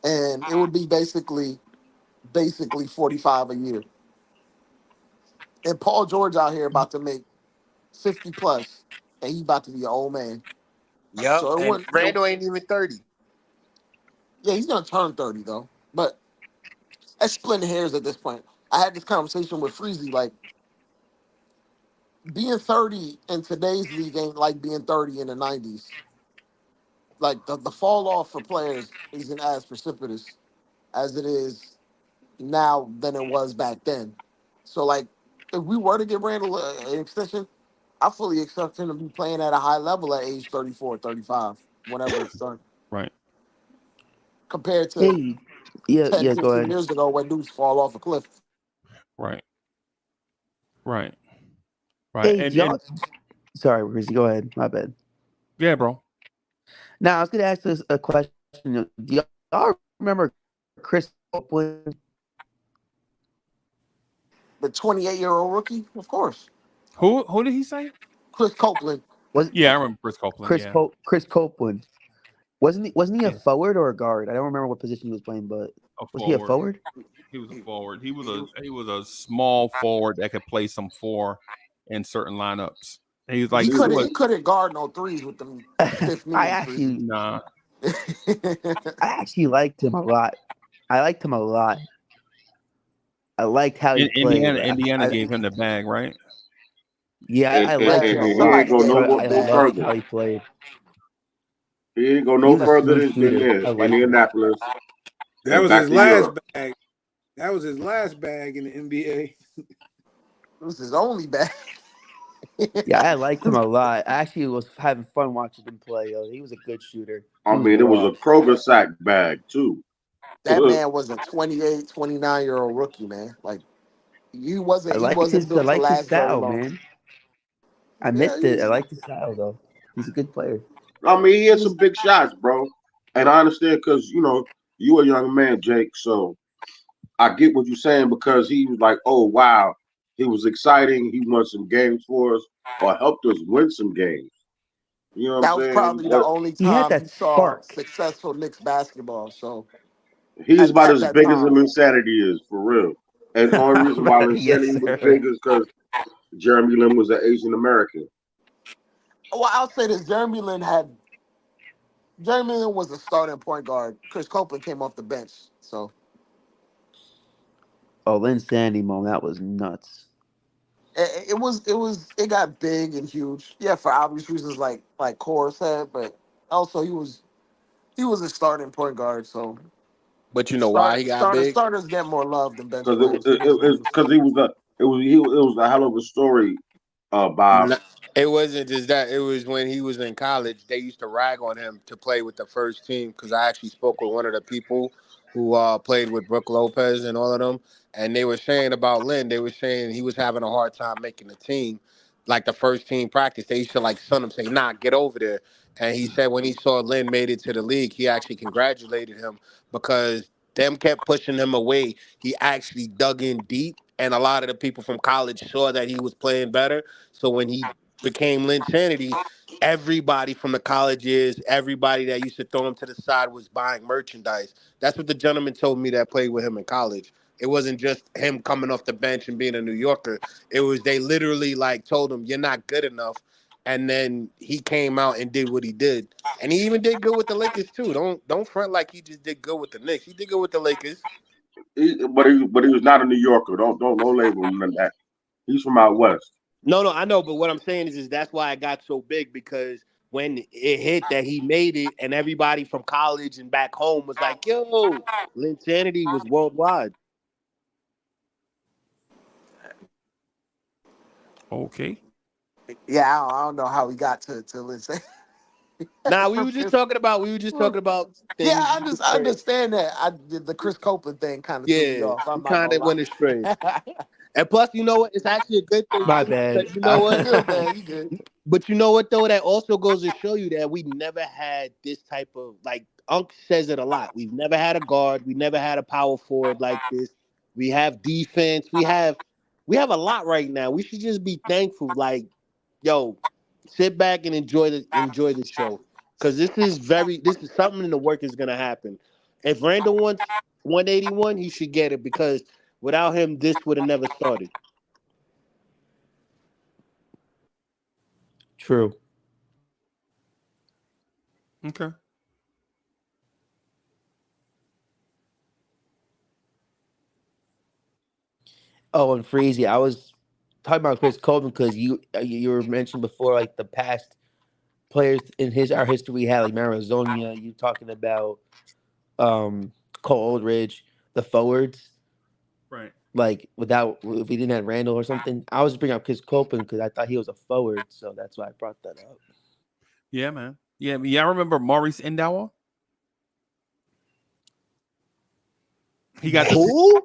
and it would be basically 45 a year. And Paul George out here about to make 50 plus, and he about to be an old man. Yep. So it And wouldn't. Randall ain't even 30. Yeah, he's gonna turn 30 though, but that's splitting hairs at this point. I had this conversation with Freezy, like being 30 in today's league ain't like being 30 in the 90s. Like the fall off for players isn't as precipitous as it is now than it was back then. So like if we were to give Randall an extension, I fully expect him to be playing at a high level at age 34, 35, whenever it's done. Right. Compared to Hey, yeah, 10, yeah, go 15 ahead. years ago when dudes fall off a cliff. Right. Right. Right. Hey, do And y'all, sorry, Rizzy, go ahead. My bad. yeah, bro. Now, I was going to ask this a question. Do y'all remember Chris Copeland? The 28-year-old rookie, of course. Who did he say? Chris Copeland. Was Yeah, I remember Chris Copeland. Yeah. Chris Copeland? Wasn't he a Yeah. forward or a guard? I don't remember what position he was playing, but A was he a forward. forward? He was a forward. He was a small forward that could play some four in certain lineups. He was He like couldn't what? he couldn't guard no threes with them stiff I knees, Freezy. actually, Nah. I actually liked him a lot. I liked him a lot. I liked how he played. Indiana gave him the bag, right? Yeah, And, I and, liked and him a he ain't lot, Somebody go gave no him but the more, I no bag. loved further. how he played. He ain't go He no was a further smooth than shooter. this. I liked him. Indianapolis That and was back his to last Europe. bag. That was his last bag in the NBA. It was his only bag. Yeah, I liked him a lot. I actually was having fun watching him play. Yo. He was a good shooter. He I was mean, it was raw. a Kroger sack bag too. That man was a 28, 29-year-old rookie, man. Like he wasn't I built to liked his last very style, long. man. I Yeah, missed it. I liked his style though. He's a good player. I mean, he he had was some big shots, bro. And I understand because you a young man, Jake. So I get what you're saying because he was like, oh wow, he was exciting. He won some games for us or helped us win some games. You know what I'm that was saying? probably the only He had time he that saw spark. successful Knicks basketball. So He's about at as that big as time. Insanity is for real. And the only reason why Yes, Insanity was sir. big is because Jeremy Lin was an Asian American. Well, I'll say this: Jeremy Lin was a starting point guard. Chris Copeland came off the bench, so Oh, Lynn Sandy moment. That was nuts. it got big and huge. Yeah, for obvious reasons, like Core said, but also he was a starting point guard. So But you know why he got big? starters get more love than bench Because players. It is what it is. he was a hell of a story, Bob. No, it wasn't just that. It was when he was in college. They used to rag on him to play with the first team because I actually spoke with one of the people who played with Brooke Lopez and all of them, and they were saying about Lynn. They were saying he was having a hard time making the team, like the first team practice. They used to like son him, say, "Nah, get over there." And he said when he saw Lynn made it to the league, he actually congratulated him because them kept pushing him away. He actually dug in deep, and a lot of the people from college saw that he was playing better. So when he became Lynch Sanity, everybody from the colleges, everybody that used to throw him to the side was buying merchandise. That's what the gentleman told me that played with him in college. It wasn't just him coming off the bench and being a New Yorker. It was they literally like told him, "You're not good enough." And then he came out and did what he did. And he even did good with the Lakers too. Don't front like he just did good with the Knicks. He did good with the Lakers. But he was not a New Yorker. Don't label him that. He's from out west. No, I know, but what I'm saying is that's why it got so big because when it hit that he made it and everybody from college and back home was like, yo, Linsanity was worldwide. Okay. Yeah, I don't know how he got to Lindsay. Nah, we were just talking about Yeah, things. I understand that. I did the Chris Copeland thing kind of threw me Yeah, off. we I'm not kind gonna of lie. went astray. And plus, you know what? It's actually a good thing My too, bad. because you know You what? good, man? You good? But you know what though? That also goes to show you that we never had this type of, like Unc says it a lot. We've never had a guard. We never had a power forward like this. We have defense. We have a lot right now. We should just be thankful. Like, yo, sit back and enjoy the show. Cause this is something in the work is gonna happen. If Randall wants 181, he should get it because without him, this would have never started. True. Okay. Oh, and Freezy, I was talking about Chris Coleman because you were mentioning before, like the past players in our history we had, like Marizonia. You talking about um Cole Aldridge, the forwards. Right. Like without if we didn't have Randall or something, I was bringing up Chris Copeland because I thought he was a forward, so that's why I brought that up. Yeah, man. Yeah, I remember Maurice Endower. He got the Who?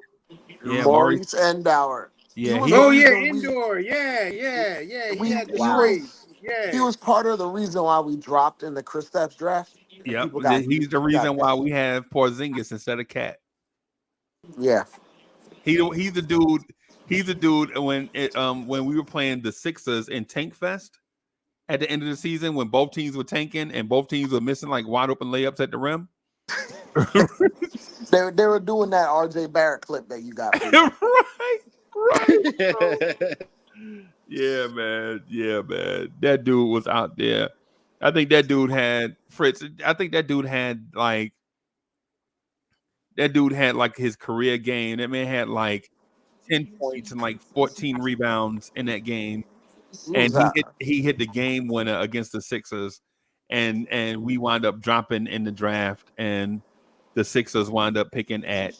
yeah, Maurice. Maurice Endauer. He Yeah, was the he Oh yeah, reason indoor. Yeah. He had the he Wow. braids. was he Yeah. was part of the reason why we dropped in the Chris Stapps draft. And yep. people got He's the got reason that. why we have Porzingis instead of Cat. Yeah. He's the dude. He's the dude when we were playing the Sixers in Tank Fest at the end of the season when both teams were tanking and both teams were missing like wide open layups at the rim. They were doing that RJ Barrett clip that you got for you. right, bro. Yeah, man. Yeah, man. That dude was out there. I think that dude had Fritz. I think that dude had like his career game. That man had like 10 points and like 14 rebounds in that game. He And was out. he hit the game winner against the Sixers. And we wound up dropping in the draft and the Sixers wound up picking at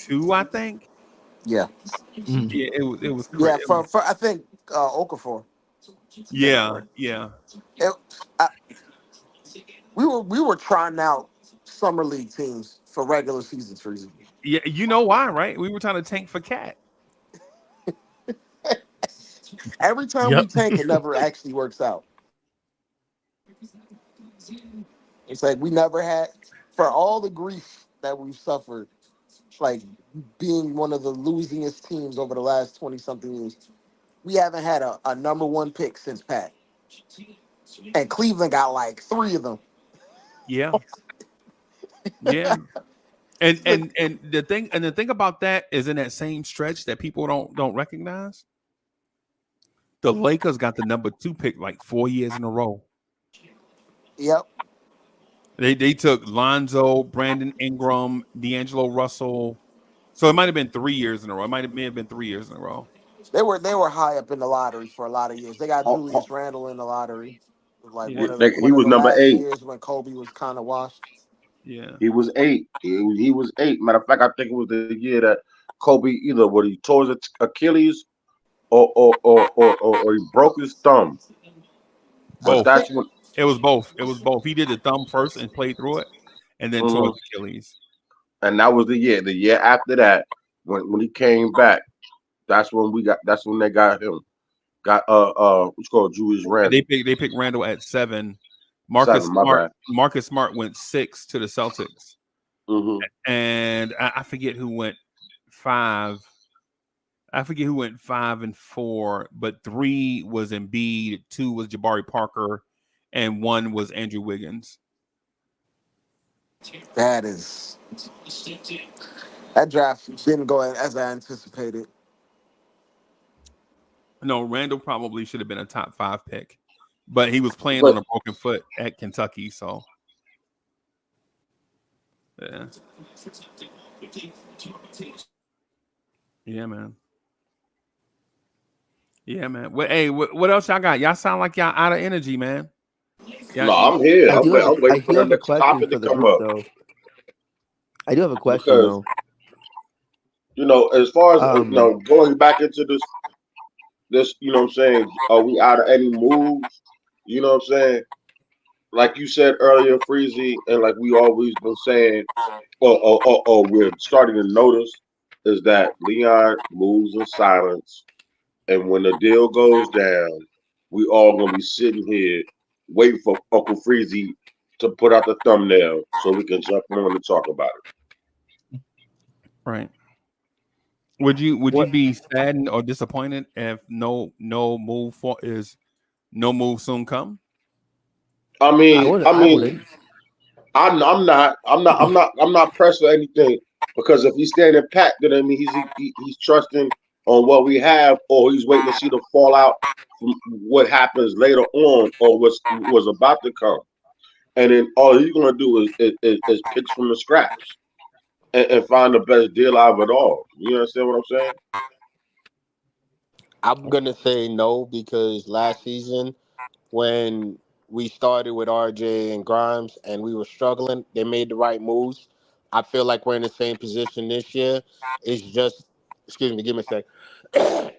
2, I think. Yeah. Yeah, it was Yeah, crazy. for I think Okafor. That's Yeah, correct. yeah. It, I, we were trying out summer league teams for regular seasons reason. Yeah, you know why, right? We were trying to tank for Cat. Every time we Yep. tank, it never actually works out. It's like we never had, for all the grief that we've suffered, like being one of the losingest teams over the last 20 something years, we haven't had a number one pick since Pat. And Cleveland got like 3 of them. Yeah, yeah. And It's like, and and the thing about that is in that same stretch that people don't recognize. The Lakers got the number 2 pick like 4 years in a row. yep. They took Lonzo, Brandon Ingram, D'Angelo Russell. So it might have been 3 years in a row. May have been 3 years in a row. They were high up in the lottery for a lot of years. They got Oh, oh, Julius Randle in the lottery. Like Yeah, he one of was the number last 8. years when Kobe was kind of washed. yeah, He was 8. He was 8. Matter of fact, I think it was the year that Kobe either what he tore his Achilles or he broke his thumb. But both. that's when It was both. It was both. He did the thumb first and played through it, and then tore mhm. his Achilles. And that was the year. The year after that, when he came back, that's when they got him. Got what's called Julius And Randle. they picked Randall at 7. 7, my bad. Marcus Smart went 6 to the Celtics, Hmm. and I forget who went 5. I forget who went 5 and 4, but 3 was Embiid, 2 was Jabari Parker, and 1 was Andrew Wiggins. That draft didn't go as I anticipated. No, Randall probably should have been a top 5 pick, but he was playing on But a broken foot at Kentucky, so yeah, yeah, man. Yeah, man. What else y'all got? Y'all sound like y'all out of energy, man. Yeah, no, I'm here. I do have I'm I waiting for do the have a next question topic for to the come group up though. I do have a question because though. as far as Um, going back into this, what I'm saying, are we out of any moves? You know what I'm saying? Like you said earlier, Freezy, and like we always been saying, or we're starting to notice, is that Leon moves in silence, and when the deal goes down, we all gonna be sitting here waiting for Uncle Freezy to put out the thumbnail so we can jump on and talk about it. Right. Would you What be saddened or disappointed if no move soon come? I I mean, would. I I mean, wouldn't. I'm not pressed for anything because if he's standing pat, then I mean he's trusting on what we have, or he's waiting to see the fallout from what happens later on, or was about to come, and then all he's gonna do is pick from the scraps and find the best deal out of it all. You understand what I'm saying? I'm gonna say no because last season when we started with RJ and Grimes and we were struggling, they made the right moves. I feel like we're in the same position this year. It's just, excuse me, give me a sec.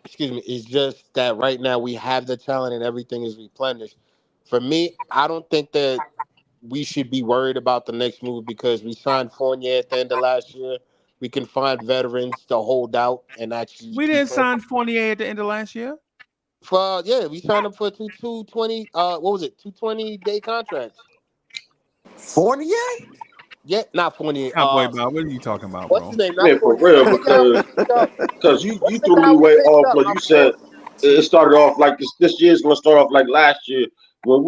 Excuse me. It's just that right now we have the talent and everything is replenished. For me, I don't think that we should be worried about the next move because we signed Fournier at the end of last year. We can find veterans to hold out and actually We keep didn't playing. sign Fournier at the end of last year. For yeah, we signed up for two 20 what was it? 220-day contracts. Fournier? Yeah, not Fournier. Cowboy Bob, what are you talking about, What's bro? his name? Not Yeah, for Fournier. real, What's the guy we because picked up? you What's the threw guy me we way picked off up? because My you said fault. it started off like this year's gonna start off like last year when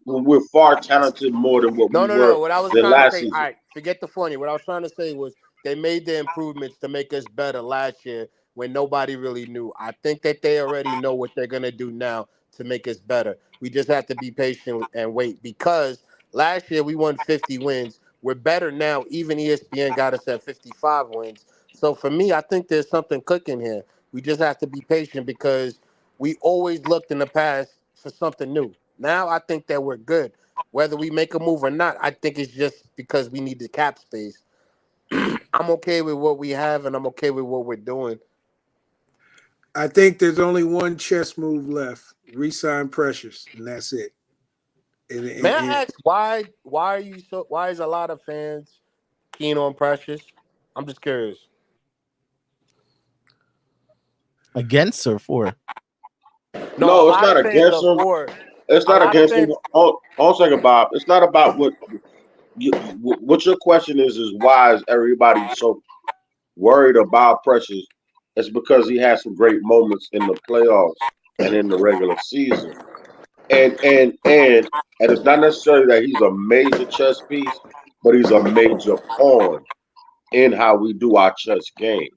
we're far talented more than what No, we no, were no. What I was than trying to last say, all season. right, forget the funny. What I was trying to say was they made the improvements to make us better last year when nobody really knew. I think that they already know what they're gonna do now to make us better. We just have to be patient and wait because last year we won 50 wins. We're better now. Even ESPN got us at 55 wins. So for me, I think there's something cooking here. We just have to be patient because we always looked in the past for something new. Now I think that we're good. Whether we make a move or not, I think it's just because we need the cap space. I'm okay with what we have and I'm okay with what we're doing. I think there's only one chess move left: resign Precious, and that's it. And, May and, I and ask why are you so why is a lot of fans keen on Precious? I'm just curious. against or for? No, a No, it's lot not of fans against are him. for It's a not lot of against him. fans All second, Bob. It's not about what your question is why is everybody so worried about Precious? It's because he had some great moments in the playoffs and in the regular season. And it's not necessarily that he's a major chess piece, but he's a major pawn in how we do our chess game.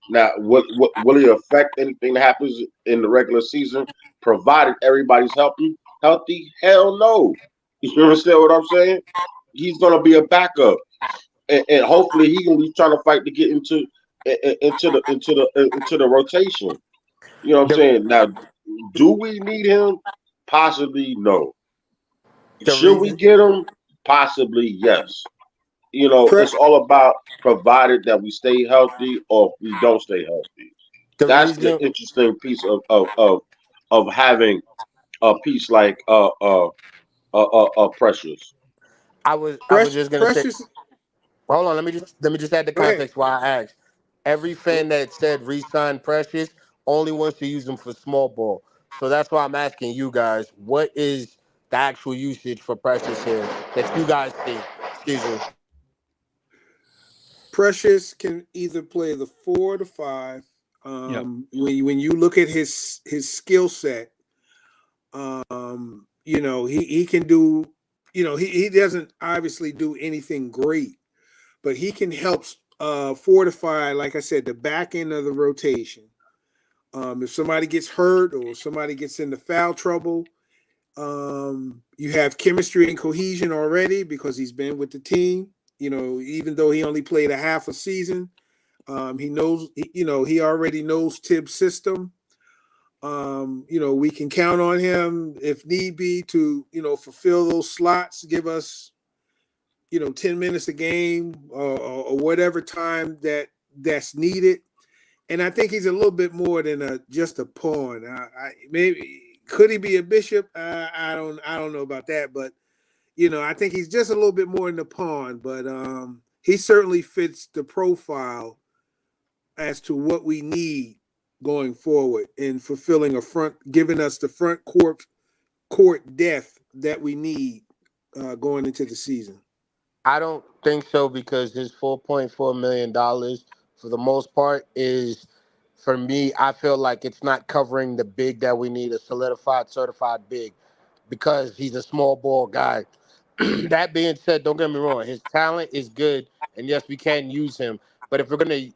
Now, will it affect anything that happens in the regular season, provided everybody's healthy? Healthy? Hell no. You understand what I'm saying? He's gonna be a backup, and hopefully he can be trying to fight to get into the rotation. You know what I'm the saying? Now, do we need him? Possibly no. the Should we reason get him? Possibly yes. Pre- It's all about provided that we stay healthy or we don't stay healthy. the That's the reason interesting piece of having a piece like Precious. I was just gonna say Precious. hold on, let me just add the Go ahead. context why I asked. Every fan that said resign Precious only wants to use them for small ball. So that's why I'm asking you guys, what is the actual usage for Precious here that you guys see? Excuse me. Precious can either play the 4 or 5. Yep. When you look at his skill set, he can do. He doesn't obviously do anything great, but he can help fortify, like I said, the back end of the rotation. If somebody gets hurt or somebody gets into foul trouble, you have chemistry and cohesion already because he's been with the team. Even though he only played a half a season, he knows. He already knows Tibbs' system. We can count on him if need be to fulfill those slots, give us 10 minutes a game or whatever time that's needed. And I think he's a little bit more than just a pawn. Maybe Could he be a Bishop? I don't know about that, but I think he's just a little bit more in the pawn. But he certainly fits the profile as to what we need going forward in fulfilling giving us the front court depth that we need going into the season. I don't think so because his $4.4 million for the most part is, for me, I feel like it's not covering the big that we need, a solidified, certified big, because he's a small ball guy. That being said, don't get me wrong, his talent is good, and yes, we can use him. But if we're gonna,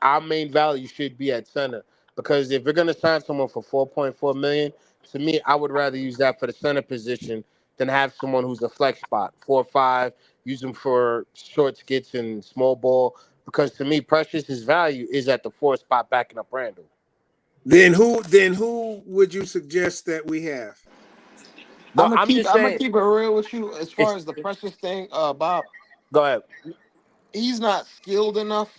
our main value should be at center, because if we're gonna sign someone for 4.4 million, to me, I would rather use that for the center position than have someone who's a flex spot, 4 or 5. Use him for short skits and small ball, because to me, Precious, his value is at the 4 spot backing up Randle. Then who would you suggest that we have? No, I'm gonna I'm keep just I'm gonna saying. keep it real with you as far It's as the Precious thing, Bob. Go ahead. He's not skilled enough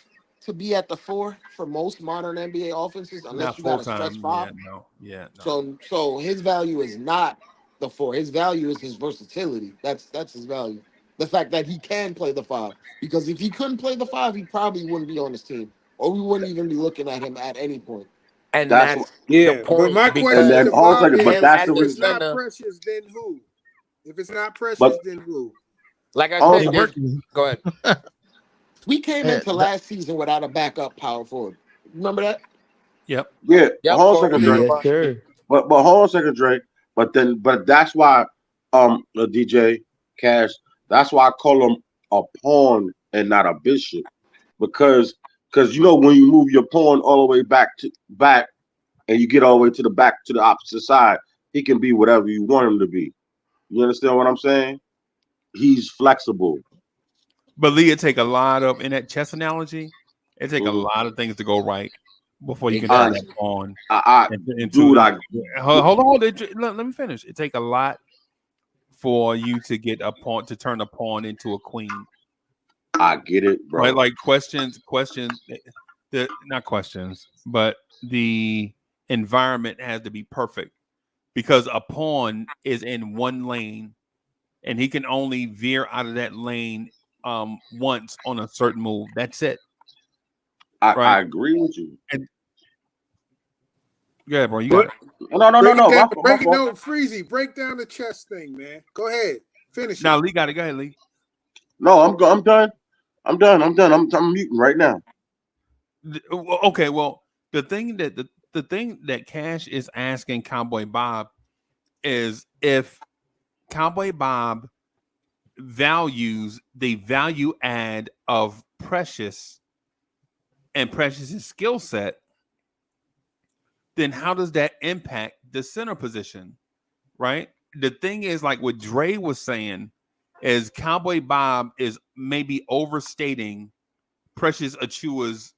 to be at the 4 for most modern NBA offenses unless Not you got full a stretch time. 5. Yeah, no. Yeah, no. So his value is not the 4. His value is his versatility. That's his value. The fact that he can play the 5. Because if he couldn't play the 5, he probably wouldn't be on his team, or we wouldn't even be looking at him at any point. And That's what, that's the Yeah, but point, my and question because then to hold on a Bob second. But is: him that's at the if the it's reason. not center, Precious, then who? If it's not But Precious, then who? like I hold said, on, They a there's. working. Go ahead. We came into That, last season without a backup power forward. Remember that? Yep. second. Yeah, Yep, hold on a Corey second, Drake. Brewer. Yes, sir. But hold on a second, Drake. But that's why the DJ Cash. That's why I call him a pawn and not a bishop, because when you move your pawn all the way back and you get all the way to the back to the opposite side, he can be whatever you want him to be. You understand what I'm saying? He's flexible. But Lee, it take a lot of in that chess analogy, it take a Mhm. lot of things to go right before you can turn that Honest, Exactly. pawn I into. dude, I Hold on, let me finish. It take a lot for you to get a pawn to turn a pawn into a queen, get it, right? bro. Like questions, the not questions, but the environment has to be perfect because a pawn is in one lane and he can only veer out of that lane once on a certain move. That's it, I right? agree with you. And yeah, bro, you got But it. No, no, no, break it no. down. My Break it. fault. No, Freezy. Break down the chess thing, man. Go ahead. Finish it. Now Lee got it. Go ahead, Lee. No, I'm done. I'm muting right now. Okay, well, the thing that Cash is asking Cowboy Bob is if Cowboy Bob values the value add of Precious and Precious's skill set, then how does that impact the center position? Right? The thing is, like what Dre was saying, is Cowboy Bob is maybe overstating Precious Achua's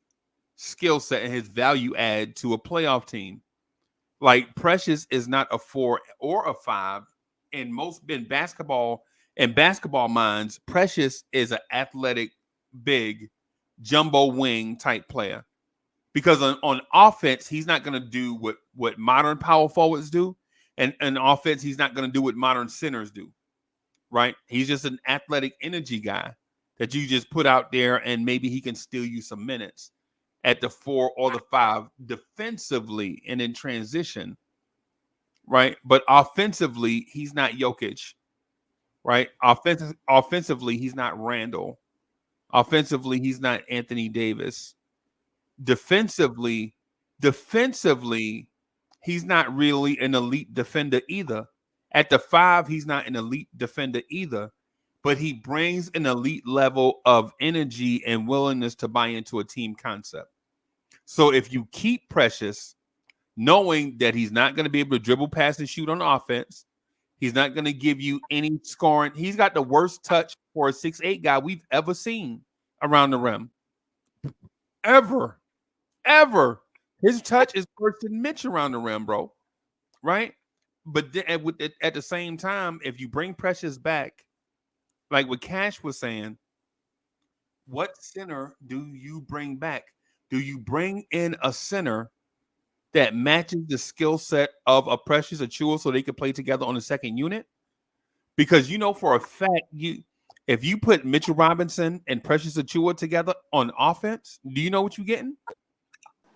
skill set and his value add to a playoff team. Like Precious is not a 4 or a 5 in basketball minds. Precious is an athletic, big, jumbo wing type player. Because on offense, he's not going to do what modern power forwards do, and offense, he's not going to do what modern centers do. Right? He's just an athletic energy guy that you just put out there, and maybe he can steal you some minutes at the 4 or the 5 defensively and in transition, right? But offensively, he's not Jokic, right? Offensively, he's not Randall. Offensively, he's not Anthony Davis. Defensively, defensively, he's not really an elite defender either. At the 5, he's not an elite defender either, but he brings an elite level of energy and willingness to buy into a team concept. So if you keep Precious, knowing that he's not going to be able to dribble, pass, and shoot on offense, he's not going to give you any scoring. He's got the worst touch for a 6'8" guy we've ever seen around the rim. Ever. Ever. His touch is worse than Mitch around the rim, bro. Right? But at the same time, if you bring Precious back, like what Cash was saying, what center do you bring back? Do you bring in a center that matches the skill set of a Precious Achua so they could play together on the second unit? Because you know for a fact, if you put Mitchell Robinson and Precious Achua together on offense, do you know what you're getting?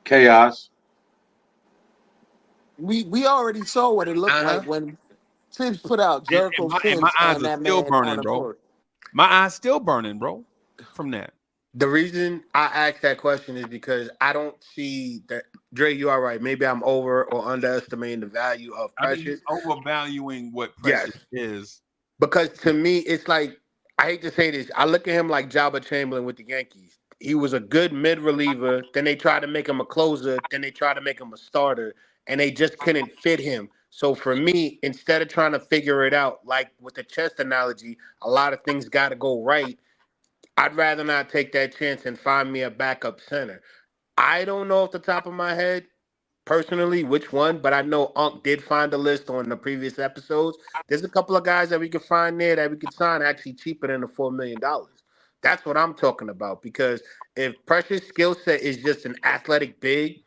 Chaos. We already saw what it looked like when Tibbs put out And Jericho my Sims eyes and are that still man on burning, the bro. court. My eyes still burning, bro, from that. The reason I asked that question is because I don't see that. Dre, you are right. Maybe I'm over or underestimating the value of I think Precious. he's overvaluing what Yes. Precious is. Because to me, it's like, I hate to say this. I look at him like Jabba Chamberlain with the Yankees. He was a good mid reliever. Then they tried to make him a closer. Then they tried to make him a starter. And they just couldn't fit him. So for me, instead of trying to figure it out, like with the chess analogy, a lot of things got to go right. I'd rather not take that chance and find me a backup center. I don't know off the top of my head personally which one, but I know Unc did find a list on the previous episodes. There's a couple of guys that we could find there that we could sign actually cheaper than the $4 million. That's what I'm talking about. Because if Precious' skill set is just an athletic big,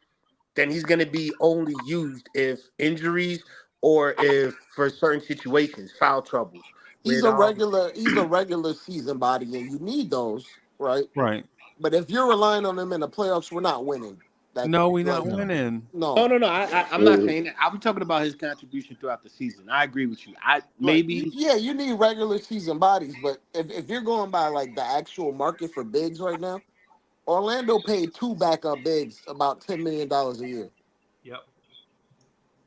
then he's going to be only used if injuries or if for certain situations, foul troubles. He's With a regular. He's a regular season body, and you need those, right? Right. But if you're relying on them in the playoffs, we're not winning. That No, we're not like winning. No, no, no, no. I'm not saying that. I'm talking about his contribution throughout the season. I agree with you. like Maybe yeah, you need regular season bodies. But if you're going by like the actual market for bigs right now, Orlando paid two backup bigs about $10 million a year. Yep.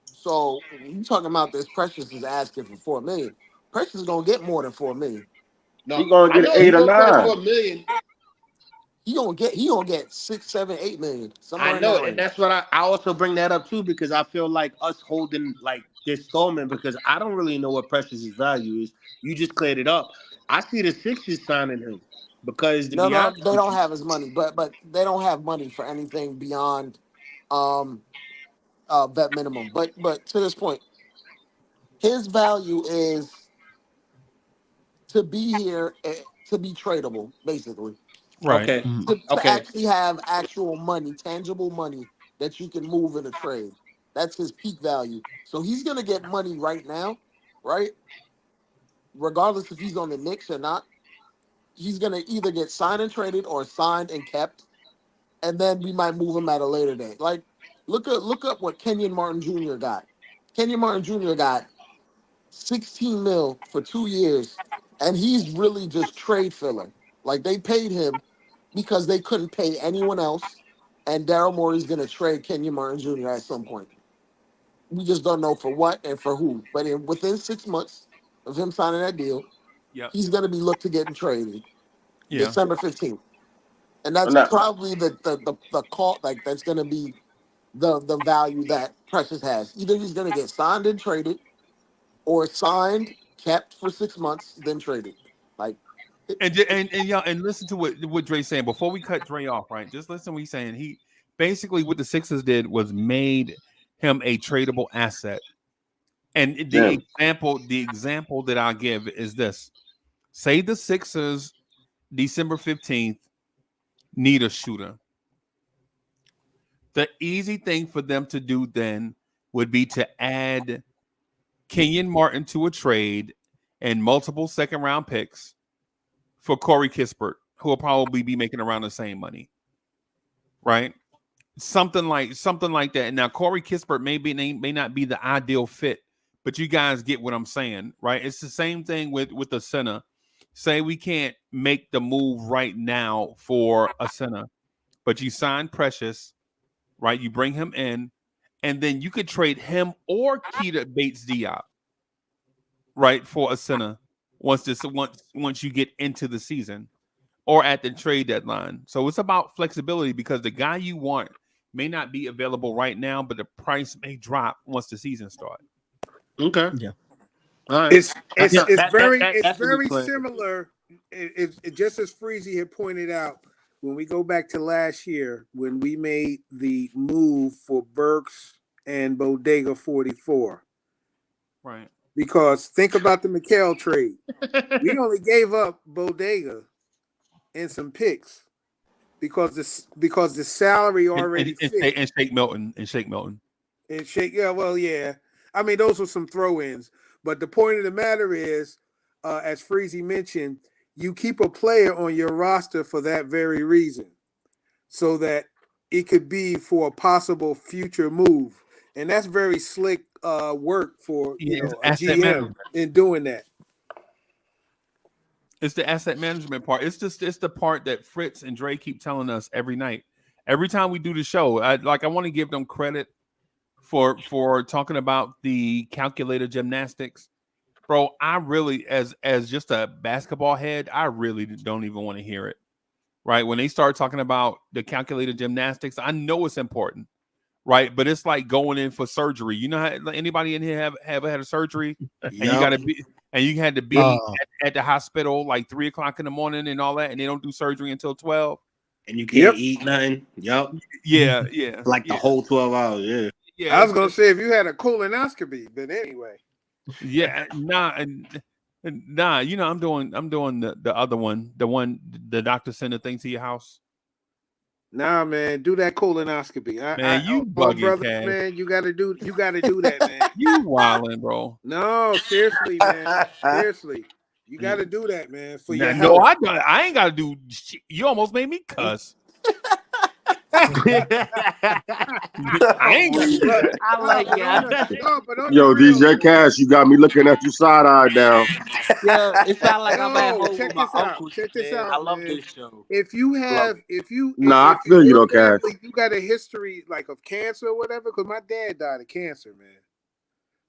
So you talking about this Precious is asking for $4 million. Precious is gonna get more than $4 million. no. He gonna I get know he 8 or gonna pay 9. $4 million. He gonna get 6, 7, 8 million I somewhere in know, that and range. that's what I also bring that up too because I feel like us holding like this Stallman because I don't really know what Precious's value is. You just cleared it up. I see the Sixers signing him because to No, be no, honest they with don't you, have his money, but they don't have money for anything beyond um vet minimum. But to this point, his value is to be here, to be tradable, basically. Right. okay, Mhm. To okay, actually have actual money, tangible money that you can move in a trade. That's his peak value. So he's gonna get money right now, right? Regardless if he's on the Knicks or not, he's gonna either get signed and traded or signed and kept, and then we might move him at a later date. Like, look up what Kenyon Martin Jr. got. Kenyon Martin Jr. got 16 mil for 2 years, and he's really just trade filler. Like they paid him because they couldn't pay anyone else, and Daryl Morey's gonna trade Kenyon Martin Jr. at some point. We just don't know for what and for who. But within 6 months of him signing that deal, Yep. he's gonna be looked to getting traded Yeah. December 15th. And that's And that, probably the call, like that's gonna be the value that Precious has. Either he's gonna get signed and traded, or signed, kept for 6 months, then traded. Like, And yeah, and listen to what Dre's saying before we cut Dre off, right? Just listen to what he's saying. He basically what the Sixers did was made him a tradable asset. And Jim. the example that I'll give is this. Say the Sixers December 15th need a shooter. The easy thing for them to do then would be to add Kenyon Martin to a trade and multiple second round picks for Corey Kispert, who will probably be making around the same money. Right? Something like that. Now Corey Kispert may not be the ideal fit, but you guys get what I'm saying, right? It's the same thing with the center. Say we can't make the move right now for a center, but you sign Precious, right? You bring him in, and then you could trade him or Keita Bates Diop, right, for a center once you get into the season or at the trade deadline. So it's about flexibility because the guy you want may not be available right now, but the price may drop once the season starts. okay, Yeah. all right. It's it's it's very it's That's a good very plan. similar. It just as Freezy had pointed out when we go back to last year when we made the move for Burks and Bodega 44. Right. Because think about the McHale trade. We only gave up Bodega and some picks because the salary already fit. And Shake Milton. and shake. Yeah, well, yeah. I mean, those were some throw-ins. But the point of the matter is, as Freezy mentioned, you keep a player on your roster for that very reason, so that it could be for a possible future move. And that's very slick work for Yeah, it's a asset GM management. in doing that. It's the asset management part. It's the part that Fritz and Dre keep telling us every night. Every time we do the show, I want to give them credit for talking about the calculator gymnastics. Bro, I really, as just a basketball head, I really don't even want to hear it. Right? When they start talking about the calculator gymnastics, I know it's important, right? But it's like going in for surgery. You know how anybody in here have had a surgery and you got to be and you had to be at the hospital like 3:00 in the morning and all that, and they don't do surgery until 12. And you can't eat nothing. Yup. Yeah. Like the whole 12 hours. Yeah. Yeah. I was gonna say if you had a colonoscopy, but anyway. Yeah, nah. You know, I'm doing the other one, the doctor sending things to your house. Nah, man, do that colonoscopy. Man, you bugging, brother, Cash. man. You gotta do that, man. You wilding, bro. No, seriously, man. Seriously, you gotta do that, man, for your No, health. I ain't gotta do shit. You almost made me cuss. I ain't gonna do that. I like that. Yo, DJ Cash, you got me looking at you side-eye now. Yeah, it sounds like I'm at Yo, home check with my this out. uncles. Check this man. out, I love man. this show. If you Love have, it. if you, Nah, if I feel you your though, Cash. family, you got a history like of cancer or whatever, because my dad died of cancer, man.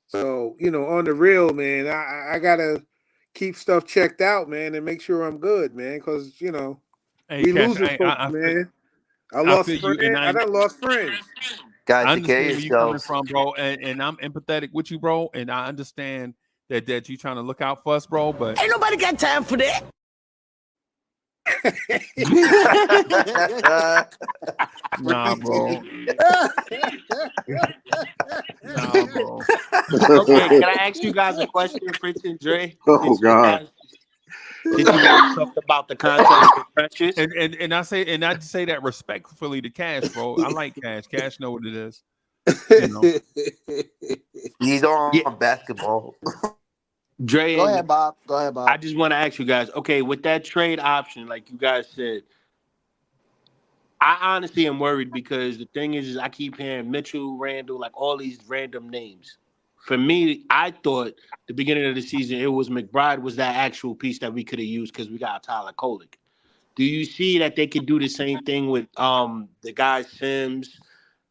So on the real, man, I gotta keep stuff checked out, man, and make sure I'm good, man, because Hey, we Cash, losing folks, man. I I lost feel you, friends. and I done lost friends. Guys, I take care of understand where you're coming yourselves. from, bro, and I'm empathetic with you, bro, and I understand that you trying to look out for us, bro, but Ain't nobody got time for that. nah, bro. Nah, bro. Okay, can I ask you guys a question, Fritz and Dre? Oh God. Since you guys talked about the contract with Precious. And I say that respectfully to Cash, bro. I like Cash. Cash know what it is. He's on Yeah. basketball. Dre, Go ahead, Bob. Go ahead, Bob. I just want to ask you guys, okay, with that trade option, like you guys said, I honestly am worried because the thing is I keep hearing Mitchell, Randle, like all these random names. For me, I thought the beginning of the season, it was McBride was that actual piece that we could have used because we got Tyler Kolek. Do you see that they could do the same thing with the guys Sims,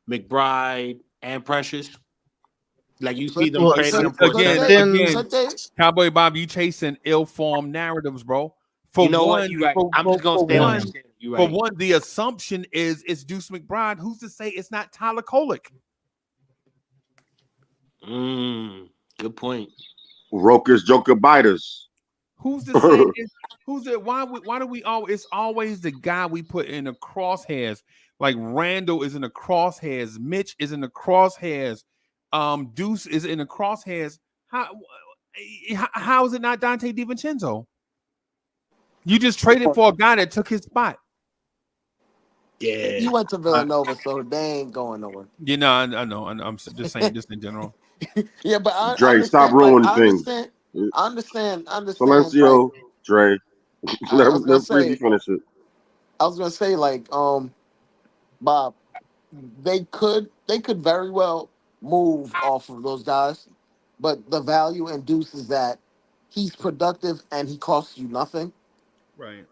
McBride, and Precious? Like you see them trading them for a center? Cowboy Bob, you chasing ill-formed narratives, bro. For you know one, what? You're right. I'm just gonna stay on that. You're right. For one, the assumption is it's Deuce McBride. Who's to say it's not Tyler Kolek? Good point. Rokas Joker Biters. Who's to say? Who's it? Why do we always? It's always the guy we put in the crosshairs. Like Randall is in the crosshairs. Mitch is in the crosshairs. Deuce is in the crosshairs. How is it not Dante DiVincenzo? You just traded for a guy that took his spot. Yeah, you went to Villanova, so they ain't going nowhere. I know. I'm just saying this in general. Yeah, but I Dre, understand, stop ruining things. I understand. Silencio, right? Dre. Let Freezy finish it. I was gonna say, like, Bob, they could very well move off of those guys, but the value in Deuce is that he's productive and he costs you nothing. Right.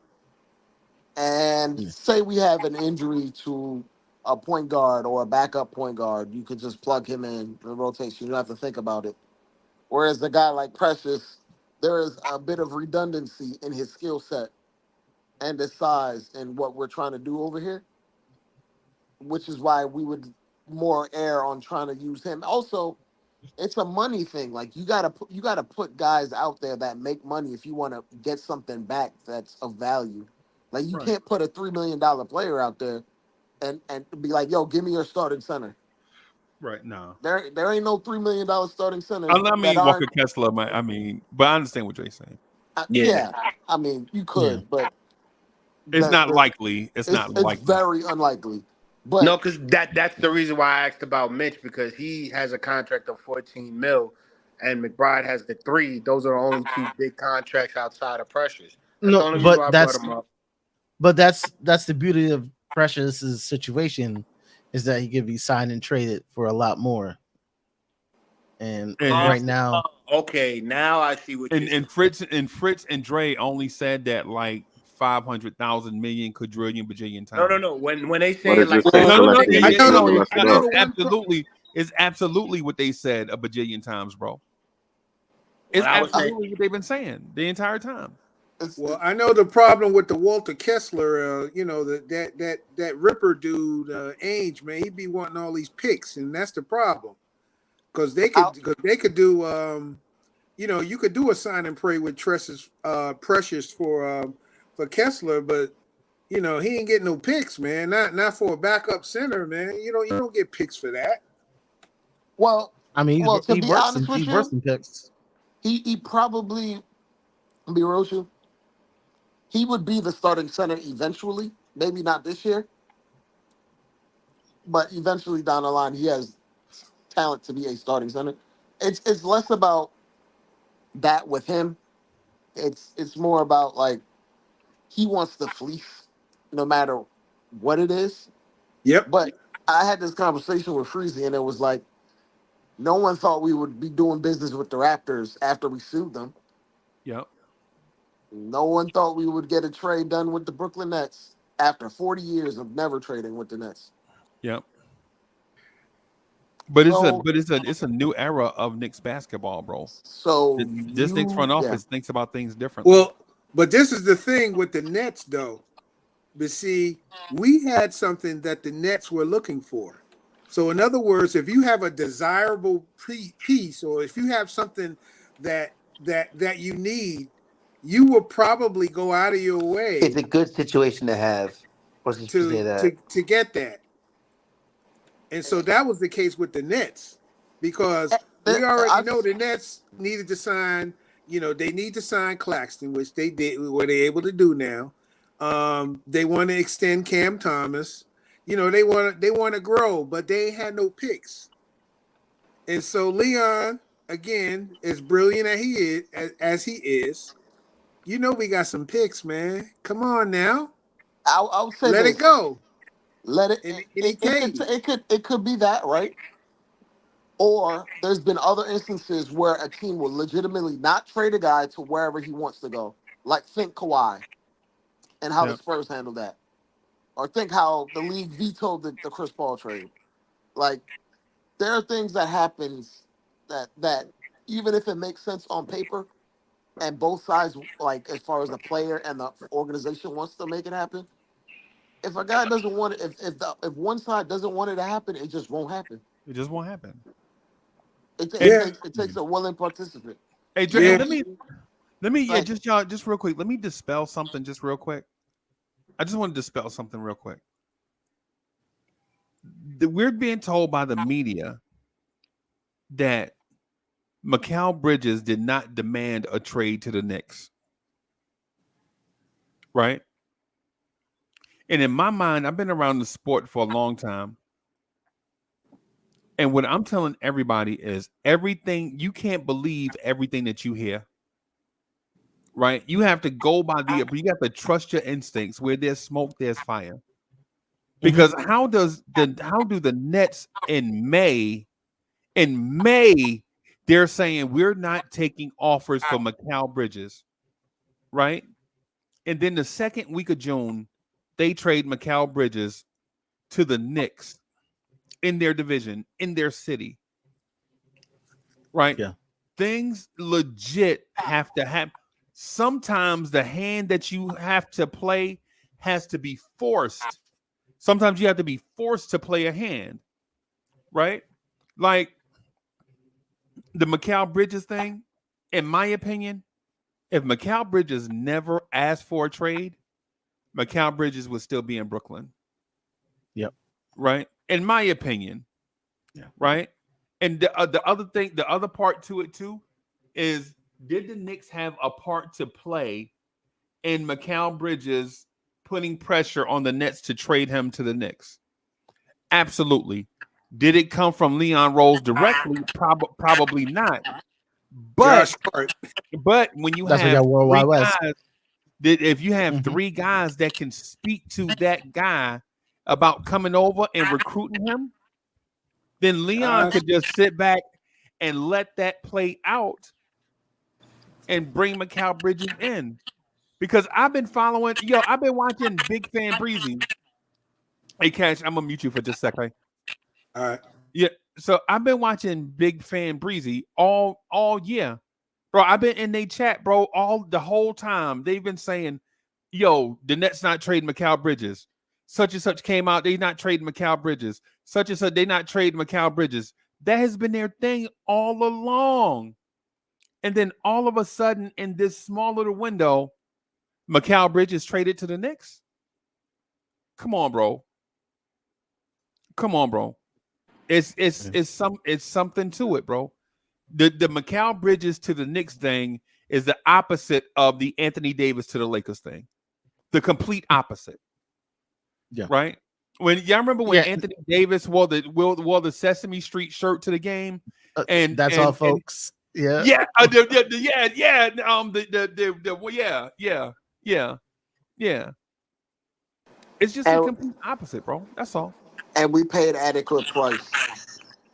And say we have an injury to a point guard or a backup point guard, you could just plug him in the rotation. You don't have to think about it. Whereas a guy like Precious, there is a bit of redundancy in his skill set and his size and what we're trying to do over here, which is why we would more err on trying to use him. Also, it's a money thing. Like you gotta put guys out there that make money if you want to get something back that's of value. Like you can't put a $3 million player out there and be like, yo, give me your starting center. Right. No. There ain't no $3 million starting center. I mean Walker Kessler. But I understand what you're saying. Yeah. I mean, you could, but it's not likely. It's not likely. It's very unlikely. But No, because that's the reason why I asked about Mitch, because he has a contract of 14 mil and McBride has the 3. Those are the only 2 big contracts outside of Precious. That's the No, only reason but why I brought that's him up. that's the beauty of Precious's situation is that he could be signed and traded for a lot more. And And right now, Okay, now I see what you're saying. Fritz and Dre only said that like 500,000 million quadrillion bajillion No. times. When they But say it like just takes No, a no, no. lesson. I know Never the mess I it know up. the one. It's absolutely what they said a bajillion times, bro. what It's I was saying. absolutely what they've been saying the entire time. it's, Well, I know the problem with the Walter Kessler, that Ripper dude, Ainge, man, he be wanting all these picks, and that's the problem. Because they could do, you could do a sign and pray with Precious for Kessler, but he ain't getting no picks, man. Not for a backup center, man. You don't get picks for that. well, I mean, well. To he be works honest and he with works you, in picks. he probably be real with you. He would be the starting center eventually. Maybe not this year, but eventually down the line, he has talent to be a starting center. It's less about that with him. It's more about like he wants to fleece no matter what it is. Yep. But I had this conversation with Freezy, and it was like no one thought we would be doing business with the Raptors after we sued them. Yep. No one thought we would get a trade done with the Brooklyn Nets after 40 years of never trading with the Nets. Yep. But So, it's a new era of Knicks basketball, bro. so This Knicks front yeah. office thinks about things differently. Well, but this is the thing with the Nets, though. But see, we had something that the Nets were looking for. So, in other words, if you have a desirable piece, or if you have something that you need, you will probably go out of your It's way a good situation to have. Let's just say to that. to to get that. And so that was the case with the Nets because we already I've know the Nets needed to sign. They need to sign Claxton, which they did. What they're able to do now. They want to extend Cam Thomas. They want to grow, but they had no picks. And so Leon, again, as brilliant as he is, we got some picks, man. Come on now, I'll say let it this. go. Let it And it, he it tell could you it could be that, right? Or there's been other instances where a team will legitimately not trade a guy to wherever he wants to go. Like think Kawhi and how the Yep. Spurs handled that. Or think how the league vetoed the Chris Paul trade. Like there are things that happens that even if it makes sense on paper and both sides like as far as the player and the organization wants to make it happen, if a guy doesn't want it, if one side doesn't want it to happen, it just won't happen. It just won't happen. It And yeah, takes a willing participant. hey, Dre, So yeah. let me yeah, like just y'all, just real quick. Let me dispel something just real quick. I just want to dispel something real quick. We're being told by the media that Mikal Bridges did not demand a trade to the Knicks, right? And in my mind, I've been around the sport for a long time. And what I'm telling everybody is everything, you can't believe everything that you hear, right? You have to go by you have to trust your instincts. Where there's smoke, there's fire. Because how do the Nets in May, they're saying we're not taking offers for Mikal Bridges, right? And then the second week of June, they trade Mikal Bridges to the Knicks in their division, in their city, right? Yeah. Things legit have to happen. Sometimes the hand that you have to play has to be forced. Sometimes you have to be forced to play a hand, right? Like the Mikal Bridges thing, in my opinion, if Mikal Bridges never asked for a trade, Mikal Bridges would still be in Brooklyn. Yep. Right? In my opinion. Yeah. Right? And the other thing, the other part to it too, is did the Knicks have a part to play in Mikal Bridges putting pressure on the Nets to trade him to the Knicks? Absolutely. Did it come from Leon Rose directly? Probably not. Josh But Hart. when you That's what have got World three Wide West. guys, if you have Mhm. three guys that can speak to that guy about coming over and recruiting him, then Leon Josh. could just sit back and let that play out and bring Mikal Bridges in. Because I've been watching Big Fan Breezy. Hey, Cash, I'm gonna mute you for just a second. All right. Yeah, so I've been watching Big Fan Breezy all year, bro. I've been in they chat, bro, all the whole time. They've been saying, "Yo, the Nets not trading Mikal Bridges. Such and such came out. They not trading Mikal Bridges. Such and such they not trading Mikal Bridges." That has been their thing all along. And then all of a sudden, in this small little window, Mikal Bridges traded to the Knicks. Come on, bro. Come on, bro. It's something to it, bro. The Mikal Bridges to the Knicks thing is the opposite of the Anthony Davis to the Lakers thing. The complete opposite. Yeah. Right? When y'all remember when Yeah. Anthony Davis wore the Sesame Street shirt to the game, and That's all, folks. Yeah. yeah, yeah. It's just the And, complete opposite, bro. That's all. and we paid adequate price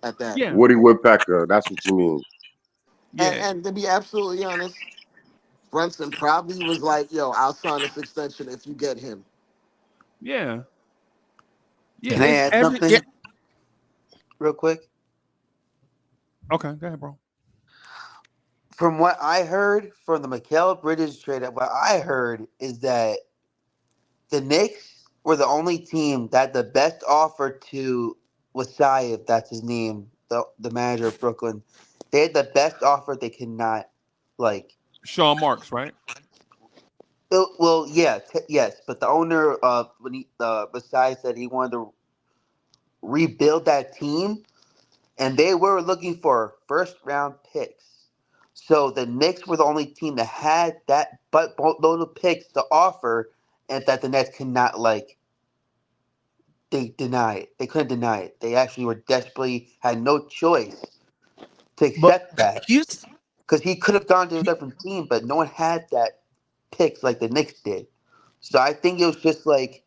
at that. Yeah, Woody Woodpecker. That's what you mean. yeah, And to be absolutely honest, Brunson probably was like, "Yo, I'll sign this extension if you get him." yeah, yeah. Can I It's add every something Yeah. real quick? okay. Go ahead, bro. From what I heard from the Mikal Bridges trade, what I heard is that the Knicks were the only team that had the best offer to Wasai, if that's his name, the manager of Brooklyn. They had the best offer they could not, like. Sean Marks, right? Well, yeah, yes, but the owner when Wasai said he wanted to rebuild that team, and they were looking for first round picks. So the Knicks were the only team that had that but load of picks to offer, and that the Nets could not they deny it. They couldn't deny it. They actually were desperately had no choice to But accept that Houston, because he could have gone to a different team, but no one had that picks like the Knicks did. So I think it was just like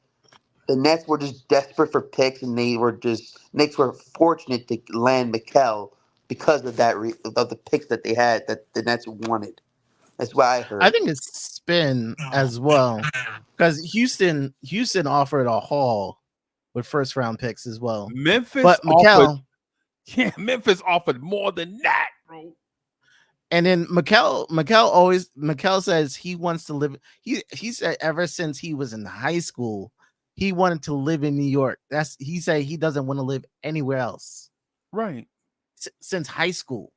the Nets were just desperate for picks, and Knicks were fortunate to land Mikal because of that of the picks that they had that the Nets wanted. That's what I I heard. think it's spin as well, because Houston offered a haul with first round picks as well. Memphis But offered, Mikal, yeah, Memphis offered more than that, bro. and then Mikal says he wants to live. He said ever since he was in high school, he wanted to live in New York. He said he doesn't want to live anywhere else Right. since high school.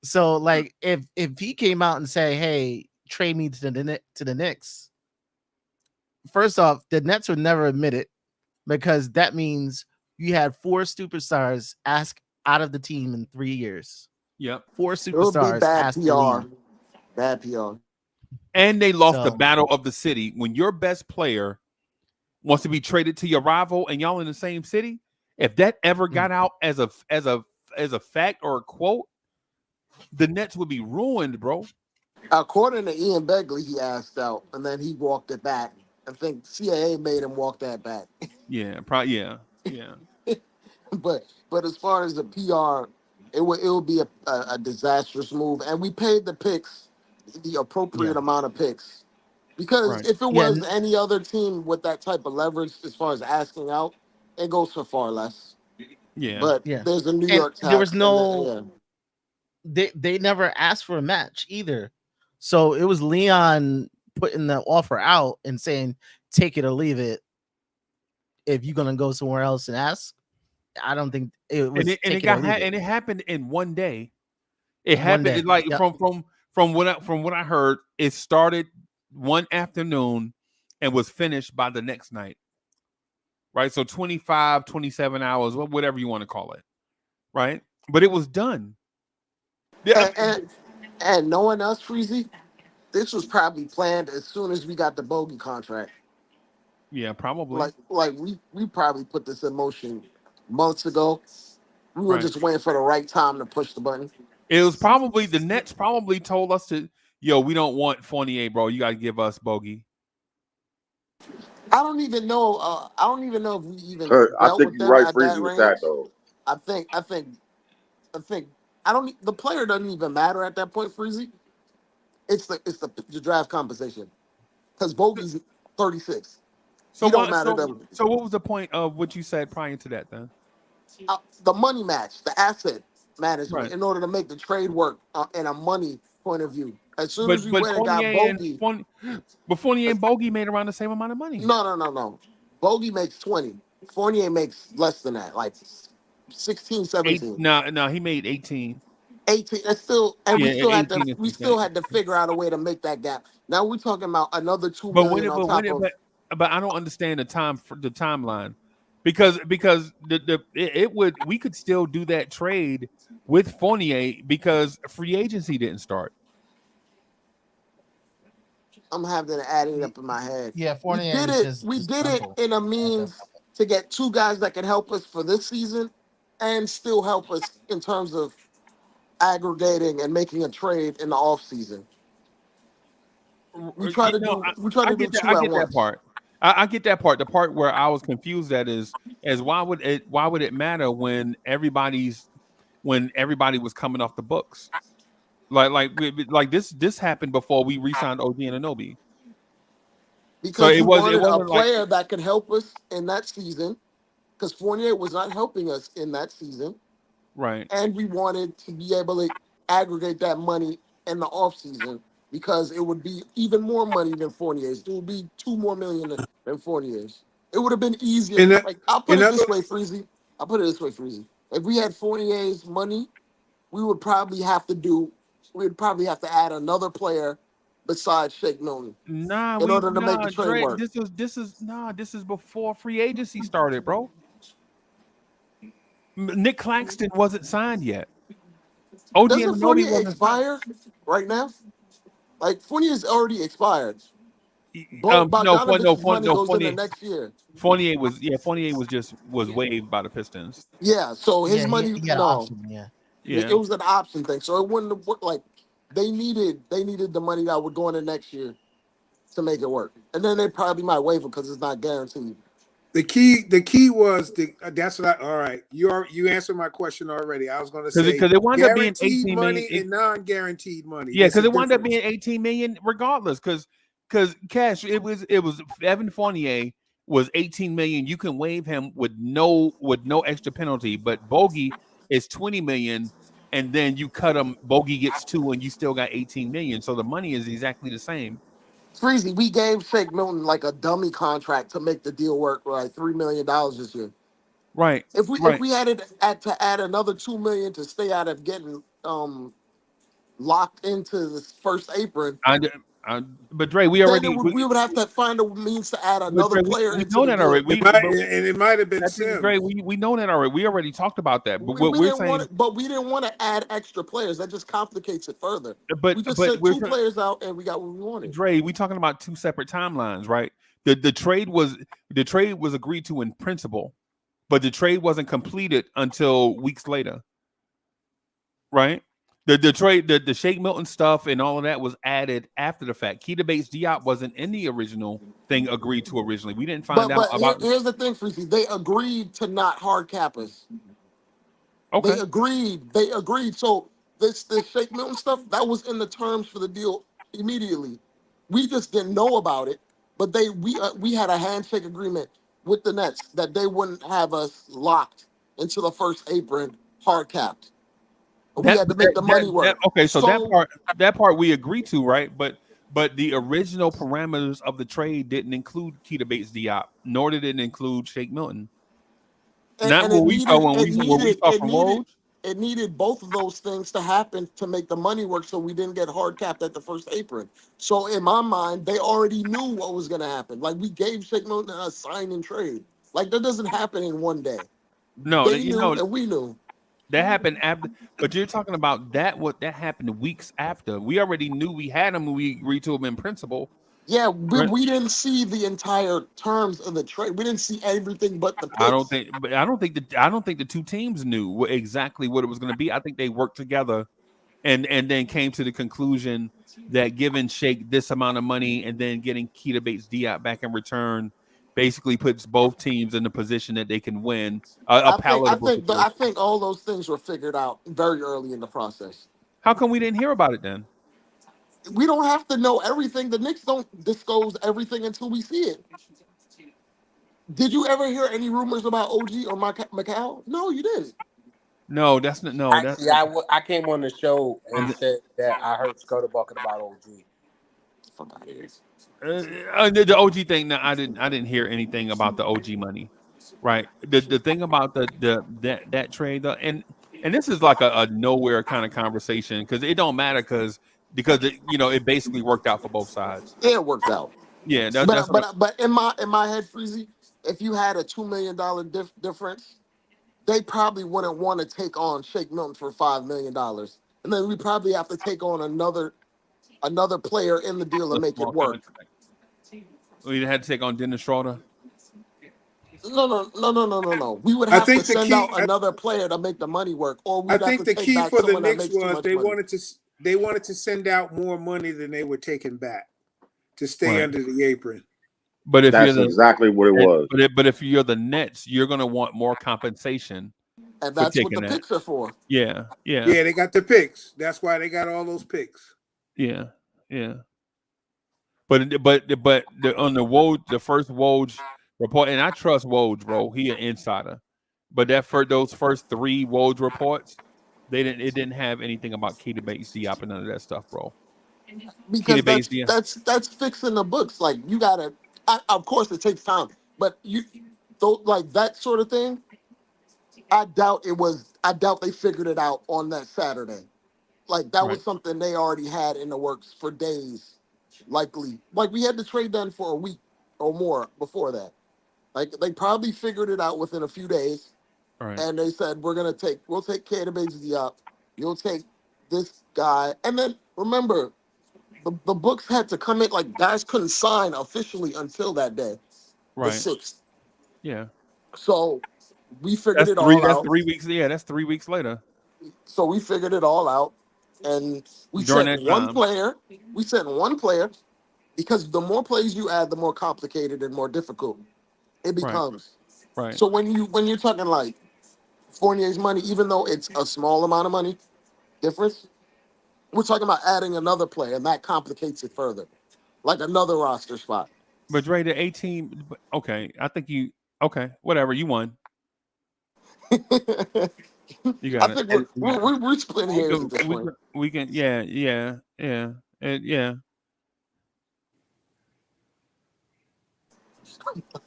So like if he came out and say, "Hey, trade me to the Knicks," first off, the Nets would never admit it, because that means you had 4 superstars ask out of the team in 3 years. Yep. 4 It would be superstars bad asked to PR. leave. Bad PR. And they lost the So battle of the city. When your best player wants to be traded to your rival and y'all in the same city, if that ever got out as a fact or a quote, the Nets would be ruined, bro. According to Ian Begley, he asked out, and then he walked it back. I think CAA made him walk that back. Yeah, probably. Yeah. but as far as the PR, it would be a disastrous move, and we paid the picks, the appropriate yeah, amount of picks, because Right. if it yeah, was any other team with that type of leverage as far as asking out, it goes for far less. Yeah. But yeah. there's a New And York there was tax, and no, they never asked for a match either. So it was Leon putting the offer out and saying, "Take it or leave it. If you're gonna go somewhere else and ask," I don't think it was take it or leave it. And it happened in one day. It One happened day. like Yep. from what I heard, it started one afternoon and was finished by the next night. Right? So 25, 27 hours, whatever you want to call it. Right? But it was done. Yeah. and knowing us, Freezy, this was probably planned as soon as we got the Bogey contract. Yeah, probably. Like we probably put this in motion months ago. We were Right. just waiting for the right time to push the button. It was probably the Nets probably told us to, yo, we don't want Fournier, bro. You got to give us Bogey. I don't even know. I don't even know if we even I dealt think with you're them right, at that Freezy, with that range. though. I think. I think. I think. I don't. The player doesn't even matter at that point, Freezy. It's the draft compensation because Bogey's 36. So He don't what? matter So them. so what was the point of what you said prior to that then? The money match, the asset management, Right. in order to make the trade work in a money point of view. As soon as we But went and got Bogey, Fournier and Bogey made around the same amount of money. no. Bogey makes 20. Fournier makes less than that, like 16, Eight 17. no, he made 18. 18. That's still, and Yeah, we still had to 18 and we some still change. had to figure out a way to make that gap. Now we're talking about another 2 million on But when top it of. but I don't understand the timeline because it would we could still do that trade with Fournier because free agency didn't start. I'm having to add it up in my head. Yeah, We Fournier did is it. just We his did it uncle in a at that means point. to get two guys that can help us for this season, and still help us in terms of aggregating and making a trade in the off season. We try You to know, do. We try to do I two at get that once. part. I get that part. The part where I was confused at is why would it matter when everybody was coming off the books? Like this happened before we re-signed OG and Anunoby. So Because we it wanted a wasn't like player that could help us in that season, because Fournier was not helping us in that season, right. and we wanted to be able to aggregate that money in the offseason because it would be even more money than Fournier's. It would be 2 more million than Fournier's. It would have been easier. In that, Like I'll put in it other, this way, Freezy. I'll put it this way, Freezy. If we had Fournier's money, we would probably have to do. We'd probably have to add another player besides Shake Milton in order to make the trade Dre, work. this is before free agency started, bro. Nick Claxton wasn't signed yet. OG Doesn't Anunoby Fournier wasn't signed. expire right now? Like Fournier's already expired. But No, Bogdanovich's money goes in the next year. Fournier was waived by the Pistons. Yeah, so his Yeah, money, he had an no, option. Yeah, it Yeah. was an option thing. So it wouldn't have worked. Like they needed the money that would go into next year to make it work. And then they probably might waive it because it's not guaranteed. the key was that's what I. All right, you answered my question already. I was going to say Because it wound up being guaranteed 18 million. money and non-guaranteed money. Yeah, It's a because it wound up difference. being 18 million regardless. Because Cash, it was Evan Fournier was 18 million. You can waive him with no extra penalty, but Bogey is 20 million, and then you cut him, Bogey gets 2, and you still got 18 million. So the money is exactly the same. Freezy, we gave Shake Milton like a dummy contract to make the deal work, like $3 million this year. Right. If we had to add another 2 million to stay out of getting locked into this first apron, I, but Dre, then we would have to find a means to add but another Dre, player we into know the that already. deal. It might have been That's Dre. Sims. We know that already. We already talked about that. But what We we're didn't want saying, it, but we didn't want to add extra players. That just complicates it further. but We just but sent we're two players out and we got what we wanted. Dre, we talking about two separate timelines, right? The trade was agreed to in principle, but the trade wasn't completed until weeks later, right? The trade, the Shake Milton stuff and all of that was added after the fact. Keita Bates Diop wasn't in the original thing agreed to originally. We didn't find But out but about. here's the thing, Freaky. They agreed to not hard cap us. They Okay, agreed. They agreed. So this Shake Milton stuff that was in the terms for the deal immediately. We just didn't know about it, but we had a handshake agreement with the Nets that they wouldn't have us locked into the first apron hard capped. We had to make the money work. okay. So So that part we agreed to, right? But the original parameters of the trade didn't include Keita Bates Diop, nor did it include Shake Milton. Not and what it we saw needed it when we needed saw it from needed Woj. it needed both of those things to happen to make the money work so we didn't get hard capped at the first apron. So in my mind, they already knew what was gonna happen. Like we gave Shake Milton a sign and trade. Like that doesn't happen in one day. No, They knew and we knew. that happened after. But you're talking about that. What that happened weeks after. We already knew we had him. And we agreed to him in principle. Yeah, we didn't see the entire terms of the trade. We didn't see everything but the picks. I don't think the two teams knew exactly what it was going to be. I think they worked together and then came to the conclusion that giving Shake this amount of money and then getting Keita Bates-Diop back in return basically puts both teams in the position that they can win a palatable I situation. think all those things were figured out very early in the process. How come we didn't hear about it then? We don't have to know everything. The Knicks don't disclose everything until we see it. Did you ever hear any rumors about OG or Macau? No, you didn't. No, that's not. No, that's Actually, I came on the show and said that I heard Scudder talking about OG. Fuck out of here. the OG thing. No, I didn't hear anything about the OG money. Right. The thing about that trade though, and this is like a nowhere kind of conversation because it don't matter because it basically worked out for both sides. Yeah, it worked out. Yeah, that's But in my head, Freezy, if you had a $2 million difference, they probably wouldn't want to take on Shake Milton for $5 million, and then we probably have to take on another player in the deal a and make it small work. contract. We had to take on Dennis Schroeder. No. We would I have to think the send key. out another player to make the money work, or I we'd have think to the take key back for the someone that Knicks makes too was much money. they wanted to send out more money than they were taking back to stay Right. under the apron. But if That's exactly what it was. but if you're the Nets, you're gonna want more compensation And for that's what taking the that. picks are for. Yeah. Yeah, they got the picks. That's why they got all those picks. Yeah. But on the Woj, the first Woj report, and I trust Woj, bro. He an insider. But those first three Woj reports, it didn't have anything about Keita Bates-Diop and none of that stuff, bro. Because Keita Bates-Diop. that's fixing the books. Like you gotta, of course, it takes time, but like that sort of thing. I doubt they figured it out on that Saturday. Like that Right. was something they already had in the works for days, likely. Like we had the trade done for a week or more before that. Like they probably figured it out within a few days, All right. and they said we'll take Keita Bates-Diop, you'll take this guy, and then remember the books had to come in, like guys couldn't sign officially until that day, the Right. 6th. Yeah. So we figured it all That's out. 3 weeks. Yeah, that's 3 weeks later. So we figured it all out, and we During sent that one time. player. We sent one player because the more plays you add, the more complicated and more difficult it Right. becomes. Right. So when you're talking like Fournier's money, even though it's a small amount of money difference, we're talking about adding another player, and that complicates it further, like another roster spot. But Dre, the 18. Okay, I think you. Okay, whatever. You won. I You got it. think And we're splitting hairs at this point. We can. Yeah. Yeah.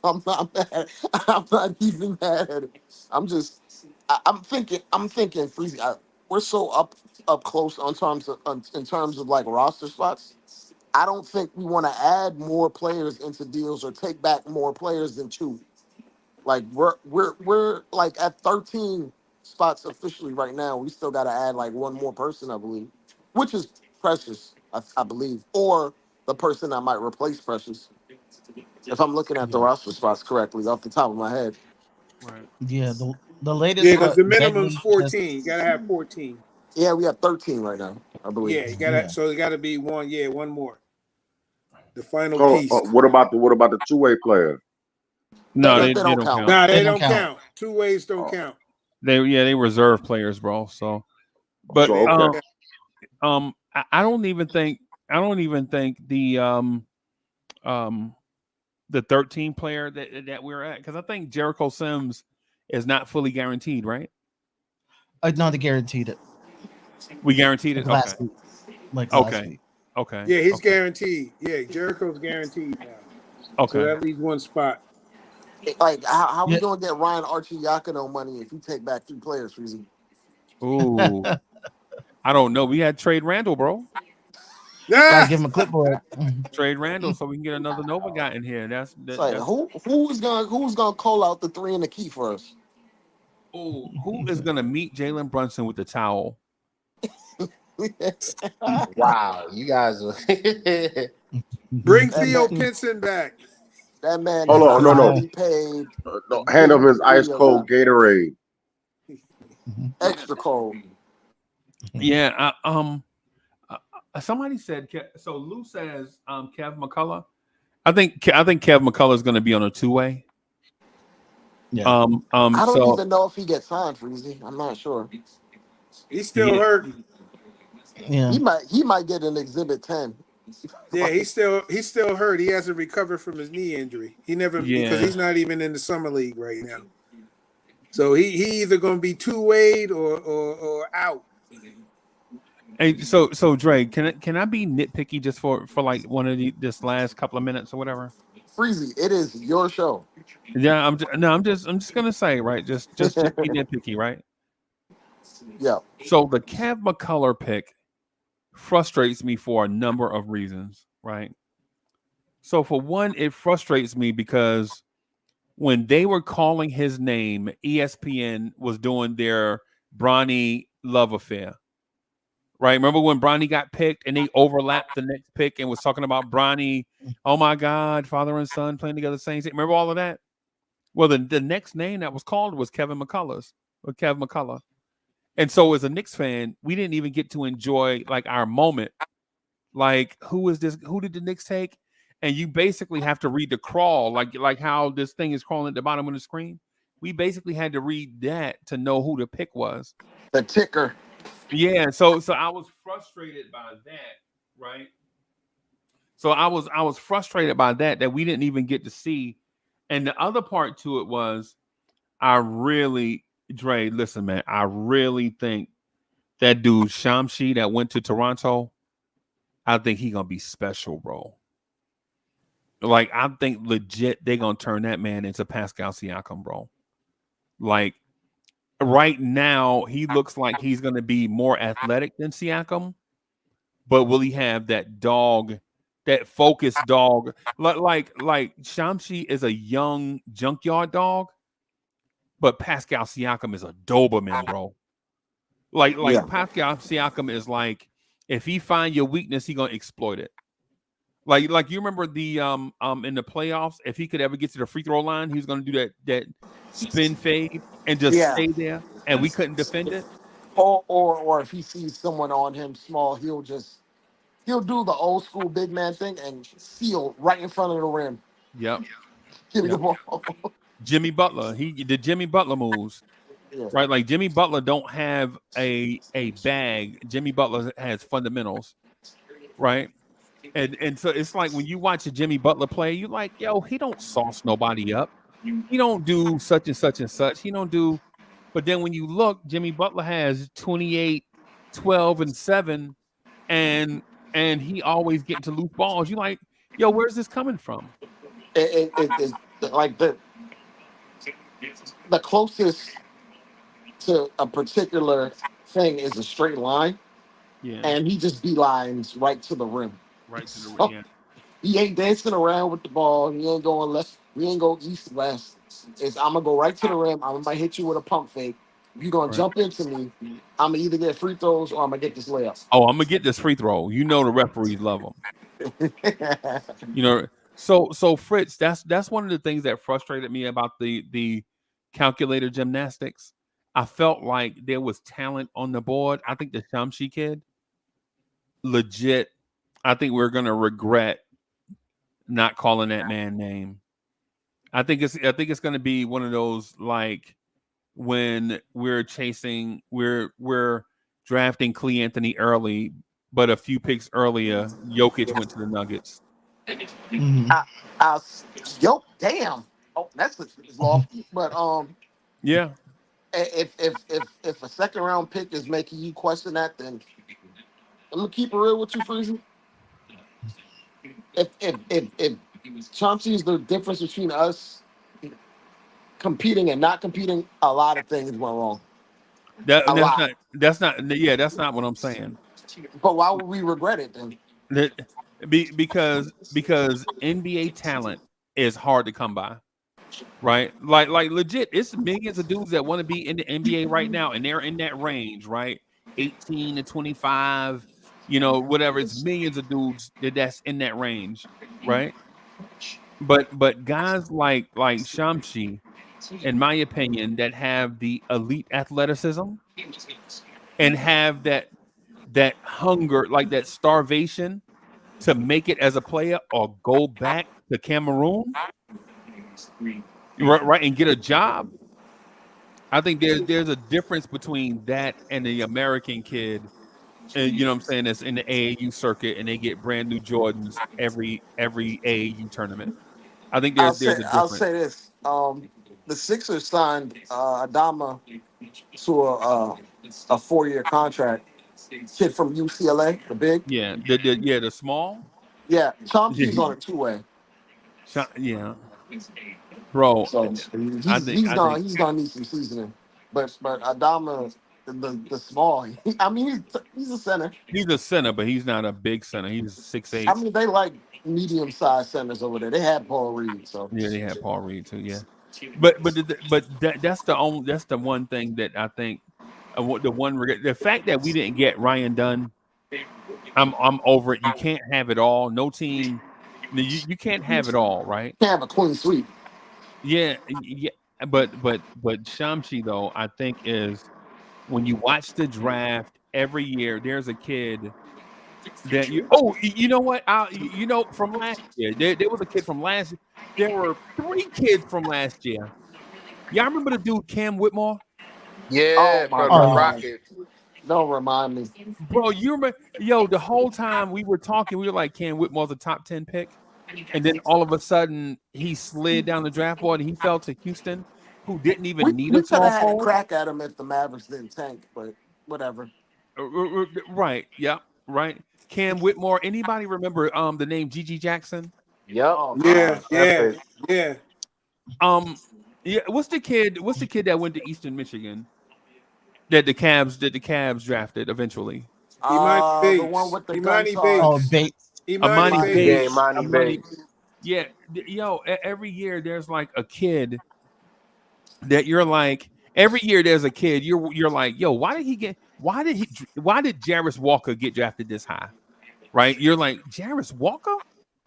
I'm not mad. I'm not even mad at it. I'm thinking. Freezy. We're so up close in terms of like roster spots. I don't think we want to add more players into deals or take back more players than two. Like we're like at 13 spots officially right now. We still got to add like one more person, I believe, which is Precious, I believe, or the person that might replace Precious. If I'm looking at the roster spots correctly off the top of my head. Right. Yeah, the Yeah, latest because the Begley minimum's just 14. You gotta have 14. Yeah, we have 13 right now, I believe. Yeah, you yeah. gotta. So it gotta be one. Yeah, one more. The final So piece. what about the two-way player? No, They they don't don't count. count. Nah, They they don't don't count. count. Two ways don't Oh, count. They reserve players, bro. So, but Yeah, so they don't okay. count. I don't even think um the 13 player that we're at because I think Jericho Sims is not fully guaranteed, right? No, they guaranteed it We guaranteed like it. Okay. last week. Like last week. Okay. Yeah, he's Okay. guaranteed. Yeah, Jericho's guaranteed now. So Okay. that leaves one spot. Like how we Yeah. gonna get Ryan Archie Yakino money if you take back 3 players, Freezy? Ooh, I don't know. We had trade Randall, bro. Gotta Ah! give him a clipboard. Trade Randall so we can get another Nova guy in here. It's like who's gonna call out the 3 and the key for us? Oh, who is gonna meet Jalen Brunson with the towel? wow, you guys are Bring That Theo man, Pinson back. that man Hold is on, a no. highly paid Hand him his ice video cold guy. Gatorade. Extra cold. Yeah. Somebody said so. Lou says Kev McCullough. I think Kev McCullough is going to be on a two-way. Yeah. I don't So even know if he gets signed, Freezy. I'm not sure. He's still yeah, hurting. Yeah. He might get an exhibit 10. Yeah, he's still hurt. He hasn't recovered from his knee injury. He never because yeah. he's not even in the summer league right now. So he either gonna be two-wayed or out. Hey, so Dre, can I be nitpicky just for like one of this last couple of minutes or whatever? Freezy, it is your show. Yeah, I'm just gonna say right, just be nitpicky, right? Yeah. So the Kev McCullough pick frustrates me for a number of reasons, right? So for one, it frustrates me because when they were calling his name, ESPN was doing their Bronny love affair. Right? Remember when Bronny got picked and they overlapped the next pick and was talking about Bronny, oh my God, father and son playing together, same thing. Remember all of that? Well, the next name that was called was Kevin McCullough's or Kev McCullough. And so as a Knicks fan, we didn't even get to enjoy like our moment. Like, who is this? Who did the Knicks take? And you basically have to read the crawl, like how this thing is crawling at the bottom of the screen. We basically had to read that to know who the pick was. The ticker. Yeah, so I was frustrated by that, right? So I was frustrated by that we didn't even get to see. And the other part to it was Dre, listen, man, I really think that dude Shamshi that went to Toronto, I think he gonna be special, bro. Like I think legit they gonna turn that man into Pascal Siakam, bro. Like right now, he looks like he's gonna be more athletic than Siakam, but will he have that dog, that focused dog? Like Shamshi is a young junkyard dog, but Pascal Siakam is a Doberman, bro. Yeah. Like Pascal Siakam is like, if he find your weakness, he gonna exploit it. Like you remember the in the playoffs, if he could ever get to the free throw line, he was gonna do that spin fade and just Yeah. stay there, and we couldn't defend it. Or if he sees someone on him small, he'll do the old school big man thing and seal right in front of the rim. Yep, Give me the yep. ball. Jimmy Butler, he did Jimmy Butler moves, Yeah. right? Like Jimmy Butler don't have a bag. Jimmy Butler has fundamentals, right? And so it's like when you watch a Jimmy Butler play, you like, yo, he don't sauce nobody up. He don't do such and such and such. He don't do. But then when you look, Jimmy Butler has 28, 12, and 7, and he always getting to loose balls. You like, yo, where's this coming from? It like the closest to a particular thing is a straight line, Yeah, and he just beelines right to the rim. right to the So yeah. he ain't dancing around with the ball. He ain't going left. He ain't go east west. It's I'm gonna go right to the rim. I'm gonna hit you with a pump fake. If you're gonna Right. jump into me, I'm gonna either get free throws or I'm gonna get this layup. Oh, I'm gonna get this free throw. You know the referees love them. You know, so Fritz, that's one of the things that frustrated me about the calculator gymnastics. I felt like there was talent on the board. I think the Shamshi kid, legit. I think we're gonna regret not calling that man name. I think it's gonna be one of those like when we're drafting Clee Anthony early, but a few picks earlier, Jokic went to the Nuggets. Mhm. Yo, damn. Oh, that's lofty. But Yeah, if a second round pick is making you question that, then I'm gonna keep it real with you, Freezy. If Chauncey is the difference between us competing and not competing, a lot of things went wrong. A lot. that's not what I'm saying. But why would we regret it then? That because NBA talent is hard to come by, right? Like legit, it's millions of dudes that want to be in the NBA right now, and they're in that range, right? 18 to 25, whatever. It's millions of dudes that's in that range, right? But guys like Shamshi, in my opinion, that have the elite athleticism and have that hunger, like that starvation to make it as a player or go back to Cameroon, right, and get a job. I think there's a difference between that and the American kid, and you know what I'm saying, that's in the AAU circuit and they get brand new Jordans every AAU tournament. I think there's a I'll difference. say this. The Sixers signed Adama to a 4-year contract. Kid from UCLA, the big. Yeah, the small. Yeah, Yeah, Chomsky's on a 2-way. yeah, bro. So I he's think he's I gonna think he's gonna need some seasoning. But Adama, the small, I mean he's a center. he's a center, but he's not a big center. He's I 6'8". mean they like medium sized centers over there. They had Paul Reed, so Yeah, they had Paul Reed too. Yeah, that's the one thing that I think the fact that we didn't get Ryan Dunn. I'm over it. You can't have it all. No team. You can't have it all, right? can't have a clean sweep. Yeah. But Shamshi though, I think is when you watch the draft every year, there's a kid that you know what? From last year, there was a kid from last year. There were 3 kids from last year. Y'all remember the dude Cam Whitmore? Yeah, Oh my from the god. Rockets. Don't remind me. Bro, you remember? The whole time we were talking, we were like, Cam Whitmore's a top 10 pick. And then all of a sudden, he slid down the draft board and he fell to Houston, who didn't We even need a we could small have had a forward. crack at him if the Mavericks didn't tank, but whatever. Right. Yeah. Right. Cam Whitmore. Anybody remember the name Gigi Jackson? Yep. Oh Yeah, god. yeah, yeah. Yeah. What's the kid that went to Eastern Michigan that the Cavs drafted eventually? Imani The one Bates. with the Imani gun Oh, Bates. Bates. Imani Amani Imani Yeah, Bates. Bates. Imani Bates. Yeah. Every year there's like a kid that you're like. Every year there's a kid you're like, yo, why did Jarris Walker get drafted this high? Right? You're like, Jarris Walker?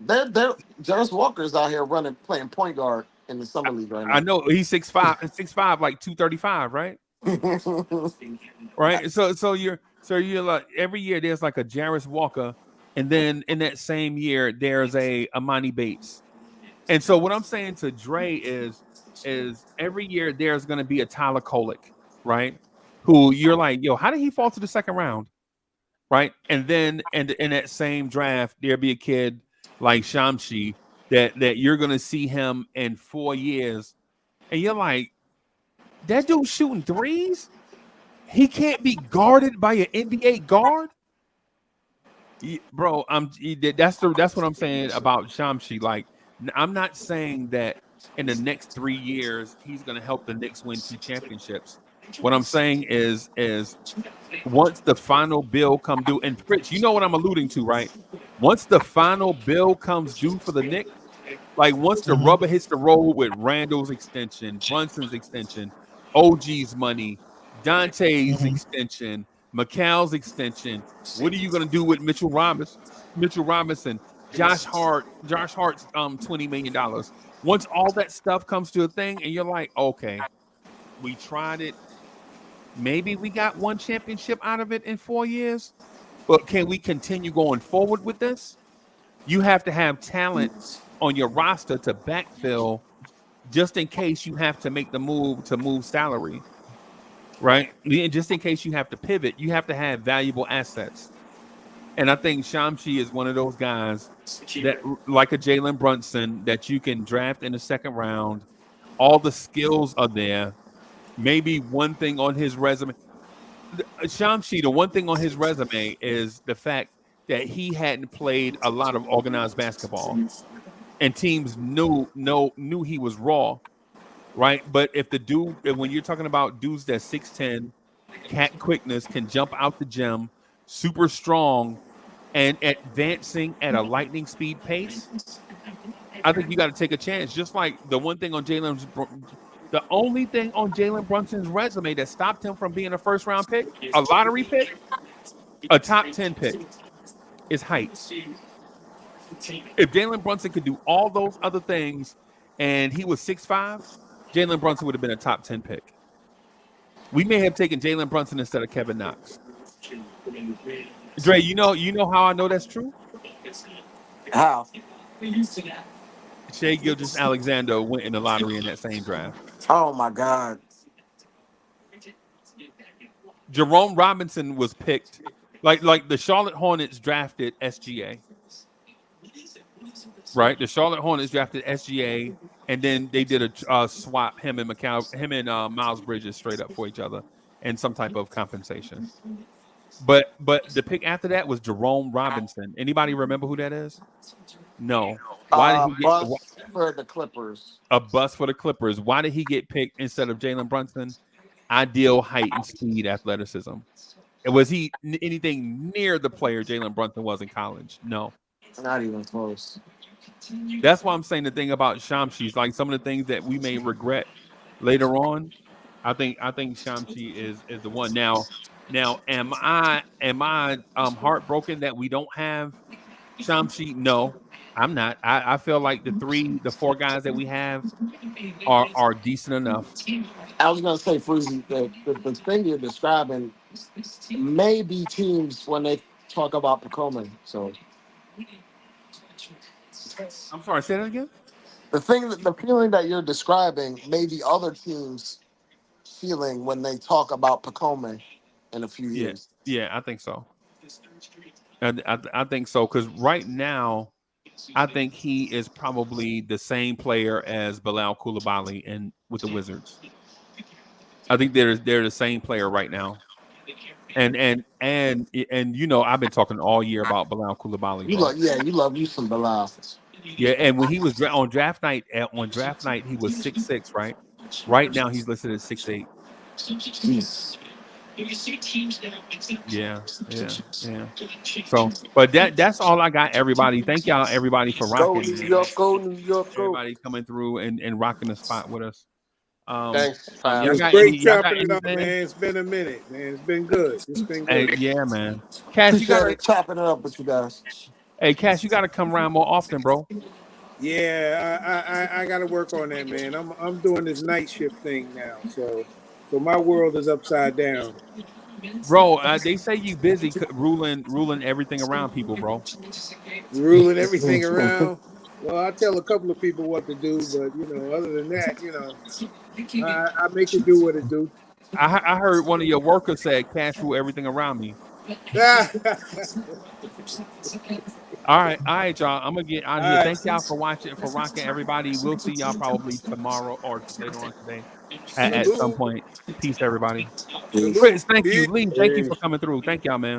They're Jarvis Walker's out here playing point guard in the summer league right I now. know he's 6'5", like 235, right? Right. So you're like every year there's like a Jarris Walker, and then in that same year there's a Amani Bates. And so what I'm saying to Dre is every year there's gonna be a Tyler Kolek, right? Who you're like, yo, how did he fall to the second round? Right. And then in that same draft, there'll be a kid like Shamshi that you're gonna see him in 4 years, and you're like, that dude shooting threes? He can't be guarded by an NBA guard, bro. That's what I'm saying about Shamshi. Like, I'm not saying that in the next 3 years he's going to help the Knicks win 2 championships. What I'm saying is once the final bill come due, and Fritz, you know what I'm alluding to, right? Once the final bill comes due for the Knicks, like once the Mhm. rubber hits the road with Randall's extension, Brunson's extension, OG's money, Dante's Mhm. extension, McCall's extension, what are you gonna do with Mitchell Robinson, Josh Hart's $20 million? Once all that stuff comes to a thing, and you're like, okay, we tried it. Maybe we got 1 championship out of it in 4 years, but can we continue going forward with this? You have to have talent on your roster to backfill just in case you have to make the move to move salary, right? Just in case you have to pivot, you have to have valuable assets. And I think Shamshi is one of those guys that, like a Jalen Brunson, that you can draft in the second round. All the skills are there. Maybe one thing on his resume, Shamshi, the one thing on his resume is the fact that he hadn't played a lot of organized basketball, and teams knew he was raw, right? But when you're talking about dudes that 6'10", cat quickness, can jump out the gym, super strong, and advancing at a lightning speed pace, I think you got to take a chance. Just like the only thing on Jalen Brunson's resume that stopped him from being a first round pick, a lottery pick, a top 10 pick. is height. If Jalen Brunson could do all those other things and he was 6'5", Jalen Brunson would have been a top 10 pick. We may have taken Jalen Brunson instead of Kevin Knox. Dre, you know how I know that's true? How? Shea Gilgeous-Alexander went in the lottery in that same draft. Oh my God. Jerome Robinson was picked, like the Charlotte Hornets drafted SGA. Right, the Charlotte Hornets drafted SGA, and then they did a swap him and Miles Bridges straight up for each other, and some type of compensation. But the pick after that was Jerome Robinson. Anybody remember who that is? No. Why did he get Bus for the Clippers? a bust for the Clippers? Why did he get picked instead of Jalen Brunson? Ideal height and speed, athleticism. Was he anything near the player Jalen Brunson was in college? No. Not even close. That's why I'm saying the thing about Shamshi, like some of the things that we may regret later on. I think Shamshi is the one. Now, am I heartbroken that we don't have Shamshi? No, I'm not. I feel like the four guys that we have are decent enough. I was gonna say, Freezy, the thing you're describing may be teams when they talk about Pacoma. So I'm sorry, say that again. the feeling that you're describing may be other teams' feeling when they talk about Pacoma in a few years. Yeah, I think so. I think so, because right now, I think he is probably the same player as Bilal Coulibaly with the Wizards. I think they're the same player right now. And I've been talking all year about Bilal Coulibaly. You love you some Bilal. Yeah, and when he was on draft night, he was 6'6", right? Right now he's listed at 6'8". Yeah. So, but that's all I got, everybody. Thank y'all, everybody, for rocking. Go New York, go New York, go. Everybody coming through and rocking the spot with us. Thanks, pal. It was great chopping it up, man. It's been a minute, man. It's been good. Yeah, man. Cash, you gotta chopping it up with you guys. Hey, Cash, you gotta come around more often, bro. Yeah, I got to work on that, man. I'm doing this night shift thing now, so my world is upside down. Bro, they say you busy ruling everything around people, bro. Ruling everything around. Well, I tell a couple of people what to do, but other than that, I make it do what it do. I heard one of your workers said, "Cash rule everything around me." All right, y'all. I'm gonna get out of here. Thank y'all for watching, for rocking, everybody. We'll see y'all probably tomorrow or later on today at some point. Peace, everybody. Chris, thank you. Lee, thank you for coming through. Thank y'all, man.